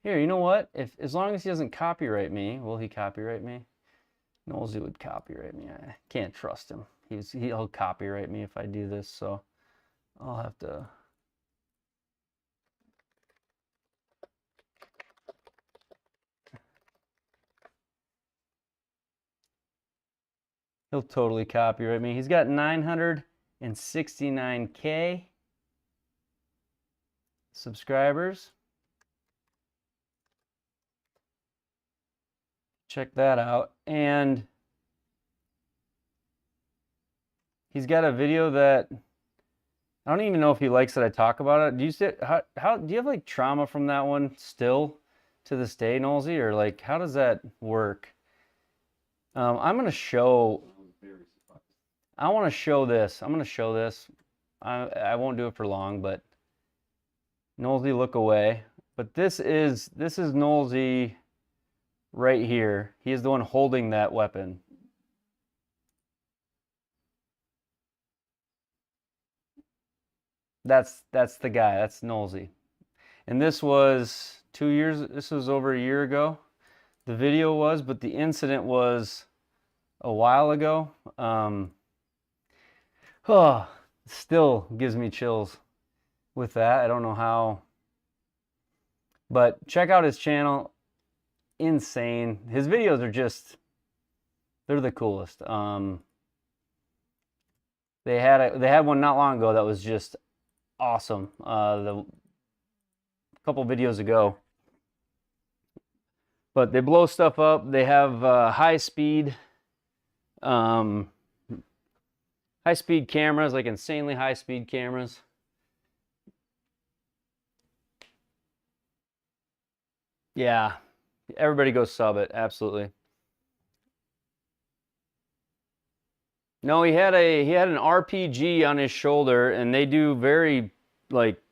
Here, you know what? As long as he doesn't copyright me, will he copyright me? Nolsey would copyright me. I can't trust him. He'll copyright me if I do this, so I'll have to. He'll totally copyright me. He's got 969K subscribers. Check that out. And he's got a video that I don't even know if he likes that I talk about it. Do you say how do you have like trauma from that one still to this day, Nolsey, or like how does that work? I'm gonna show. I want to show this. I'm gonna show this. I won't do it for long, but Nolsey, look away. But this is Nolsey right here. He is the one holding that weapon. That's the guy. That's Nolsey. And this was 2 years. This was over a year ago. The video was, but the incident was a while ago. Oh, still gives me chills with that. I don't know how. But check out his channel. Insane. His videos are just, they're the coolest. They had one not long ago that was just awesome. A couple videos ago. But they blow stuff up. They have high speed cameras, like insanely high speed cameras. Yeah, everybody go sub it, absolutely. No, he had an RPG on his shoulder, and they do very like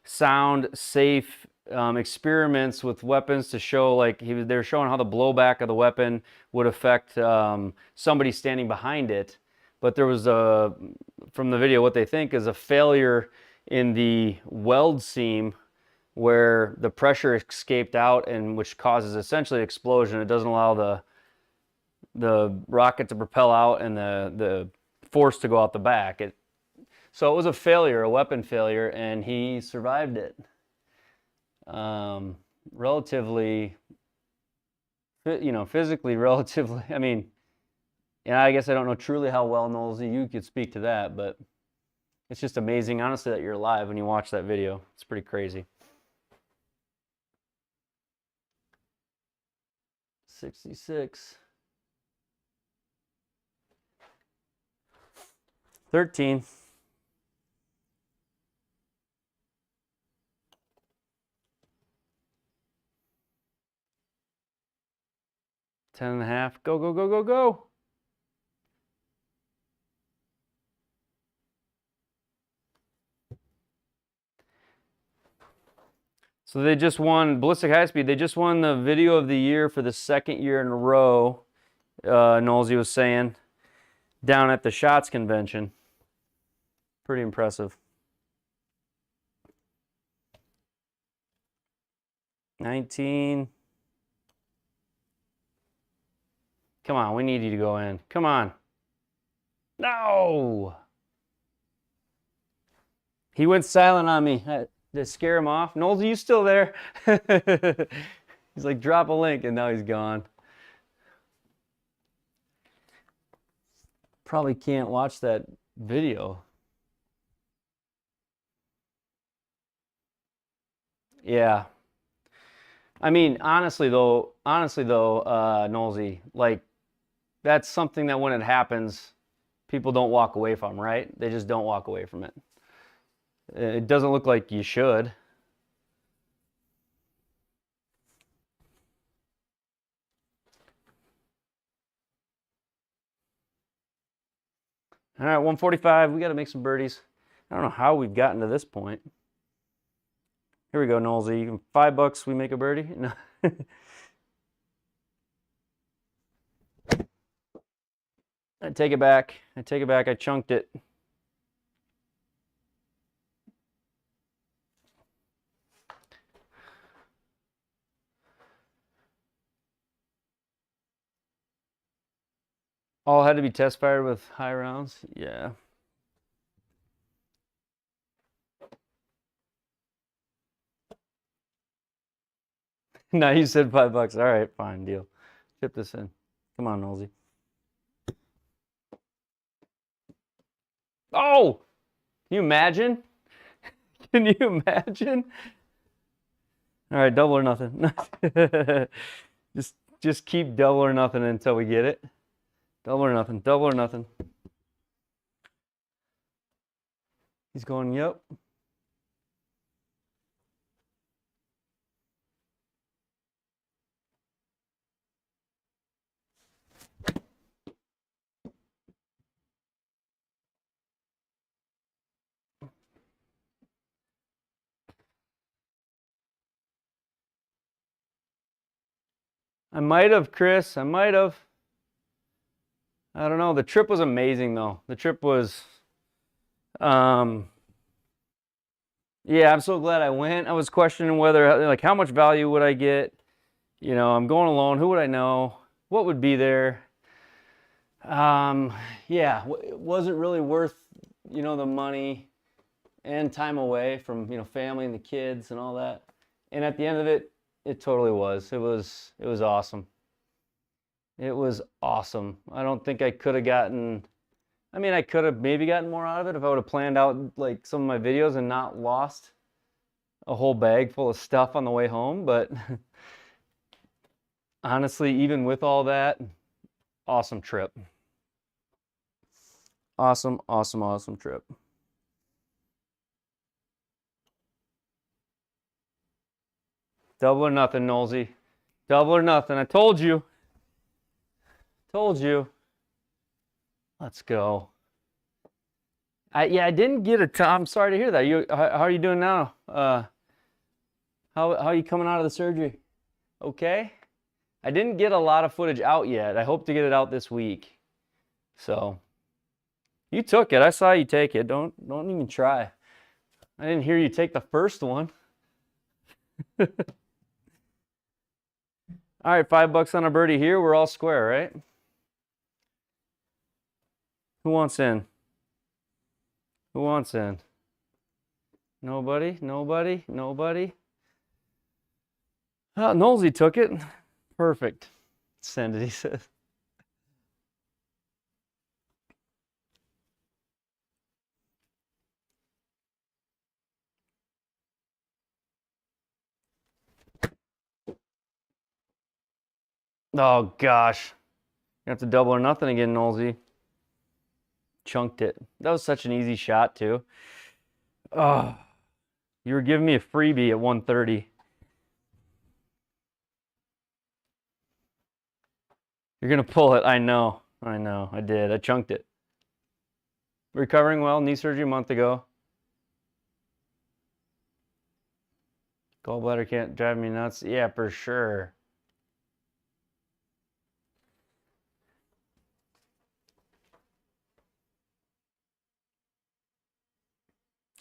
sound safe experiments with weapons to show, like they're showing how the blowback of the weapon would affect somebody standing behind it. But there was from the video, what they think is a failure in the weld seam where the pressure escaped out, and which causes essentially an explosion. It doesn't allow the rocket to propel out and the force to go out the back. So it was a failure, a weapon failure, and he survived it. Relatively, physically relatively, I mean, and I guess I don't know truly how well, Nolsey, you could speak to that, but it's just amazing, honestly, that you're alive when you watch that video. It's pretty crazy. 66. 13. Ten and a half. Go, go, go, go, go. So they just won Ballistic High Speed. They just won the video of the year for the 2nd year in a row, Nolsey was saying, down at the SHOTS convention. Pretty impressive. 19. Come on, we need you to go in. Come on. No! He went silent on me to scare him off. Knowles, are you still there? He's like, drop a link, and now he's gone. Probably can't watch that video. Yeah. I mean, honestly though, Knowlesy, like, that's something that when it happens, people don't walk away from, right? They just don't walk away from it. It doesn't look like you should. All right, 145. We got to make some birdies. I don't know how we've gotten to this point. Here we go, Knowlesy. You can $5, we make a birdie. No. I take it back. I take it back. I chunked it. All had to be test fired with high rounds. Yeah. Now you said $5. All right, fine, deal. Chip this in. Come on, Knowlesy. Oh! Can you imagine? Can you imagine? All right, double or nothing. just keep double or nothing until we get it. Double or nothing. Double or nothing. He's going, yep. I might have, Chris. I might have. I don't know. The trip was amazing, though. The trip was, yeah, I'm so glad I went. I was questioning whether, like, how much value would I get? You know, I'm going alone. Who would I know? What would be there? Yeah, it wasn't really worth, you know, the money and time away from, you know, family and the kids and all that. And at the end of it, it totally was. It was awesome. It was awesome. I don't think I could have gotten, I mean, I could have maybe gotten more out of it if I would have planned out like some of my videos and not lost a whole bag full of stuff on the way home. But honestly, even with all that, awesome trip. Awesome, awesome, awesome trip. Double or nothing, Knowlesy. Double or nothing. I told you. Told you. Let's go. Yeah, I didn't get a ton. I'm sorry to hear that. How are you doing now? How are you coming out of the surgery? Okay. I didn't get a lot of footage out yet. I hope to get it out this week. So, you took it. I saw you take it. Don't even try. I didn't hear you take the first one. All right, $5 on a birdie here. We're all square, right? Who wants in? Who wants in? Nobody? Nobody? Nobody? Oh, Knowlesy took it. Perfect. Send it, he says. Oh, gosh. You have to double or nothing again, Knowlesy. Chunked it. That was such an easy shot, too. Oh, you were giving me a freebie at 130. You're going to pull it. I know. I know. I did. I chunked it. Recovering well. Knee surgery a month ago. Gallbladder can't drive me nuts. Yeah, for sure.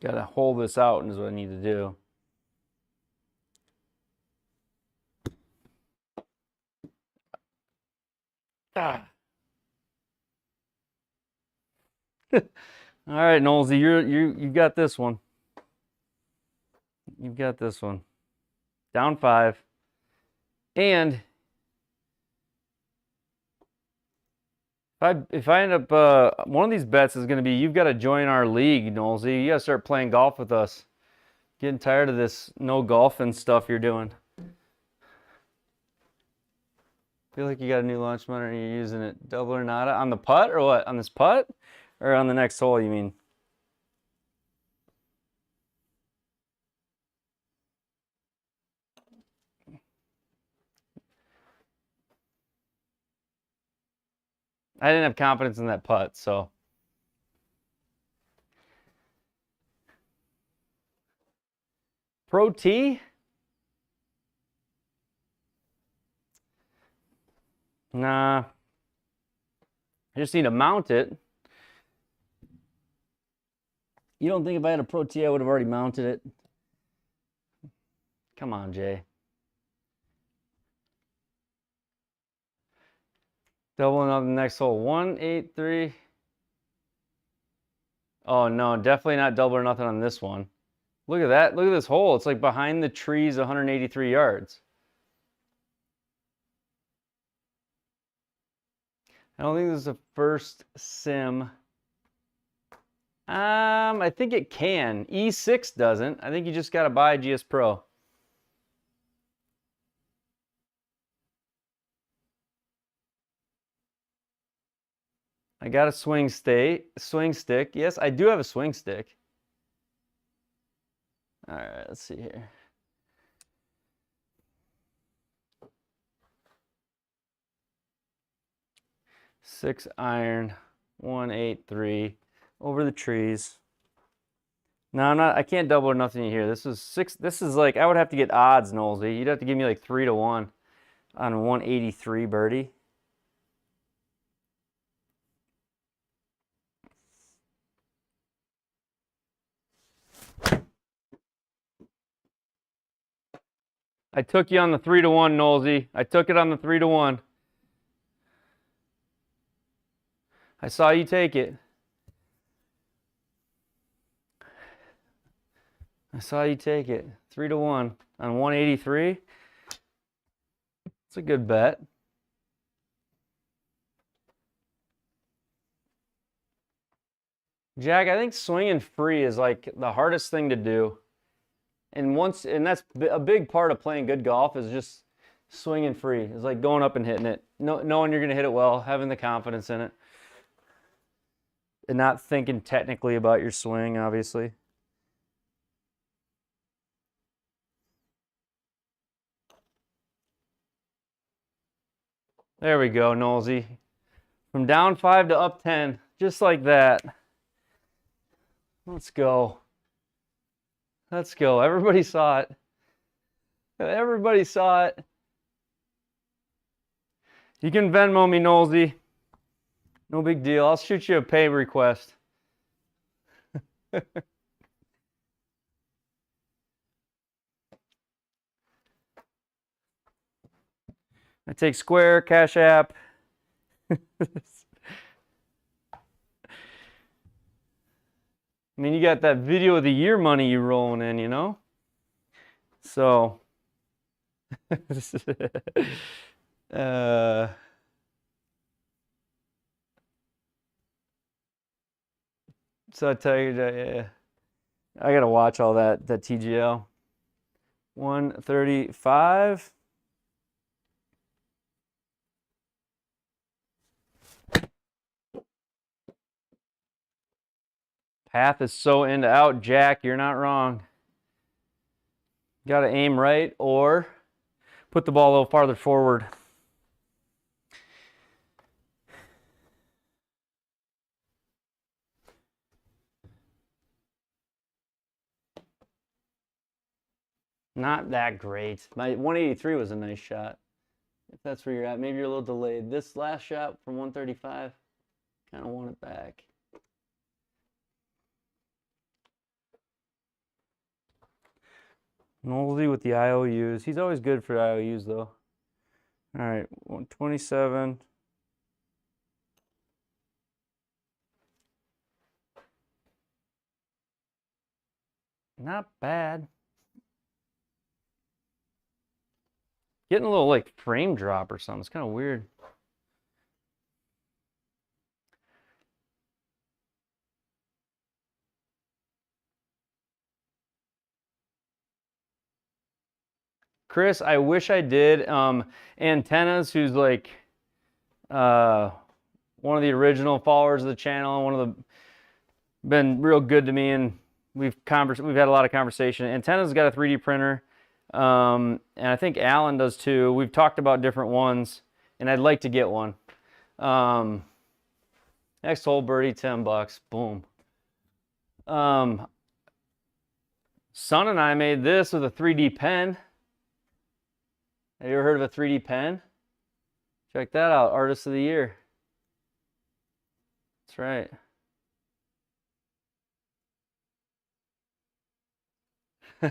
Gotta hold this out is what I need to do. Ah. All right, Knowlesy, you got this one. You've got this one. Down 5. And if I end up, one of these bets is going to be you've got to join our league, Knowlesy. You got to start playing golf with us. Getting tired of this no golfing stuff you're doing. Feel like you got a new launch monitor and you're using it double or nada on the putt or what? On this putt or on the next hole, you mean? I didn't have confidence in that putt, so. Pro T? Nah. I just need to mount it. You don't think if I had a Pro T, I would have already mounted it? Come on, Jay. Doubling up the next hole. 1, 8, 3. Oh, no, definitely not double or nothing on this one. Look at that. Look at this hole. It's like behind the trees, 183 yards. I don't think this is the first sim. I think it can. E6 doesn't. I think you just got to buy GSPro. I got a swing stick. Yes, I do have a swing stick. All right, let's see here. Six iron, 183 over the trees. No, I'm not. I can't double or nothing here. This is 6. This is like I would have to get odds, Knowlesy. You'd have to give me like 3 to 1 on 183 birdie. I took you on the 3 to 1, Knowlesy. I took it on the 3 to 1. I saw you take it. I saw you take it. 3 to 1 on 183. It's a good bet. Jack, I think swinging free is like the hardest thing to do. And that's a big part of playing good golf is just swinging free. It's like going up and hitting it, knowing you're going to hit it well, having the confidence in it, and not thinking technically about your swing, obviously. There we go, Knowlesy. From down 5 to up 10, just like that. Let's go. Let's go. Everybody saw it. Everybody saw it. You can Venmo me, Knowlesy. No big deal. I'll shoot you a pay request. I take Square, Cash App. I mean, you got that video of the year money you rolling in, you know? So, so I tell you, yeah, I gotta watch all that TGL. 135. Path is so in to out, Jack. You're not wrong. Got to aim right or put the ball a little farther forward. Not that great. My 183 was a nice shot. If that's where you're at, maybe you're a little delayed. This last shot from 135, kind of want it back. Nolsey with the IOUs. He's always good for IOUs though. All right, 127. Not bad. Getting a little like frame drop or something. It's kind of weird. Chris, I wish I did. Antennas, who's like one of the original followers of the channel, one of the been real good to me, and we've had a lot of conversation. Antenna's got a 3D printer, and I think Alan does too. We've talked about different ones, and I'd like to get one. Next hole birdie, $10. Boom. Son and I made this with a 3D pen. Have you ever heard of a 3D pen? Check that out, Artist of the Year. That's right. I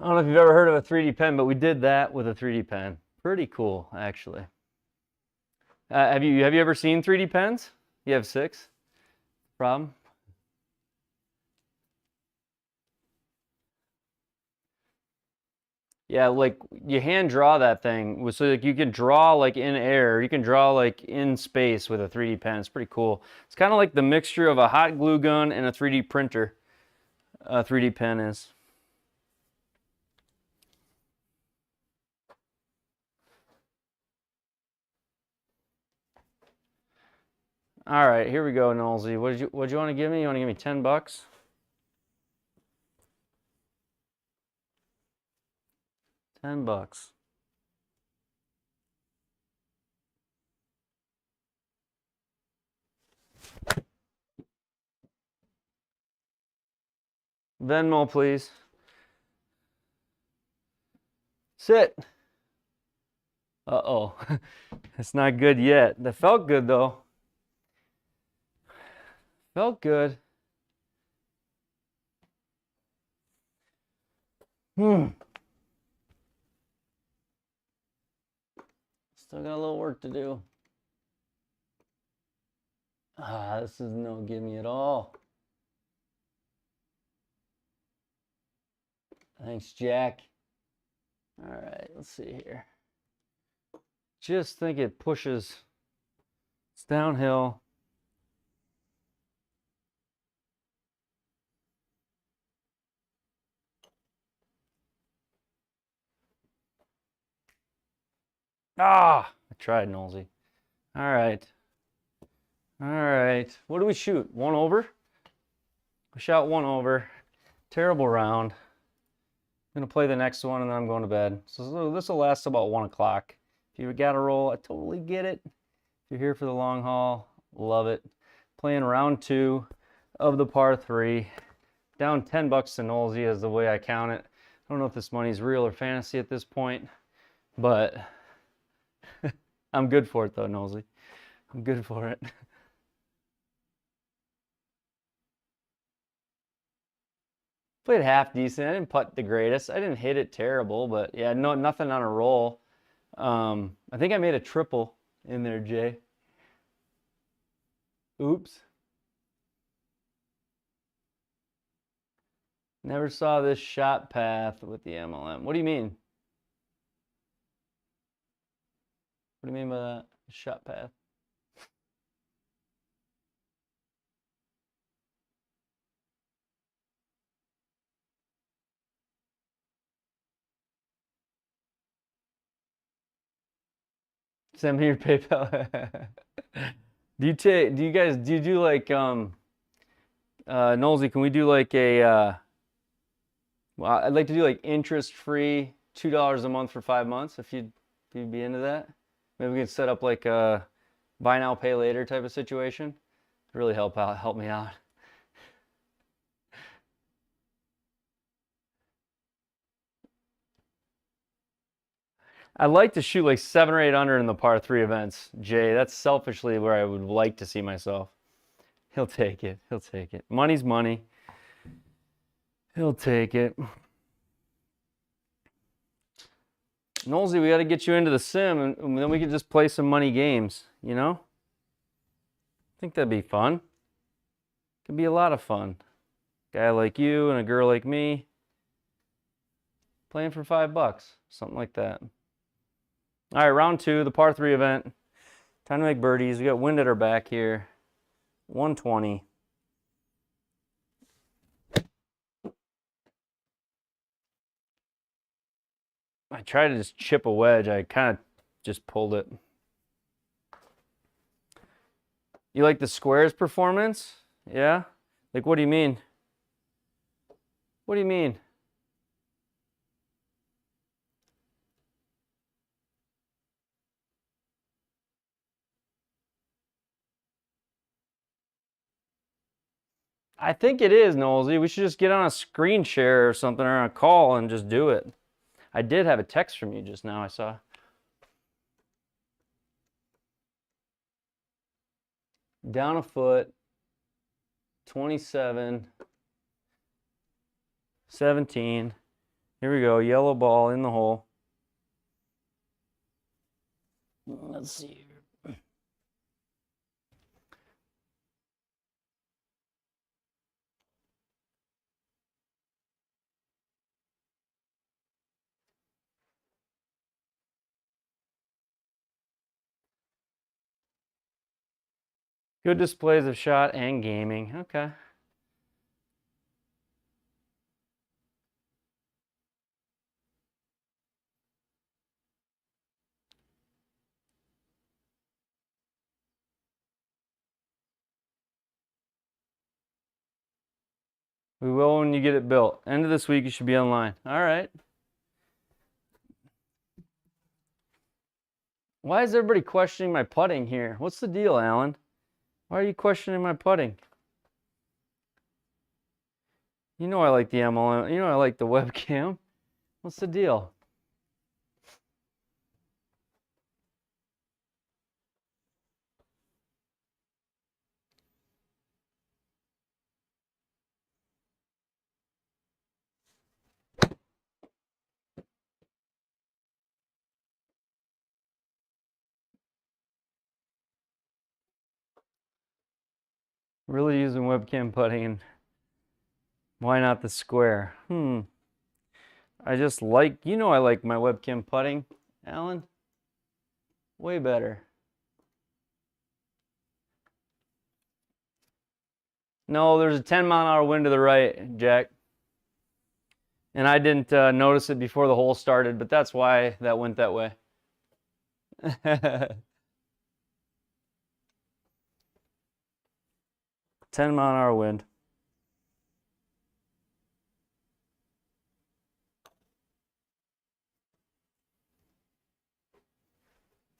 don't know if you've ever heard of a 3D pen, but we did that with a 3D pen. Pretty cool, actually. Have you ever seen 3D pens? You have 6? Problem? Yeah, like you hand draw that thing, so like you can draw like in air, you can draw like in space with a 3D pen. It's pretty cool. It's kind of like the mixture of a hot glue gun and a 3D printer. A 3D pen is. All right, here we go, Nolsey. What did you want to give me? You want to give me $10? $10. Venmo, please. Sit. Uh-oh. It's not good yet. That felt good, though. Felt good. Still got a little work to do. This is no gimme at all. Thanks, Jack. All right, let's see here. Just think it pushes. It's downhill. I tried, Nolsey. All right. All right. What do we shoot? 1 over? We shot 1 over. Terrible round. I'm going to play the next one, and then I'm going to bed. So this will last about 1 o'clock. If you got a roll, I totally get it. If you're here for the long haul, love it. Playing round 2 of the par 3. Down $10 to Nolsey is the way I count it. I don't know if this money's real or fantasy at this point, but I'm good for it though, Nolsey. I'm good for it. Played half decent. I didn't putt the greatest. I didn't hit it terrible, but yeah, nothing on a roll. I think I made a triple in there, Jay. Oops. Never saw this shot path with the MLM. What do you mean? What do you mean by that? Shot path. Send me your PayPal. Do you do like Nolsey, can we do like a well, I'd like to do like interest-free $2 a month for 5 months if you'd be into that. Maybe we could set up like a buy now, pay later type of situation. Really help me out. I like to shoot like 7 or 8 under in the par 3 events, Jay. That's selfishly where I would like to see myself. He'll take it. He'll take it. Money's money. He'll take it. Knowlesy, we got to get you into the sim, and then we can just play some money games, you know? I think that'd be fun. Could be a lot of fun. Guy like you and a girl like me playing for $5, something like that. All right, round 2, the par 3 event. Time to make birdies. We got wind at our back here. 120. I tried to just chip a wedge. I kind of just pulled it. You like the squares performance? Yeah? Like, what do you mean? What do you mean? I think it is, Knowlesy. We should just get on a screen share or something, or on a call and just do it. I did have a text from you just now, I saw. Down a foot, 27, 17. Here we go, yellow ball in the hole. Let's see here. Good displays of shot and gaming. Okay. We will when you get it built. End of this week, you should be online. All right. Why is everybody questioning my putting here? What's the deal, Alan? Why are you questioning my putting? You know I like the MLM. You know I like the webcam. What's the deal? Really using webcam putting, and why not the square? I just like, you know I like my webcam putting, Alan. Way better. No, there's a 10-mile-an-hour wind to the right, Jack. And I didn't notice it before the hole started, but that's why that went that way. 10-mile-an-hour wind.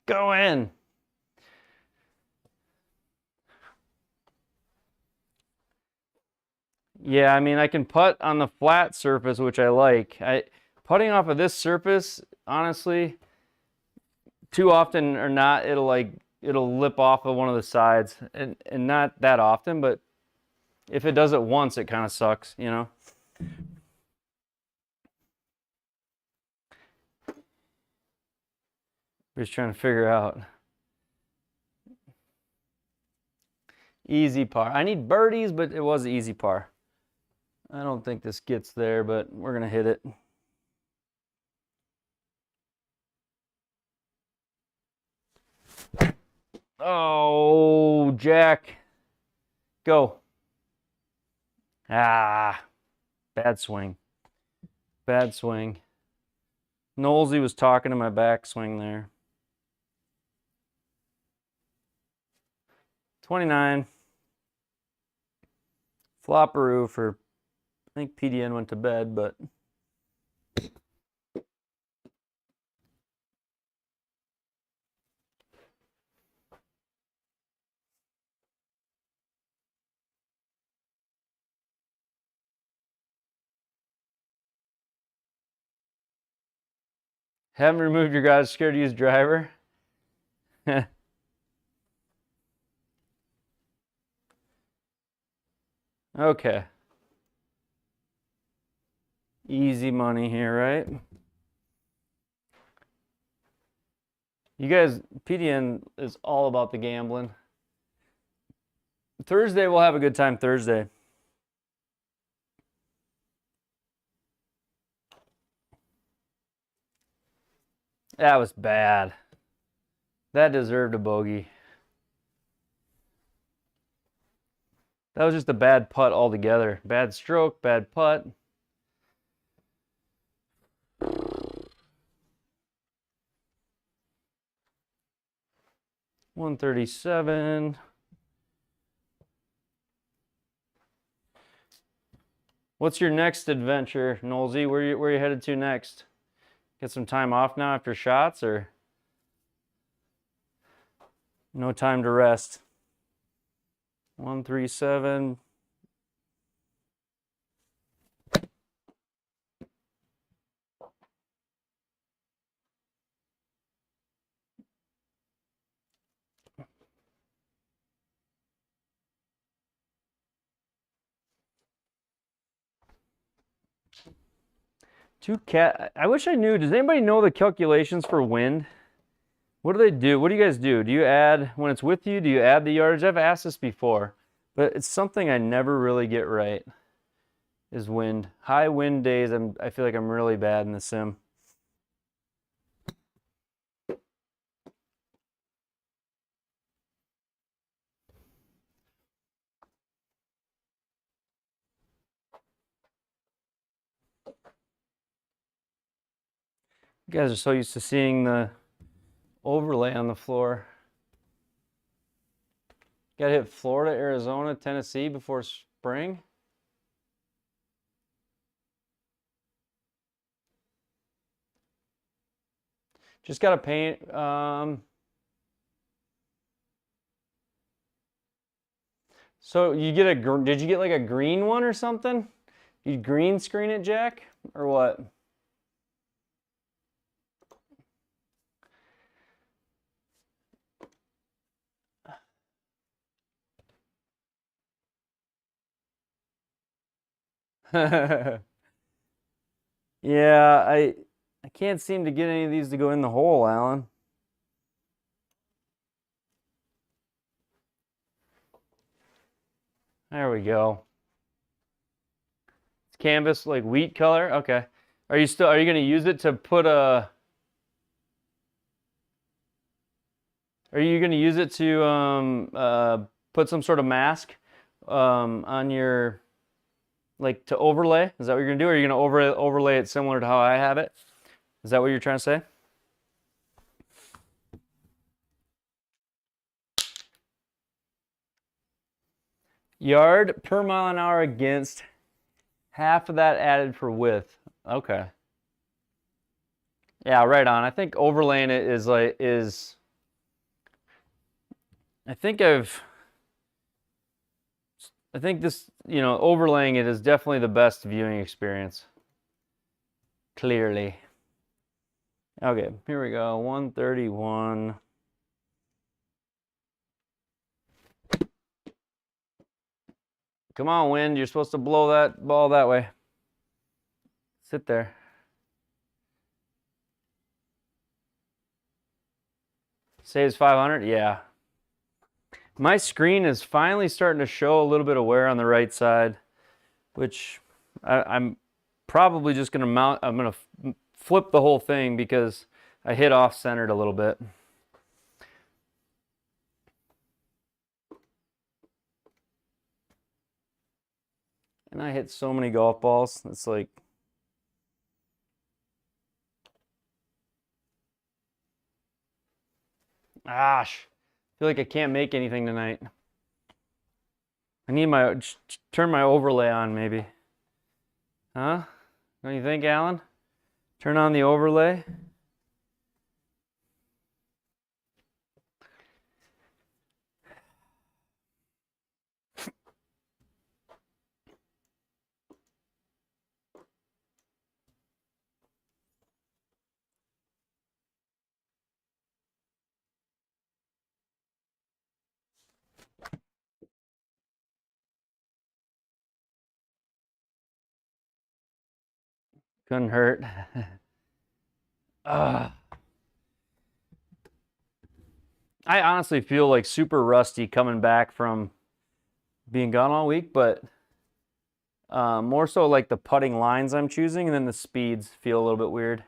Go in. Yeah, I mean, I can putt on the flat surface, which I like. Putting off of this surface, honestly, too often or not, it'll lip off of one of the sides, and not that often, but if it does it once, it kind of sucks, you know. We're just trying to figure out. Easy par. I need birdies, but it was easy par. I don't think this gets there, but we're gonna hit it. Oh, Jack. Go. Ah, bad swing. Bad swing. Knowlesy was talking to my backswing there. 29. Flopperoo for, I think PDN went to bed, but haven't removed your guys, scared to use driver. Okay. Easy money here, right? You guys, PDN is all about the gambling. Thursday, we'll have a good time Thursday. That was bad. That deserved a bogey. That was just a bad putt altogether. Bad stroke, bad putt. $137. What's your next adventure, Nolsey? Where are you headed to next? Get some time off now after shots, or no time to rest? 137. I wish I knew. Does anybody know the calculations for wind? What do they do? What do you guys do? Do you add, when it's with you, do you add the yardage? I've asked this before, but it's something I never really get right, is wind. High wind days, I feel like I'm really bad in the sim. You guys are so used to seeing the overlay on the floor. Got to hit Florida, Arizona, Tennessee before spring. Just got to paint. So you get did you get like a green one or something? You green screen it, Jack, or what? Yeah, I can't seem to get any of these to go in the hole, Alan. There we go. It's canvas like wheat color. Okay. Are you going to use it to put a Are you going to use it to put some sort of mask on your, like, to overlay? Is that what you're going to do? Or are you going to overlay it similar to how I have it? Is that what you're trying to say? Yard per mile an hour against, half of that added for width. Okay. Yeah, right on. I think overlaying it I think this, overlaying it is definitely the best viewing experience. Clearly. Okay, here we go. 131. Come on, wind. You're supposed to blow that ball that way. Sit there. Saves 500? Yeah. My screen is finally starting to show a little bit of wear on the right side, which I'm probably just going to mount. I'm going to flip the whole thing because I hit off-centered a little bit. And I hit so many golf balls. It's like, gosh, I feel like I can't make anything tonight. I need turn my overlay on maybe. Huh? Don't you think, Alan? Turn on the overlay. Couldn't hurt. I honestly feel like super rusty coming back from being gone all week, but more so like the putting lines I'm choosing, and then the speeds feel a little bit weird.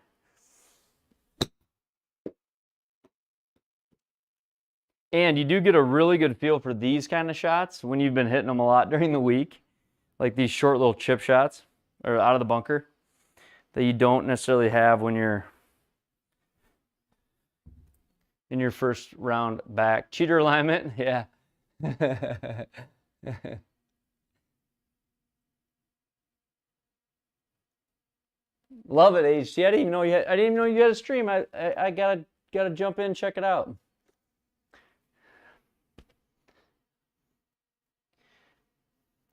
And you do get a really good feel for these kind of shots when you've been hitting them a lot during the week, like these short little chip shots or out of the bunker that you don't necessarily have when you're in your first round back. Cheater alignment, yeah. Love it, HT. I didn't even know you had a stream. I gotta jump in and check it out.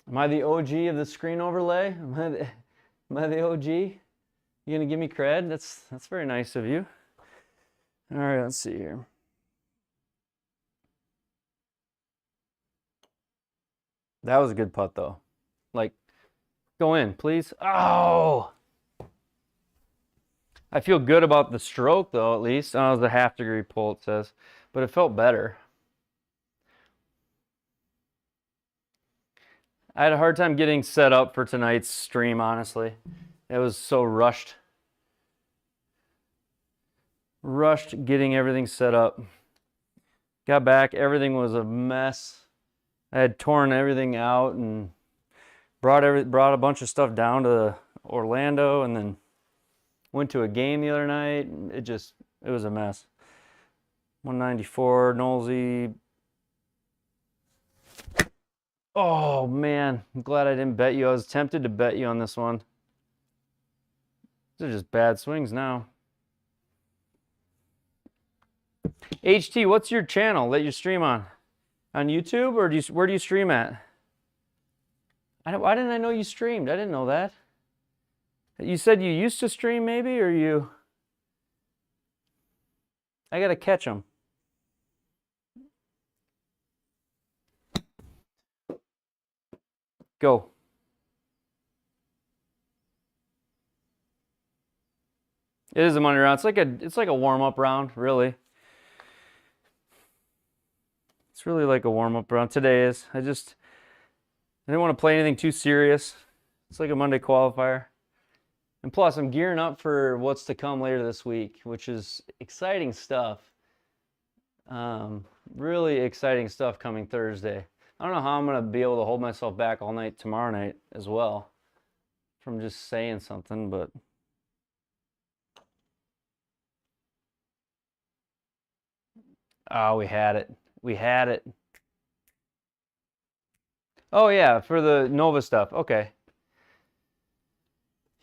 Am I the OG of the screen overlay? Am I the OG? You gonna give me cred? That's very nice of you. All right, let's see here. That was a good putt though. Like, go in, please. Oh! I feel good about the stroke though, at least. Oh, it was a half-degree pull, it says. But it felt better. I had a hard time getting set up for tonight's stream, honestly. It was so rushed. Rushed getting everything set up. Got back, everything was a mess. I had torn everything out and brought a bunch of stuff down to Orlando, and then went to a game the other night. It was a mess. 194, Knowlesy. Oh man, I'm glad I didn't bet you. I was tempted to bet you on this one. These are just bad swings now. HT, what's your channel that you stream on? On YouTube, or where do you stream at? Why didn't I know you streamed? I didn't know that. You said you used to stream maybe, or you... I gotta catch them. Go. It is a money round. It's like a warm-up round, really. It's really like a warm-up round. Today is. I didn't want to play anything too serious. It's like a Monday qualifier. And plus, I'm gearing up for what's to come later this week, which is exciting stuff. Really exciting stuff coming Thursday. I don't know how I'm going to be able to hold myself back all night tomorrow night as well from just saying something, but... Oh, we had it. We had it. Oh, yeah, for the Nova stuff. Okay.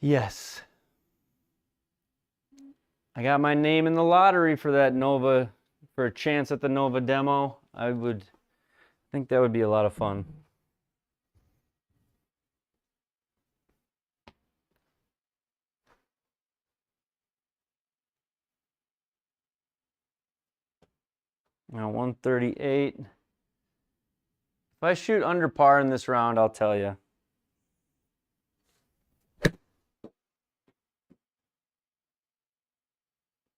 Yes. I got my name in the lottery for that Nova, for a chance at the Nova demo. I think that would be a lot of fun. Now 138. If I shoot under par in this round, I'll tell you.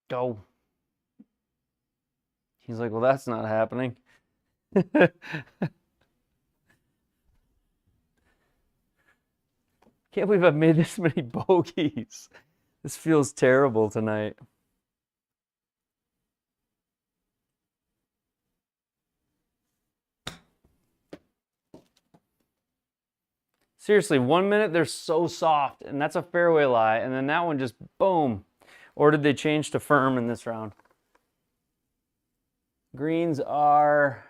Go. He's like, well, that's not happening. Can't believe I've made this many bogeys. This feels terrible tonight. Seriously, 1 minute they're so soft, and that's a fairway lie, and then that one just boom. Or did they change to firm in this round? Greens are...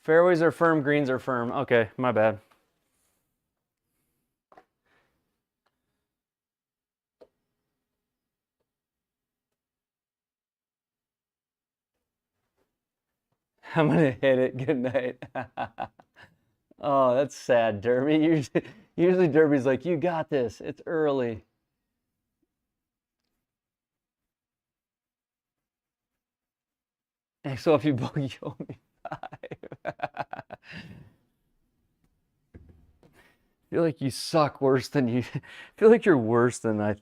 Fairways are firm, greens are firm. Okay, my bad. I'm gonna hit it. Good night. Oh, that's sad, Derby. Usually Derby's like, you got this. It's early. And so if you bogey, you owe me 5. feel like you suck worse than you. I feel like you're worse than I.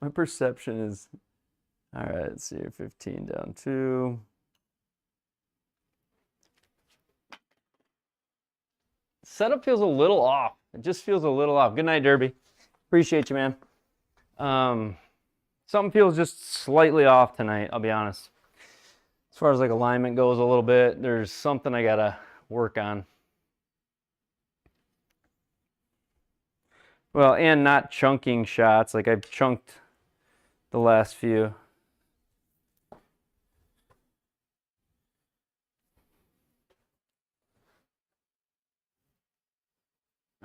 My perception is. All right, let's see here. 15 down 2. Setup feels a little off. It just feels a little off. Good night, Derby. Appreciate you, man. Something feels just slightly off tonight, I'll be honest. As far as like alignment goes a little bit, there's something I gotta work on. Well, and not chunking shots. Like I've chunked the last few.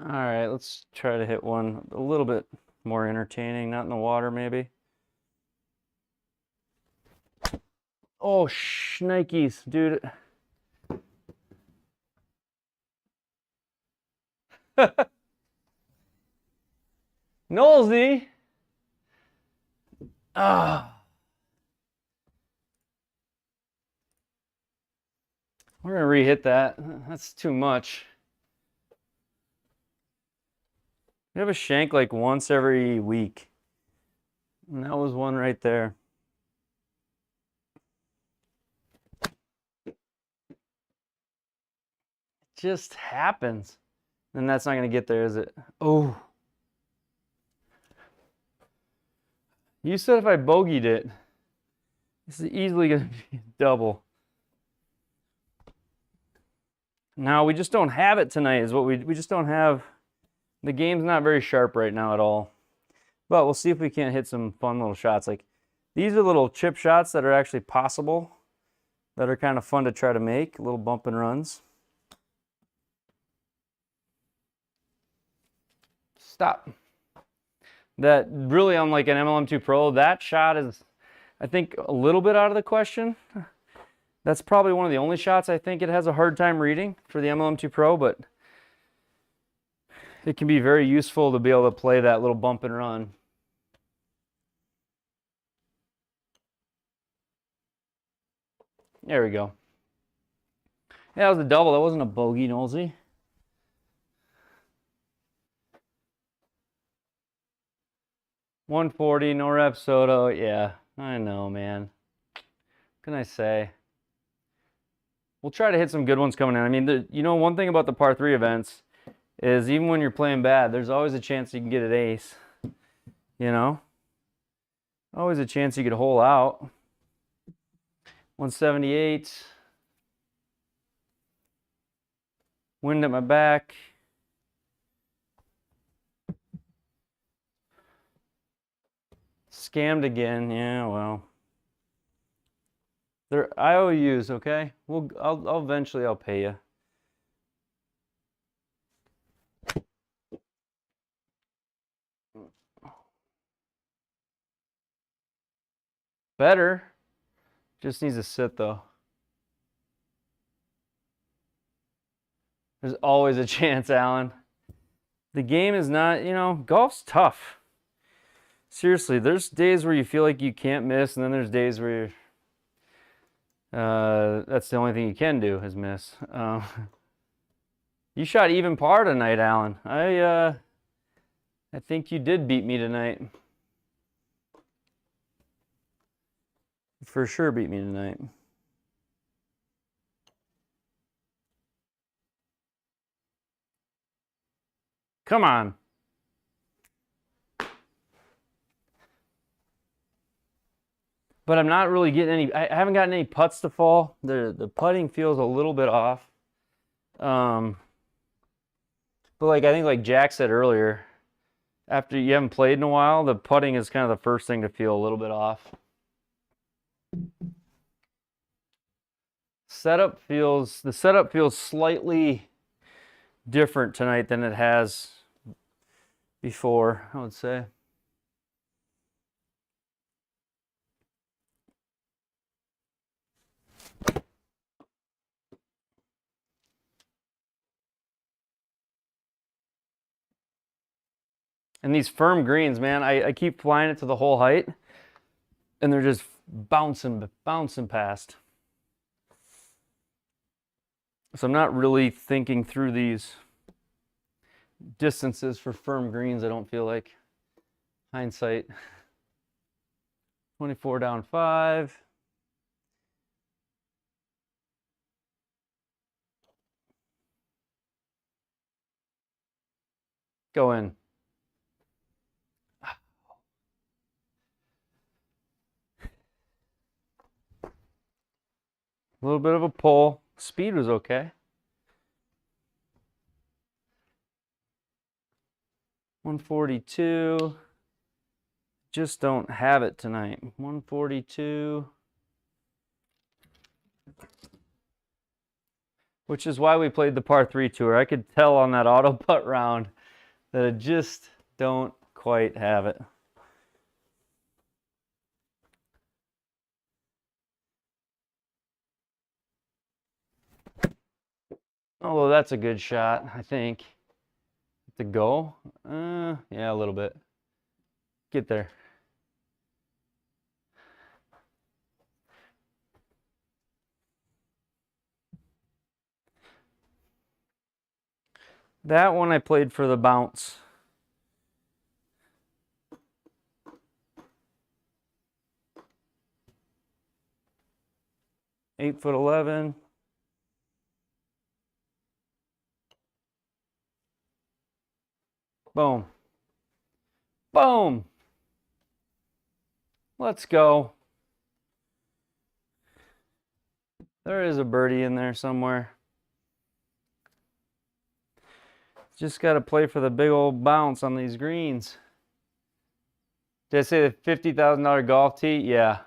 All right, let's try to hit one a little bit more entertaining, not in the water maybe. Oh, shnikes, dude. Nolsey. Ah. We're gonna re-hit that. That's too much. We have a shank like once every week. And that was one right there. It just happens. And that's not gonna get there, is it? Oh. You said if I bogeyed it, this is easily gonna be double. Now we just don't have it tonight is what we just don't have. The game's not very sharp right now at all. But we'll see if we can't hit some fun little shots. Like these are little chip shots that are actually possible, that are kind of fun to try to make, little bump and runs. Stop. That really, on like an MLM2 Pro, that shot is, I think, a little bit out of the question. That's probably one of the only shots I think it has a hard time reading for the MLM2 Pro, but it can be very useful to be able to play that little bump and run. There we go. Yeah, that was a double. That wasn't a bogey, Nolsey. $140, no rep Soto. Yeah, I know, man. What can I say? We'll try to hit some good ones coming in. I mean, you know, one thing about the par 3 events is even when you're playing bad, there's always a chance you can get an ace. You know? Always a chance you could hole out. 178. Wind at my back. Scammed again. Yeah, well. They're IOUs, okay? I'll eventually I'll pay you. Better. Just needs to sit though. There's always a chance, Alan. The game is not, you know, golf's tough. Seriously, there's days where you feel like you can't miss, and then there's days where that's the only thing you can do is miss. You shot even par tonight, Alan. I think you did beat me tonight. For sure beat me tonight. Come on. But I'm not really getting any, I haven't gotten any putts to fall. The putting feels a little bit off. But like I think like Jack said earlier, after you haven't played in a while, the putting is kind of the first thing to feel a little bit off. The setup feels slightly different tonight than it has before, I would say. And these firm greens, man, I keep flying it to the whole height, and they're just bouncing past. So I'm not really thinking through these distances for firm greens, I don't feel like. Hindsight. 24 down 5. Go in. A little bit of a pull. Speed was okay. 142. Just don't have it tonight. 142. Which is why we played the par 3 tour. I could tell on that auto putt round that I just don't quite have it. Although that's a good shot, I think. To go? Yeah, a little bit. Get there. That one I played for the bounce. (8'11". Boom. Boom. Let's go. There is a birdie in there somewhere. Just got to play for the big old bounce on these greens. Did I say the $50,000 golf tee? Yeah.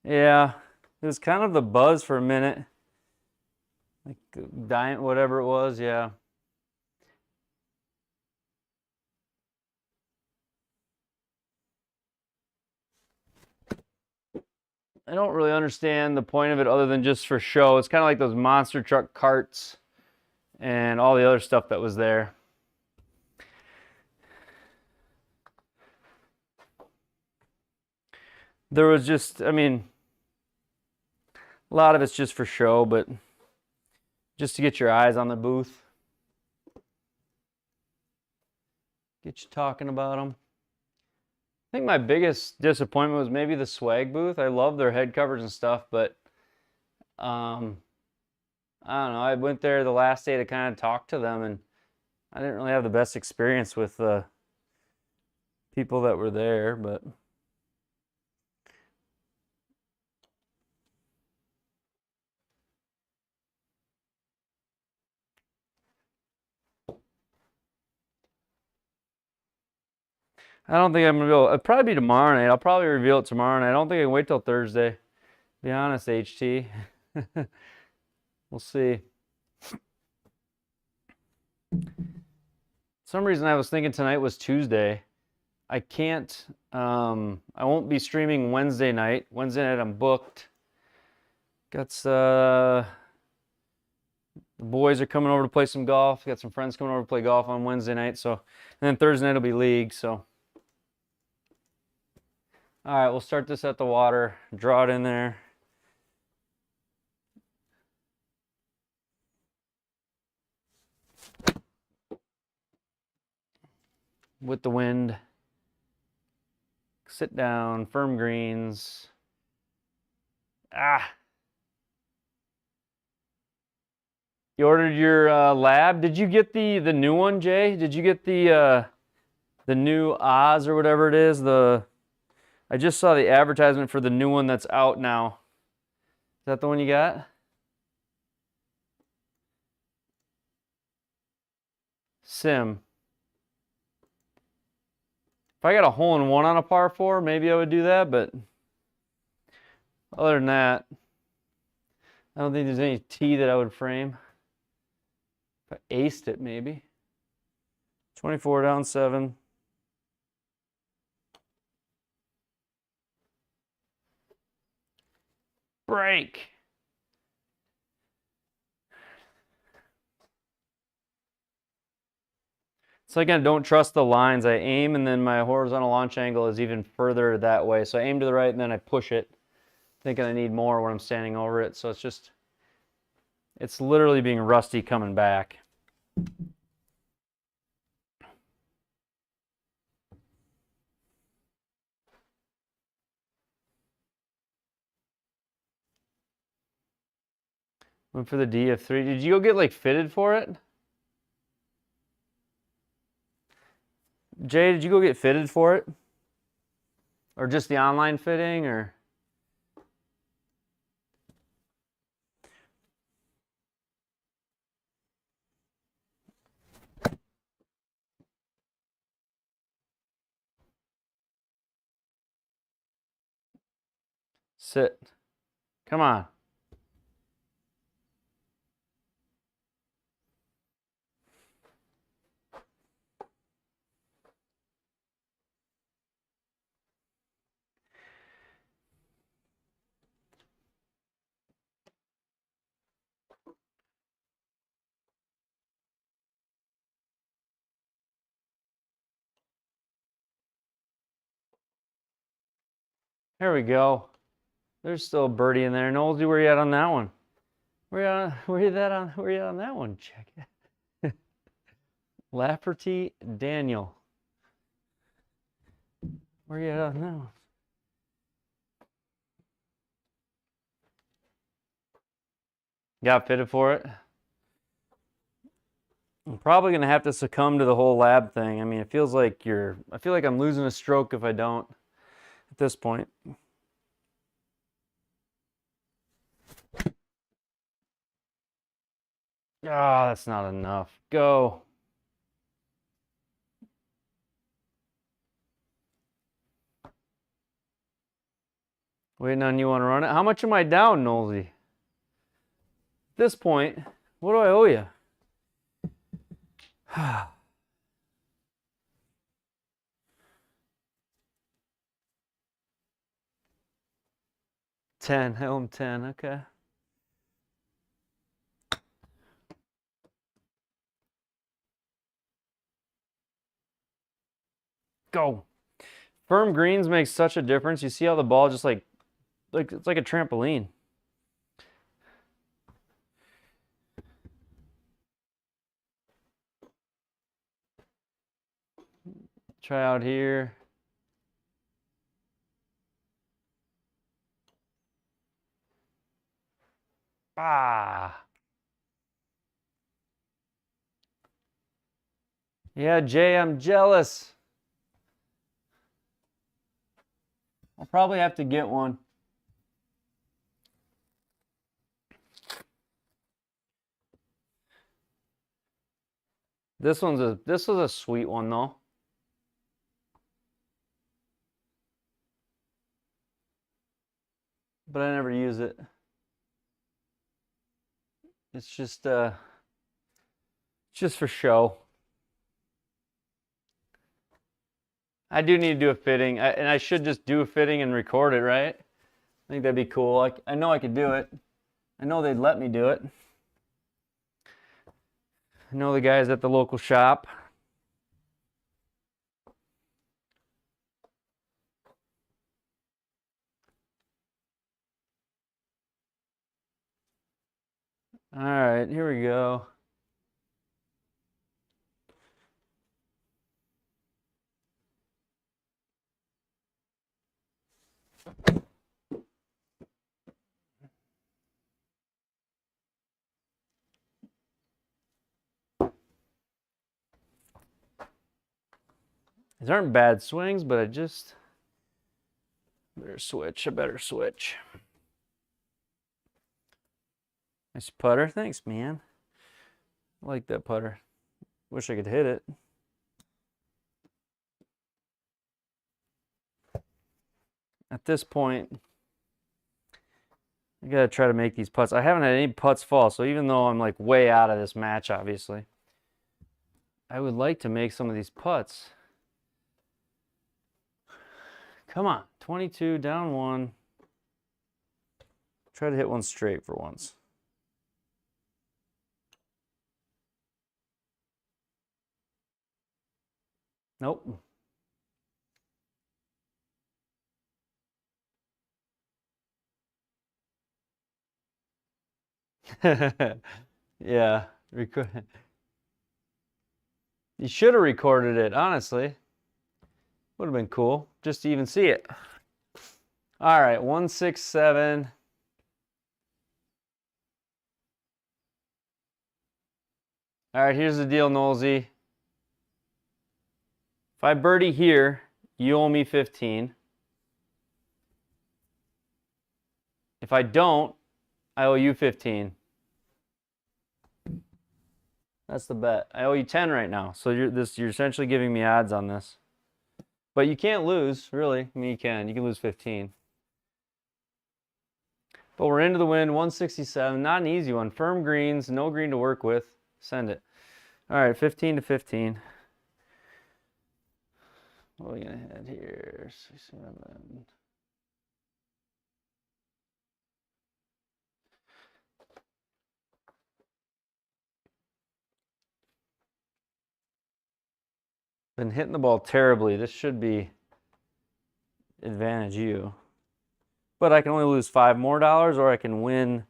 Yeah. It was kind of the buzz for a minute. Like diamond, whatever it was, yeah. I don't really understand the point of it other than just for show. It's kind of like those monster truck carts and all the other stuff that was there. There was just, I mean, a lot of it's just for show, but just to get your eyes on the booth. Get you talking about them. I think my biggest disappointment was maybe the swag booth. I love their head covers and stuff, but I don't know. I went there the last day to kind of talk to them, and I didn't really have the best experience with the people that were there, but I don't think I'm gonna be able. It'll probably be tomorrow night. I'll probably reveal it tomorrow night. I don't think I can wait till Thursday. To be honest, HT. We'll see. Some reason I was thinking tonight was Tuesday. I can't. I won't be streaming Wednesday night. Wednesday night I'm booked. Got the boys are coming over to play some golf. Got some friends coming over to play golf on Wednesday night. So, and then Thursday night will be league. So. All right, we'll start this at the water, draw it in there. With the wind. Sit down, firm greens. You ordered your lab. Did you get the new one, Jay? Did you get the new Oz or whatever it is? I just saw the advertisement for the new one that's out now. Is that the one you got? Sim. If I got a hole-in-one on a par 4, maybe I would do that, but other than that, I don't think there's any tee that I would frame. If I aced it, maybe. 24 down 7. Break. So again, don't trust the lines. I aim and then my horizontal launch angle is even further that way. So I aim to the right and then I push it, thinking I need more when I'm standing over it. So it's literally being rusty coming back. Went for the DF3. Did you go get like fitted for it? Jay, did you go get fitted for it? Or just the online fitting, or? Sit. Come on. There we go. There's still a birdie in there. Nosy, where you at on that one? Where you at on that one? Check it. Lafferty Daniel. Where you at on that one? Got fitted for it? I'm probably gonna have to succumb to the whole lab thing. I mean, it feels like I feel like I'm losing a stroke if I don't at this point. Ah, that's not enough. Go. Waiting on you, want to run it? How much am I down, Nosy? At this point, what do I owe you? 10. I owe him 10. Okay. Go. Firm greens make such a difference. You see how the ball just like it's like a trampoline. Try out here. Ah. Yeah, Jay, I'm jealous. I'll probably have to get one. This was a sweet one though. But I never use it. It's just for show. I do need to do a fitting, and I should just do a fitting and record it, right? I think that'd be cool. I know I could do it. I know they'd let me do it. I know the guys at the local shop. All right, here we go. These aren't bad swings, but I just better switch. I better switch. Nice putter. Thanks, man. I like that putter. Wish I could hit it. At this point, I gotta try to make these putts. I haven't had any putts fall, so even though I'm like way out of this match, obviously, I would like to make some of these putts. Come on, 22, down 1. Try to hit one straight for once. Nope. Yeah, you should have recorded it, honestly. Would have been cool just to even see it. All right, 167. All right, here's the deal, Nolsey. If I birdie here, you owe me 15. If I don't, I owe you 15. That's the bet. I owe you 10 right now. So you're essentially giving me odds on this. But you can't lose, really. I mean, you can. You can lose 15. But we're into the wind, 167. Not an easy one. Firm greens, no green to work with. Send it. All right, 15 to 15. What are we going to hit here? 67. Been hitting the ball terribly. This should be advantage you. But I can only lose $5 more, or I can win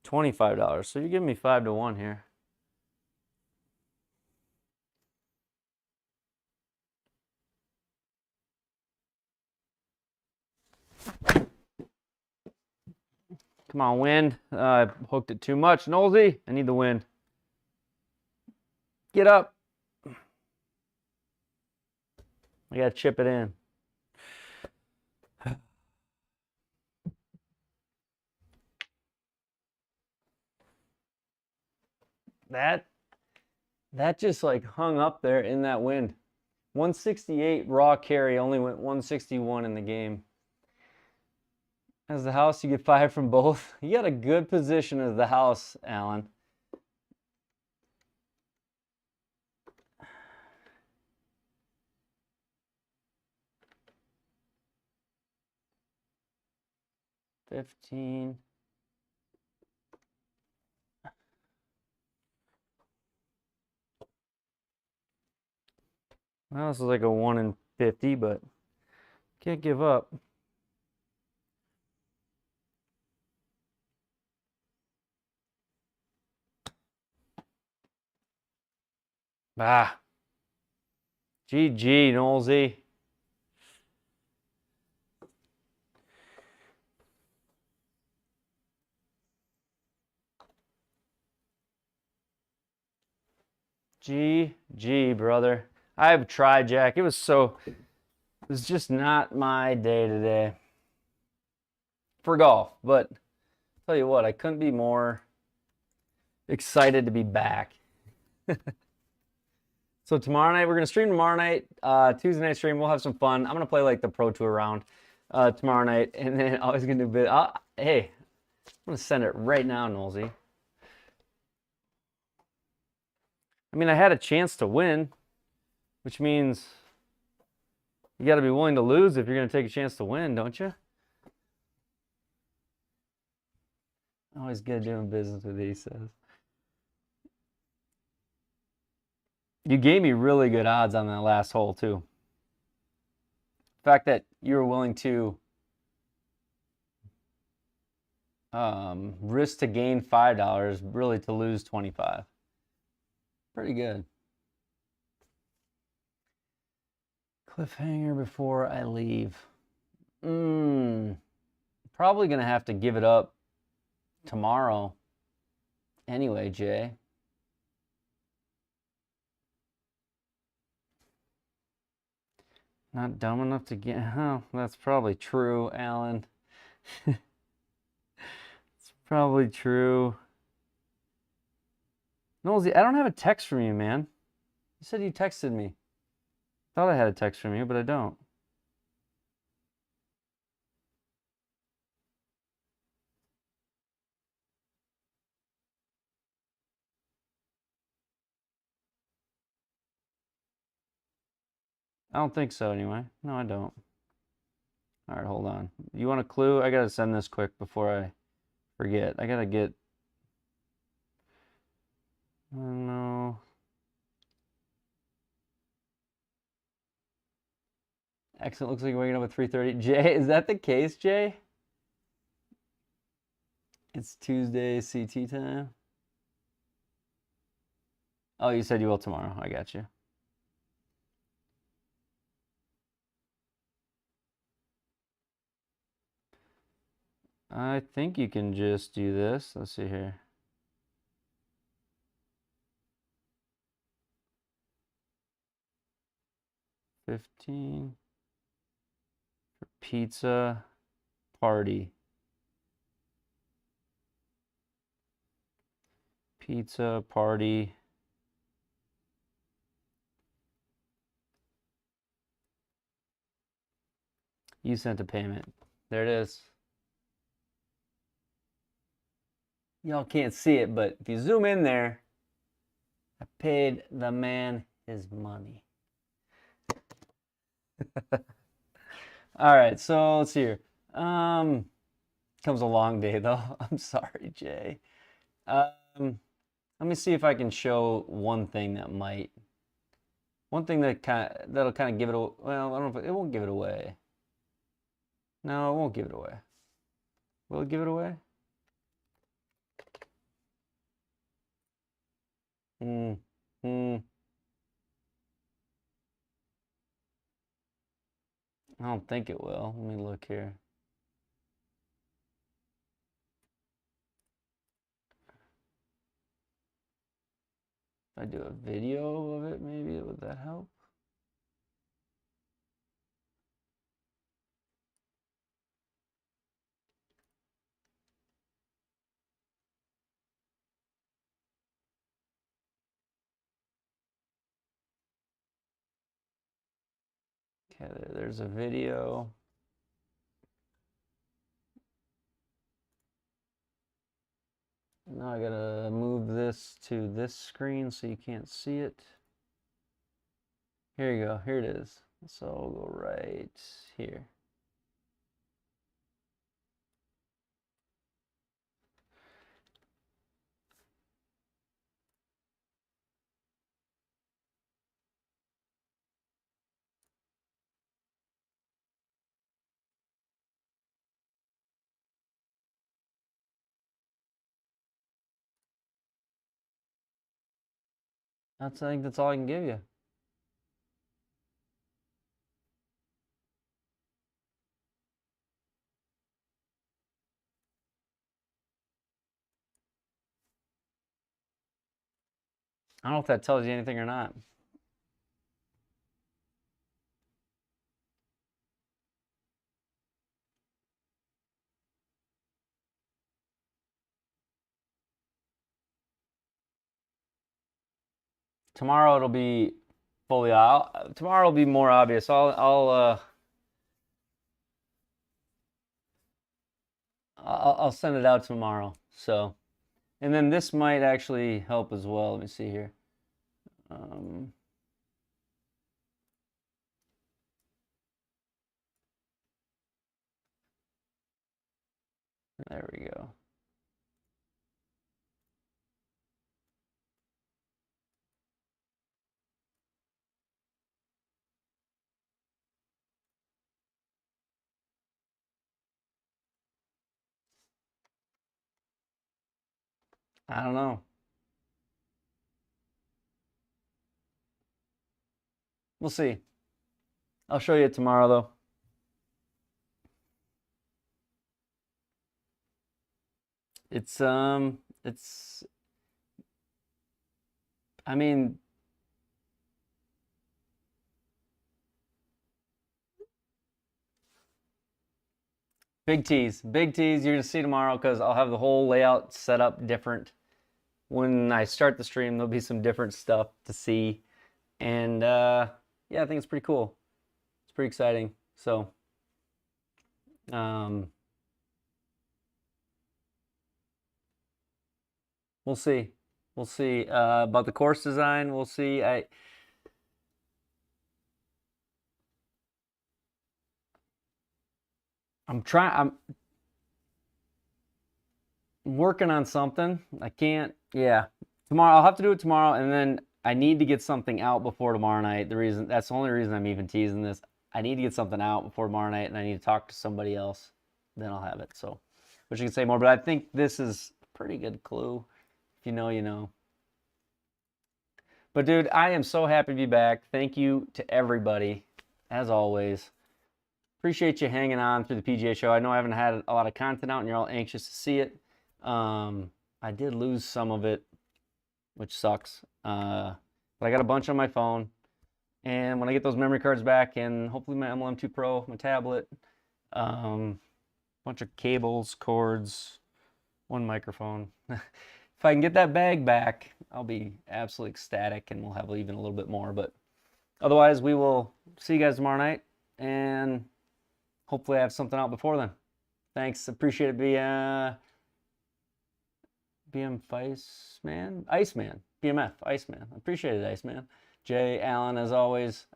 $25. So you're giving me 5 to 1 here. Come on, wind. I hooked it too much. Nolsey, I need the wind. Get up. I got to chip it in. That just like hung up there in that wind. 168 raw carry, only went 161 in the game. As the house, you get 5 from both. You got a good position as the house, Alan. $15. Well, this is like a 1 in 50, but can't give up. Ah. GG, Nolsey. GG, brother. I've tried, Jack. It was just not my day today for golf. But I'll tell you what, I couldn't be more excited to be back. So tomorrow night, we're going to stream tomorrow night. Tuesday night stream, we'll have some fun. I'm going to play like the Pro Tour round tomorrow night. And then I was going to do a bit. Hey, I'm going to send it right now, Nolsey. I mean, I had a chance to win, which means you got to be willing to lose if you're going to take a chance to win, don't you? Always good doing business with you, he says. You gave me really good odds on that last hole, too. The fact that you were willing to risk to gain $5, really to lose 25. Pretty good. Cliffhanger before I leave. Probably going to have to give it up tomorrow. Anyway, Jay. Not dumb enough to get... Oh, that's probably true, Alan. It's probably true. Nolsey, I don't have a text from you, man. You said you texted me. Thought I had a text from you, but I don't. I don't think so, anyway. No, I don't. All right, hold on. You want a clue? I got to send this quick before I forget. I got to get... I don't know. Excellent. Looks like you're waking up at 3:30. Jay, is that the case, Jay? It's Tuesday CT time. Oh, you said you will tomorrow. I got you. I think you can just do this. Let's see here. 15 for pizza party. Pizza party. You sent a payment. There it is. Y'all can't see it, but if you zoom in there, I paid the man his money. All right, so let's see here. Comes a long day though. I'm sorry, Jay. Let me see if I can show one thing that that'll kind of give it away. Well, I don't know if it won't give it away. No, it won't give it away. Will it give it away? I don't think it will. Let me look here. If I do a video of it, maybe would that help? Okay, there's a video. Now I gotta move this to this screen so you can't see it. Here you go, here it is. So I'll go right here. I think that's all I can give you. I don't know if that tells you anything or not. Tomorrow it'll be fully out. Tomorrow will be more obvious. I'll send it out tomorrow. So, and then this might actually help as well. Let me see here. There we go. I don't know. We'll see. I'll show you it tomorrow though. It's I mean, big tease. Big tease. You're gonna see tomorrow because I'll have the whole layout set up different. When I start the stream, there'll be some different stuff to see. And yeah, I think it's pretty cool. It's pretty exciting. So we'll see. We'll see. About the course design, we'll see. I'm working on something. I can't, yeah. Tomorrow, I'll have to do it tomorrow, and then I need to get something out before tomorrow night. That's the only reason I'm even teasing this. I need to get something out before tomorrow night, and I need to talk to somebody else. Then I'll have it. So, which you can say more, but I think this is a pretty good clue. If you know, you know. But dude, I am so happy to be back. Thank you to everybody, as always. Appreciate you hanging on through the PGA show. I know I haven't had a lot of content out, and you're all anxious to see it. I did lose some of it, which sucks. But I got a bunch on my phone, And when I get those memory cards back, and hopefully my MLM2 Pro, my tablet, bunch of cables, cords, one microphone. If I can get that bag back, I'll be absolutely ecstatic, and we'll have even a little bit more. But otherwise, we will see you guys tomorrow night, and hopefully I have something out before then. Thanks. Appreciate it. BM Iceman. BMF, Iceman. Appreciate it, Iceman. Jay, Allen, as always.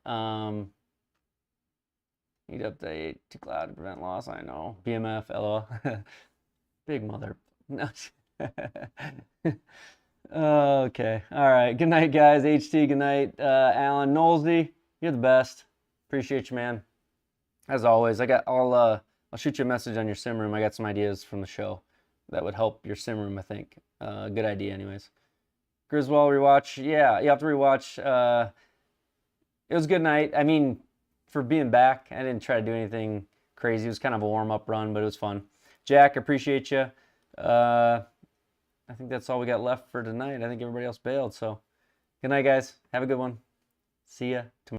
Need to update to cloud to prevent loss. I know. BMF, LOL. Big mother. Okay. All right. Good night, guys. HT, good night. Alan, Knowlesy, you're the best. Appreciate you, man. As always, I'll shoot you a message on your sim room. I got some ideas from the show that would help your sim room, I think. Good idea, anyways. Griswold rewatch. Yeah, you have to rewatch. It was a good night. I mean, for being back, I didn't try to do anything crazy. It was kind of a warm-up run, but it was fun. Jack, appreciate you. I think that's all we got left for tonight. I think everybody else bailed. So good night, guys. Have a good one. See ya tomorrow.